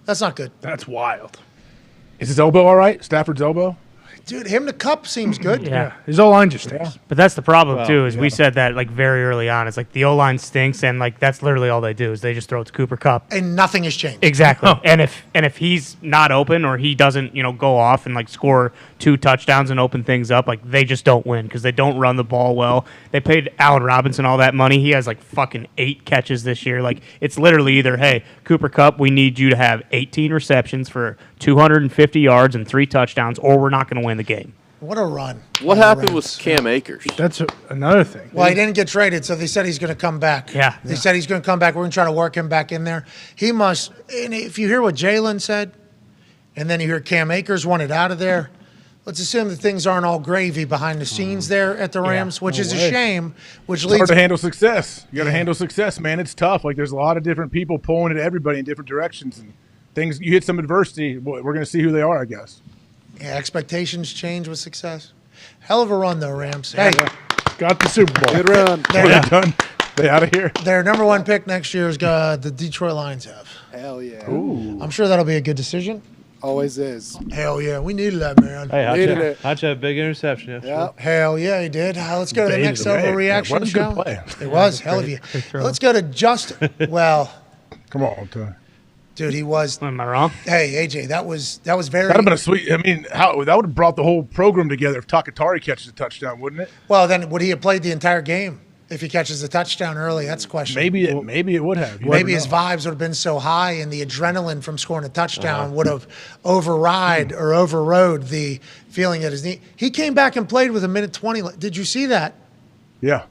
That's not good. That's wild. Is his elbow all right? Stafford's elbow? Dude, him to Cup seems good. Yeah. His O-line just stinks. But that's the problem, too, is we said that, very early on. It's like the O-line stinks, and, that's literally all they do is they just throw it to Cooper Kupp. And nothing has changed. Exactly. And if he's not open or he doesn't, go off and, score 2 touchdowns and open things up, they just don't win because they don't run the ball well. They paid Allen Robinson all that money. He has, fucking 8 catches this year. It's literally either, hey, Cooper Kupp, we need you to have 18 receptions for 250 yards and 3 touchdowns, or we're not going to win the game. What a run. What happened with Cam Akers? That's another thing. Well, he didn't get traded, so they said he's going to come back. Yeah. They said he's going to come back. We're going to try to work him back in there. He must, and if you hear what Jalen said, and then you hear Cam Akers wanted out of there, let's assume that things aren't all gravy behind the scenes there at the Rams, which is a shame, which It's leads hard to handle success. You got to handle success, man. It's tough. There's a lot of different people pulling at everybody in different directions, and things. You hit some adversity, we're going to see who they are, I guess. Yeah, expectations change with success. Hell of a run, though, Rams. Hey, got the Super Bowl. Good run. They're done. They out of here. Their number 1 pick next year is the Detroit Lions have. Hell yeah. I'm sure that'll be a good decision. Always is. Hell yeah, we needed that, man. Hey, Needed it. Hotcha had a big interception yesterday. Yeah. Hell yeah, he did. Let's go to the Dated next the man. overreaction. What a good shall we? play. It was hell of you. Let's go to Justin. Well, Come on, Ty. dude, he was. Am I wrong? Hey, AJ, that was very. That'd have been a sweet. I mean, how that would have brought the whole program together if Takatari catches a touchdown, wouldn't it? Well, then would he have played the entire game if he catches the touchdown early? That's the question. Maybe it would have. You Maybe never his know. vibes would have been so high, and the adrenaline from scoring a touchdown would have overrode the feeling at his knee. He came back and played with a minute 20. Did you see that? Yeah.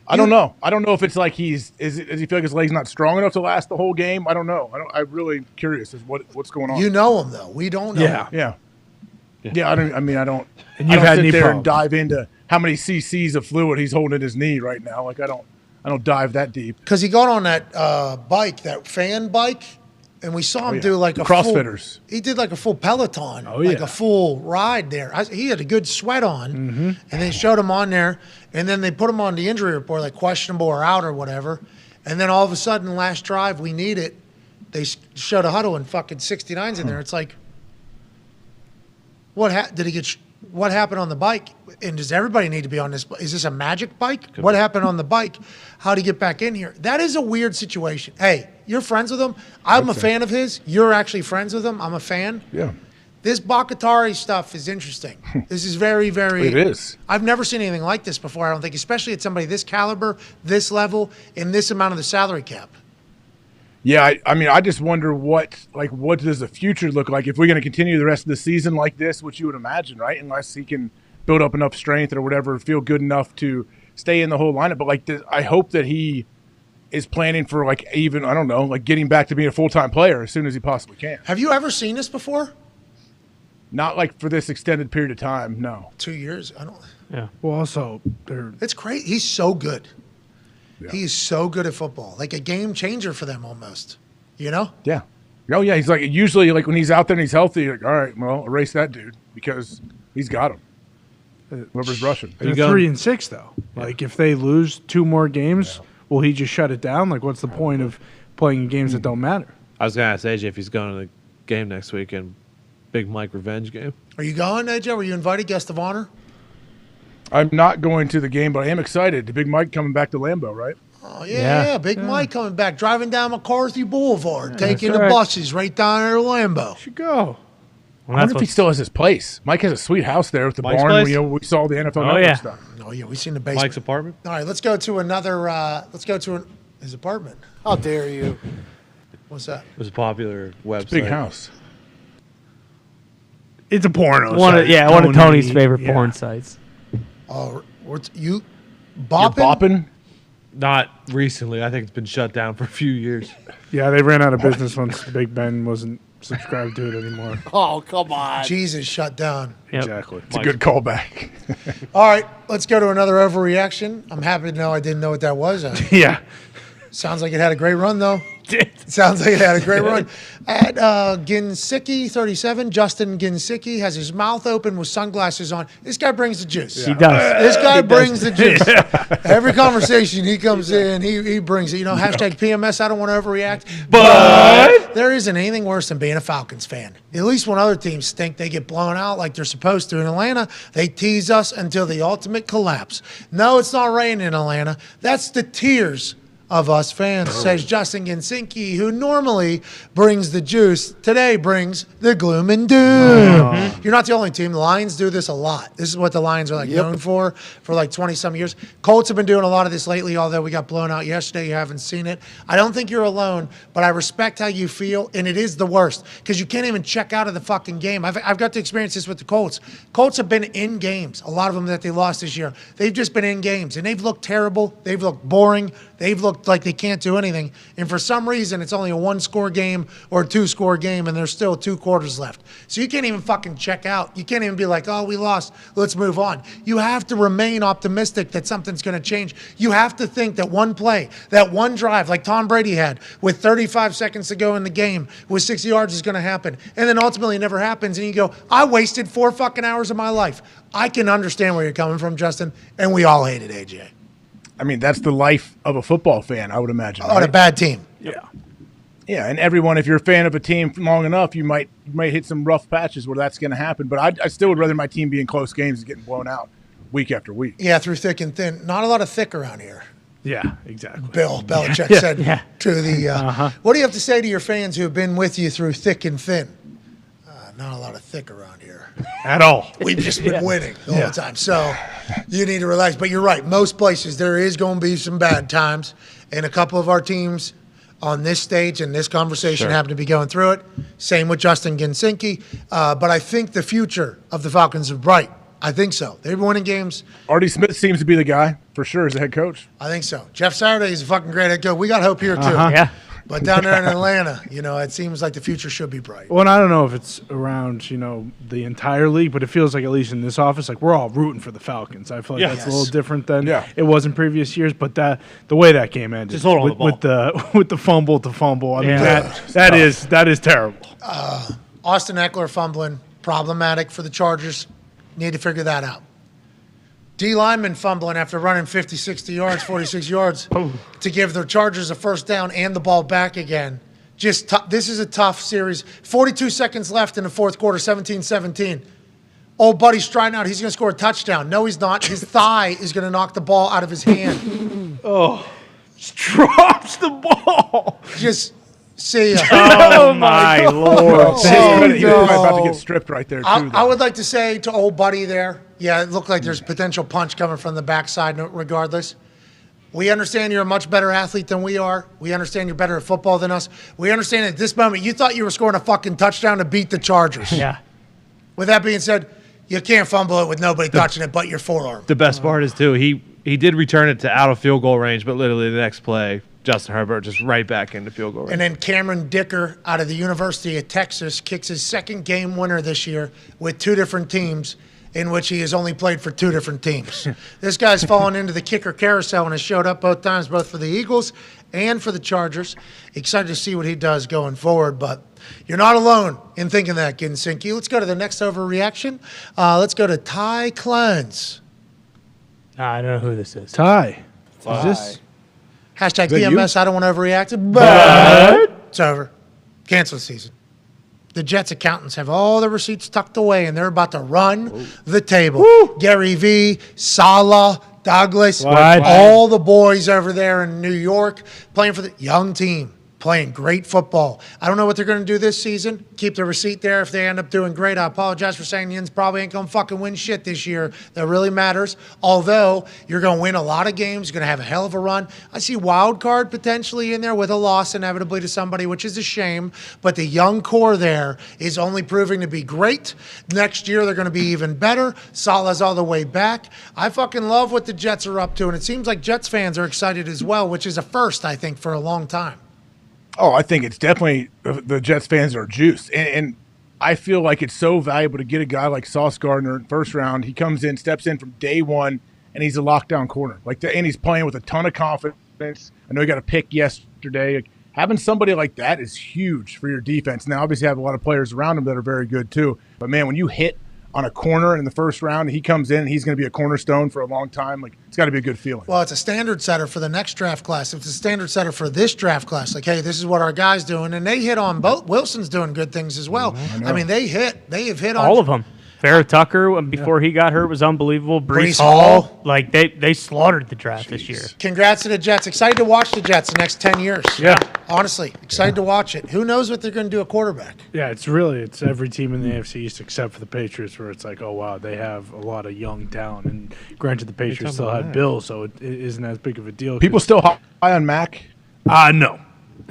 I don't know. I don't know if it's like does he feel like his leg's not strong enough to last the whole game? I don't know. I'm really curious as what's going on. You know him though. We don't know. him. Yeah. I don't. And you've I don't had sit knee there and problems. dive into how many cc's of fluid he's holding in his knee right now. Like I don't dive that deep. Because he got on that bike, that fan bike, and we saw him do like a CrossFitters. He did like a full Peloton, like a full ride there. He had a good sweat on, and they showed him on there, and then they put him on the injury report, like questionable or out or whatever. And then all of a sudden, last drive, we need it. They showed a huddle and fucking 69's in there. It's like, what happened on the bike? And does everybody need to be on this? Is this a magic bike? What happened on the bike? How'd he get back in here? That is a weird situation. Hey, you're friends with him. I'm a fan of his. You're actually friends with him. I'm a fan. Yeah. This Bakatari stuff is interesting. This is very, very. It is. I've never seen anything like this before, I don't think, especially at somebody this caliber, this level, and this amount of the salary cap. Yeah, I mean, I just wonder what does the future look like if we're going to continue the rest of the season like this, which you would imagine, right? Unless he can build up enough strength or whatever, feel good enough to stay in the whole lineup. But I hope that he is planning for getting back to being a full-time player as soon as he possibly can. Have you ever seen this before? Not like for this extended period of time, no. 2 years? I don't. Yeah. Well, also, It's great. He's so good. Yeah. He is so good at football. Like a game changer for them almost. You know? Yeah. Oh, yeah. He's usually when he's out there and he's healthy, all right, well, erase that dude because he's got him. Whoever's rushing. they're 3-6 though. Like if they lose 2 more games, will he just shut it down? Like what's the point of playing in games that don't matter? I was going to ask AJ if he's going to the game next weekend. Big Mike revenge game. Are you going, AJ? Were you invited guest of honor? I'm not going to the game, but I am excited. The Big Mike coming back to Lambeau, right? Oh, yeah. Big Mike coming back, driving down McCarthy Boulevard, taking the buses right down there to Lambeau. Should go. I wonder if he still has his place. Mike has a sweet house there with the Mike's barn. place? We saw the NFL Network stuff. Oh, yeah. We've seen the basement. Mike's apartment? All right, let's go to another. Let's go to his apartment. How dare you? What's that? It was a popular website. It's a big house. It's a porno One site. of Tony's favorite porn sites. Oh, you You're bopping? bopping? Not recently. I think it's been shut down for a few years. Yeah, they ran out of business once Big Ben wasn't subscribed to it anymore. Oh, come on. Jesus shut down. Exactly. It's a good callback. All right, let's go to another overreaction. I'm happy to know I didn't know what that was. Yeah. Sounds like it had a great run, though. Sounds like it had a great run. At Ginsicki 37, Justin Ginsicki has his mouth open with sunglasses on. This guy brings the juice. He does. This guy He brings does. the juice. Every conversation he comes in, he brings it. You know, hashtag PMS, I don't want to overreact. But there isn't anything worse than being a Falcons fan. At least when other teams stink, they get blown out like they're supposed to. In Atlanta, they tease us until the ultimate collapse. No, it's not raining in Atlanta. That's the tears of us fans, says Justin Ginsinki, who normally brings the juice, today brings the gloom and doom. You're not the only team. The Lions do this a lot. This is what the Lions are known for like 20-some years. Colts have been doing a lot of this lately, although we got blown out yesterday. You haven't seen it. I don't think you're alone, but I respect how you feel, and it is the worst because you can't even check out of the fucking game. I've got to experience this with the Colts. Colts have been in games, a lot of them that they lost this year. They've just been in games, and they've looked terrible. They've looked boring. They've looked like they can't do anything. And for some reason, it's only a 1-score game or a 2-score game, and there's still 2 quarters left. So you can't even fucking check out. You can't even be like, oh, we lost. Let's move on. You have to remain optimistic that something's going to change. You have to think that one play, that one drive, like Tom Brady had, with 35 seconds to go in the game, with 60 yards is going to happen. And then ultimately it never happens. And you go, I wasted 4 fucking hours of my life. I can understand where you're coming from, Justin, and we all hate it, AJ. I mean, that's the life of a football fan, I would imagine. On a bad team. Yeah. Yeah, and everyone, if you're a fan of a team long enough, you might hit some rough patches where that's going to happen. But I still would rather my team be in close games and getting blown out week after week. Yeah, through thick and thin. Not a lot of thick around here. Yeah, exactly. Bill Belichick said to the What do you have to say to your fans who have been with you through thick and thin? Not a lot of thick around here. At all. We've just been winning all the time. So you need to relax. But you're right. Most places there is going to be some bad times. And a couple of our teams on this stage and this conversation happen to be going through it. Same with Justin Ginsinki. But I think the future of the Falcons is bright. I think so. They've been winning games. Artie Smith seems to be the guy, for sure, as a head coach. I think so. Jeff Saturday is a fucking great head coach. We got hope here, too. Yeah. But down there in Atlanta, it seems like the future should be bright. Well, and I don't know if it's around, the entire league, but it feels like, at least in this office, like we're all rooting for the Falcons. I feel like that's a little different than it was in previous years. But the way that game ended, just hold on with the fumble to fumble, I mean that is terrible. Austin Eckler fumbling, problematic for the Chargers. Need to figure that out. D lineman fumbling after running 50, 60 yards, 46 yards to give the Chargers a first down and the ball back again. This is a tough series. 42 seconds left in the fourth quarter, 17-17. Old buddy striding out. He's going to score a touchdown. No, he's not. His thigh is going to knock the ball out of his hand. Just drops the ball. Just see ya. Oh, my Lord. He was about to get stripped right there, too. I would like to say to old buddy there, it looked like there's potential punch coming from the backside regardless. We understand you're a much better athlete than we are. We understand you're better at football than us. We understand at this moment you thought you were scoring a fucking touchdown to beat the Chargers. Yeah. With that being said, you can't fumble it with nobody touching it but your forearm. The best part is, too, he did return it to out of field goal range, but literally the next play, Justin Herbert just right back into field goal range. And then Cameron Dicker out of the University of Texas kicks his second game winner this year with two different teams in which he has only played for two different teams. This guy's fallen into the kicker carousel and has showed up both times, both for the Eagles and for the Chargers. Excited to see what he does going forward, but you're not alone in thinking that, Ginsinki. Let's go to the next overreaction. Let's go to Ty Clones. I don't know who this is. Ty. Is this? Hashtag PMS, I don't want to overreact, but it's over. Cancel the season. The Jets accountants have all the receipts tucked away, and they're about to run the table. Gary V, Saleh, Douglas, all the boys over there in New York playing for the young team, playing great football. I don't know what they're going to do this season. Keep the receipt there if they end up doing great. I apologize for saying the Yins probably ain't going to fucking win shit this year. That really matters. Although you're going to win a lot of games. You're going to have a hell of a run. I see wild card potentially in there with a loss inevitably to somebody, which is a shame. But the young core there is only proving to be great. Next year they're going to be even better. Saleh's all the way back. I fucking love what the Jets are up to. And it seems like Jets fans are excited as well, which is a first, I think, for a long time. Oh, I think it's definitely the Jets fans are juiced. And I feel like it's so valuable to get a guy like Sauce Gardner in first round. He comes in, steps in from day one, and he's a lockdown corner. And he's playing with a ton of confidence. I know he got a pick yesterday. Having somebody like that is huge for your defense. Now, obviously, I have a lot of players around him that are very good too. But, man, when you hit on a corner in the first round, he comes in and he's going to be a cornerstone for a long time. It's got to be a good feeling. Well, it's a standard setter for the next draft class. It's a standard setter for this draft class. Like, hey, this is what our guy's doing. And they hit on both. Wilson's doing good things as well. I mean, they have hit on all of them. Farrah Tucker, before he got hurt, was unbelievable. Breece Hall. Like, they slaughtered the draft this year. Congrats to the Jets. Excited to watch the Jets the next 10 years. Yeah. Honestly, excited to watch it. Who knows what they're going to do at quarterback? Yeah, it's every team in the AFC East except for the Patriots, where it's like, oh, wow, they have a lot of young talent. And granted, the Patriots still had Bill, so it isn't as big of a deal. People still high on Mac? No.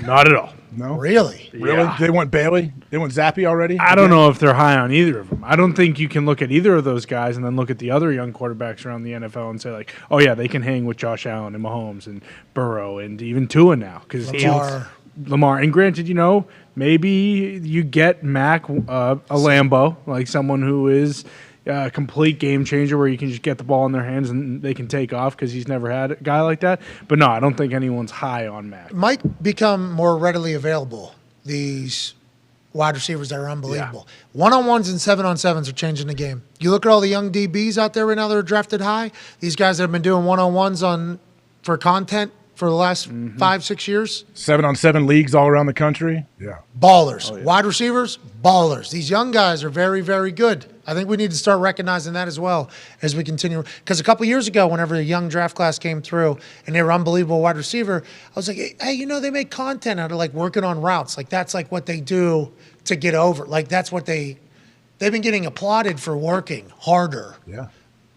Not at all. No? Really? Really? Yeah. They want Bailey? They want Zappe already? I don't know if they're high on either of them. I don't think you can look at either of those guys and then look at the other young quarterbacks around the NFL and say, like, oh, yeah, they can hang with Josh Allen and Mahomes and Burrow and even Tua now. Because Lamar. And granted, maybe you get Mac a Lambo, like someone who is a complete game changer where you can just get the ball in their hands and they can take off because he's never had a guy like that. But no, I don't think anyone's high on Mac. Might become more readily available, these wide receivers that are unbelievable. Yeah. One-on-ones and 7-on-7s are changing the game. You look at all the young DBs out there right now that are drafted high. These guys that have been doing one-on-ones for content for the last 5-6 years. 7-on-7 leagues all around the country. Yeah. Ballers. Wide receivers, ballers. These young guys are very, very good. I think we need to start recognizing that as well as we continue. Because a couple years ago, whenever a young draft class came through and they were unbelievable wide receiver, I was like, hey, they make content out of like working on routes. Like that's like what they do to get over. Like that's what they've been getting applauded for working harder. Yeah.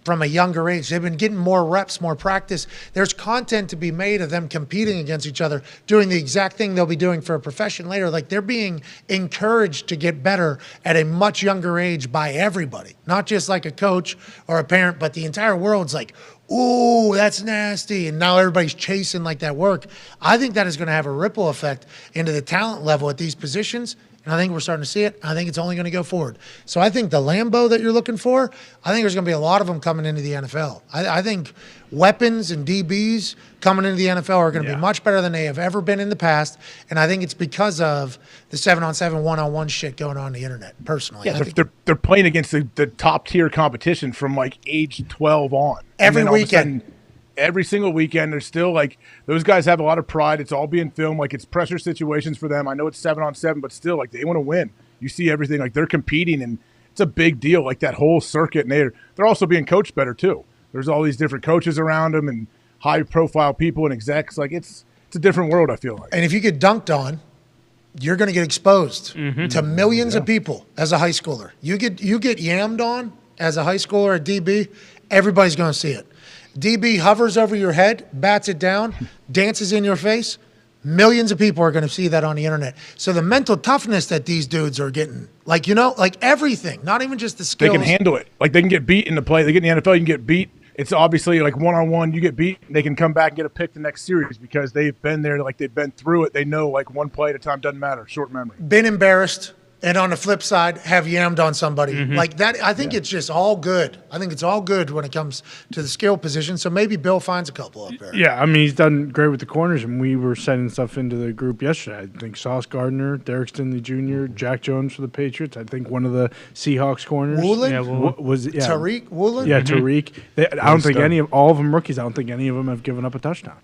From a younger age. They've been getting more reps, more practice. There's content to be made of them competing against each other, doing the exact thing they'll be doing for a profession later. Like they're being encouraged to get better at a much younger age by everybody, not just like a coach or a parent, but the entire world's like, ooh, that's nasty. And now everybody's chasing like that work. I think that is going to have a ripple effect into the talent level at these positions. And I think we're starting to see it. I think it's only going to go forward. So I think the Lambo that you're looking for, I think there's going to be a lot of them coming into the NFL. I think weapons and DBs coming into the NFL are going to be much better than they have ever been in the past. And I think it's because of the 7-on-7, 1-on-1 shit going on the internet, personally. Yeah, they're playing against the top-tier competition from, like, age 12 on. Every weekend. Every single weekend, they're still like those guys have a lot of pride. It's all being filmed, like it's pressure situations for them. I know it's 7-on-7, but still, like they want to win. You see everything, like they're competing, and it's a big deal. Like that whole circuit, and they're also being coached better too. There's all these different coaches around them and high-profile people and execs. Like it's a different world. I feel like. And if you get dunked on, you're going to get exposed to millions of people as a high schooler. You get yammed on as a high schooler at DB, everybody's going to see it. DB hovers over your head, bats it down, dances in your face. Millions of people are going to see that on the internet. So the mental toughness that these dudes are getting, like everything, not even just the skills. They can handle it. Like they can get beat in the play. They get in the NFL, you can get beat. It's obviously like one-on-one, you get beat, they can come back and get a pick the next series because they've been there, like they've been through it. They know like one play at a time doesn't matter, short memory. Been embarrassed. And on the flip side, have yammed on somebody. Like that, I think it's just all good. I think it's all good when it comes to the skill position. So maybe Bill finds a couple up there. Yeah, I mean, he's done great with the corners, and we were sending stuff into the group yesterday. I think Sauce Gardner, Derek Stinley Jr., Jack Jones for the Patriots. I think one of the Seahawks corners. Woolen? Tariq Woolen? Yeah, Tariq. I don't think all of them rookies. I don't think any of them have given up a touchdown.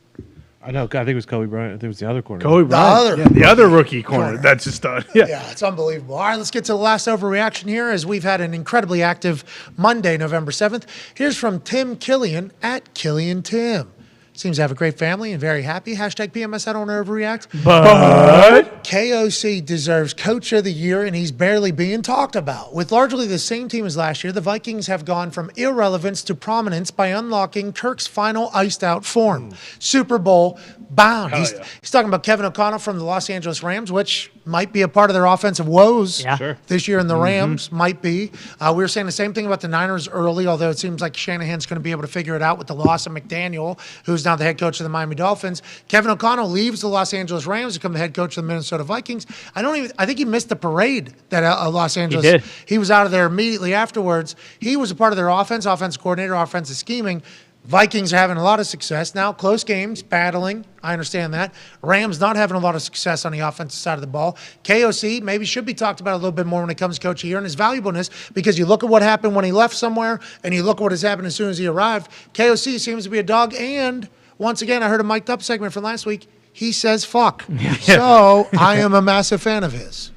I know. I think it was Kobe Bryant. I think it was the other corner. Kobe Bryant. The other rookie corner. That's just done. Yeah, it's unbelievable. All right, let's get to the last overreaction here as we've had an incredibly active Monday, November 7th. Here's from Tim Killian at Killian Tim. Seems to have a great family and very happy. Hashtag PMS, I don't overreact. But KOC deserves Coach of the Year, and he's barely being talked about. With largely the same team as last year, the Vikings have gone from irrelevance to prominence by unlocking Kirk's final iced-out form. Super Bowl bound. He's talking about Kevin O'Connell from the Los Angeles Rams, which might be a part of their offensive woes this year in the Rams, might be. We were saying the same thing about the Niners early, although it seems like Shanahan's going to be able to figure it out with the loss of McDaniel, who's now the head coach of the Miami Dolphins. Kevin O'Connell leaves the Los Angeles Rams to become the head coach of the Minnesota Vikings. I think he missed the parade that Los Angeles. He did. He was out of there immediately afterwards. He was a part of their offensive coordinator, offensive scheming. Vikings are having a lot of success now. Close games, battling. I understand that. Rams not having a lot of success on the offensive side of the ball. KOC maybe should be talked about a little bit more when it comes to Coach of the Year and his valuableness, because you look at what happened when he left somewhere and you look at what has happened as soon as he arrived. KOC seems to be a dog, and once again, I heard a mic'd up segment from last week. He says fuck. So I am a massive fan of his.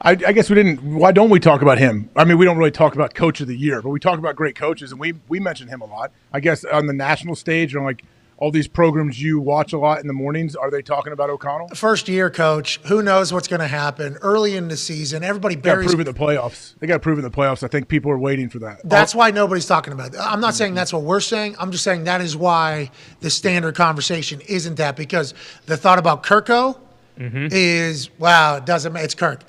I guess we didn't. Why don't we talk about him? I mean, we don't really talk about Coach of the Year, but we talk about great coaches, and we mention him a lot. I guess on the national stage, on like all these programs you watch a lot in the mornings, are they talking about O'Connell? First year coach, who knows what's going to happen early in the season? Everybody buries. They got to prove in the playoffs. They got to prove in the playoffs. I think people are waiting for that. That's why nobody's talking about it. I'm not saying that's what we're saying. I'm just saying that is why the standard conversation isn't that, because the thought about Kirko is, wow, it doesn't matter. It's Kirk.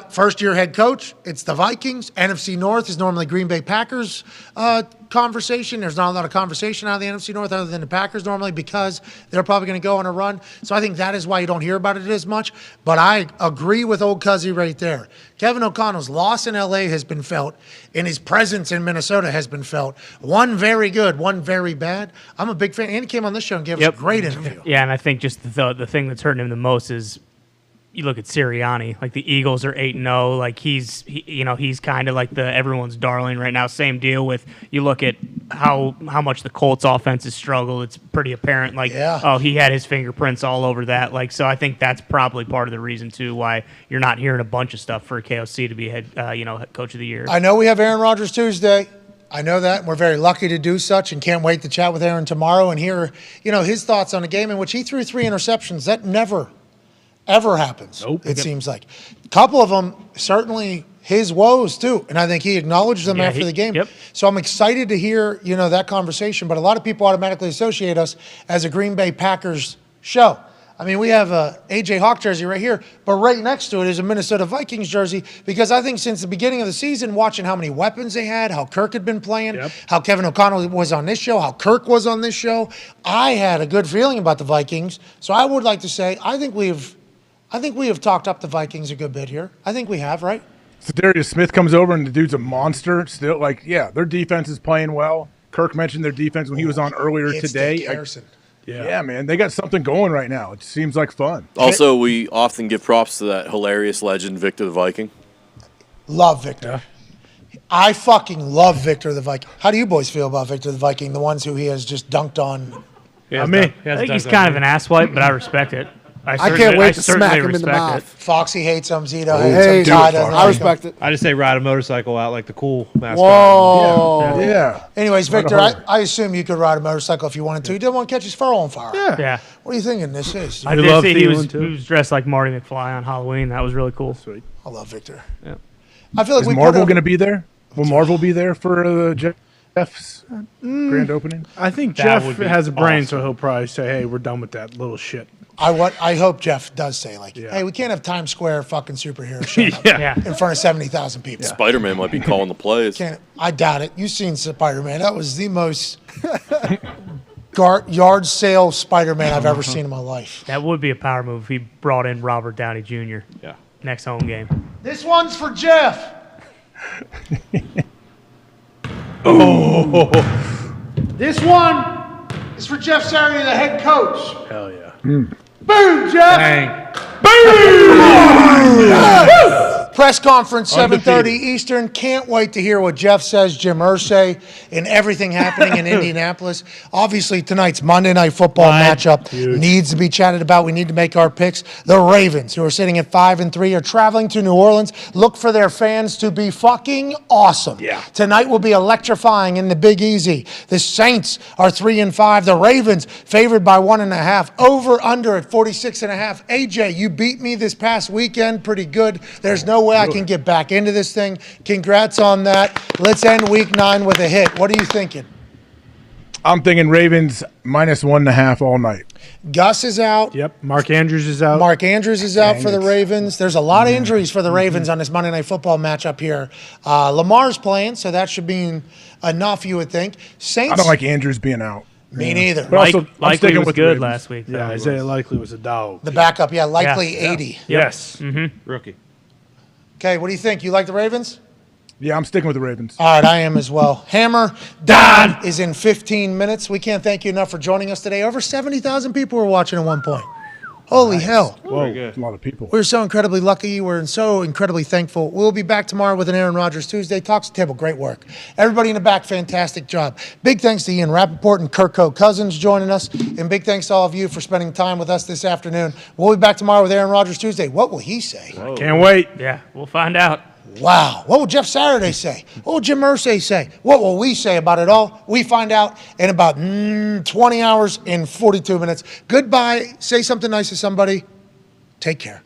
First-year head coach, it's the Vikings. NFC North is normally Green Bay Packers conversation. There's not a lot of conversation out of the NFC North other than the Packers normally, because they're probably going to go on a run. So I think that is why you don't hear about it as much. But I agree with old Cuzzy right there. Kevin O'Connell's loss in L.A. has been felt, and his presence in Minnesota has been felt. One very good, one very bad. I'm a big fan. And he came on this show and gave us a great interview. Yeah, and I think just the thing that's hurting him the most is you look at Sirianni, like the Eagles are 8-0. Like he's kind of like everyone's darling right now. Same deal with you look at how much the Colts offense has struggled. It's pretty apparent. Like he had his fingerprints all over that. Like so, I think that's probably part of the reason too why you're not hearing a bunch of stuff for KOC to be head coach of the year. I know we have Aaron Rodgers Tuesday. I know that, and we're very lucky to do such, and can't wait to chat with Aaron tomorrow and hear his thoughts on a game in which he threw 3 interceptions. That never ever happens. Nope. It seems like a couple of them certainly his woes too, and I think he acknowledged them after the game. So I'm excited to hear that conversation. But a lot of people automatically associate us as a Green Bay Packers show. I mean, we have a AJ Hawk jersey right here, but right next to it is a Minnesota Vikings jersey because I think since the beginning of the season, watching how many weapons they had, how Kirk had been playing, how Kevin O'Connell was on this show, how Kirk was on this show, I had a good feeling about the Vikings. So I would like to say I think we have talked up the Vikings a good bit here. I think we have, right? So Darius Smith comes over and the dude's a monster. Still, their defense is playing well. Kirk mentioned their defense when he was on earlier today. Yeah, man, they got something going right now. It seems like fun. Also, we often give props to that hilarious legend, Victor the Viking. Love Victor. I fucking love Victor the Viking. How do you boys feel about Victor the Viking, the ones who he has just dunked on? I think he's kind of an asswipe, but I respect it. I can't wait to smack him in the mouth. Foxy hates him. Zito hates him. I respect it. I just say ride a motorcycle out like the cool mascot. Whoa. Yeah. Anyways, Victor, I assume you could ride a motorcycle if you wanted to. You didn't want to catch his fur on fire. Yeah. What are you thinking this is? I did see he was dressed like Marty McFly on Halloween. That was really cool. Sweet. I love Victor. Yeah. I feel like Is Marvel going to be there? Will Marvel be there for Jeff's grand opening? I think Jeff has a brain, so he'll probably say, "Hey, we're done with that little shit." I hope Jeff does say hey, we can't have Times Square fucking superhero showing up in front of 70,000 people. Spider-Man might be calling the plays. I doubt it. You've seen Spider-Man. That was the most yard sale Spider-Man I've ever seen in my life. That would be a power move if he brought in Robert Downey Jr. Yeah. Next home game. This one's for Jeff. This one is for Jeff Saturday, the head coach. Hell yeah. Boom, Jeff. Bang. Boom. Press conference, 7:30 Eastern. Can't wait to hear what Jeff says, Jim Irsay, and everything happening in Indianapolis. Obviously, tonight's Monday Night Football matchup needs to be chatted about. We need to make our picks. The Ravens, who are sitting at 5-3, are traveling to New Orleans. Look for their fans to be fucking awesome. Yeah. Tonight will be electrifying in the Big Easy. The Saints are 3-5. The Ravens favored by 1.5. Over under at 46.5. AJ, you beat me this past weekend pretty good. There's no way I can get back into this thing. Congrats on that. Let's end week 9 with a hit. What are you thinking? I'm thinking Ravens -1.5 all night. Gus is out. Yep. Mark Andrews is out. Mark Andrews is out for the Ravens. There's a lot of injuries for the Ravens on this Monday Night Football matchup here. Lamar's playing, so that should be enough, you would think. Saints. I don't like Andrews being out. Me neither. But also, I'm Likely sticking was with good Ravens. last week. Yeah, Isaiah Likely was a dog. The backup, likely 80. Yes. Rookie. Okay, what do you think? You like the Ravens? Yeah, I'm sticking with the Ravens. All right, I am as well. Hammer Dahn is in 15 minutes. We can't thank you enough for joining us today. Over 70,000 people were watching at one point. Holy hell. Whoa, that's a lot of people. We're so incredibly lucky. We're so incredibly thankful. We'll be back tomorrow with an Aaron Rodgers Tuesday. Talks Table, great work. Everybody in the back, fantastic job. Big thanks to Ian Rappaport and Kirko Cousins joining us. And big thanks to all of you for spending time with us this afternoon. We'll be back tomorrow with Aaron Rodgers Tuesday. What will he say? Whoa. Can't wait. Yeah, we'll find out. Wow. What will Jeff Saturday say? What will Jim Irsay say? What will we say about it all? We find out in about 20 hours and 42 minutes. Goodbye. Say something nice to somebody. Take care.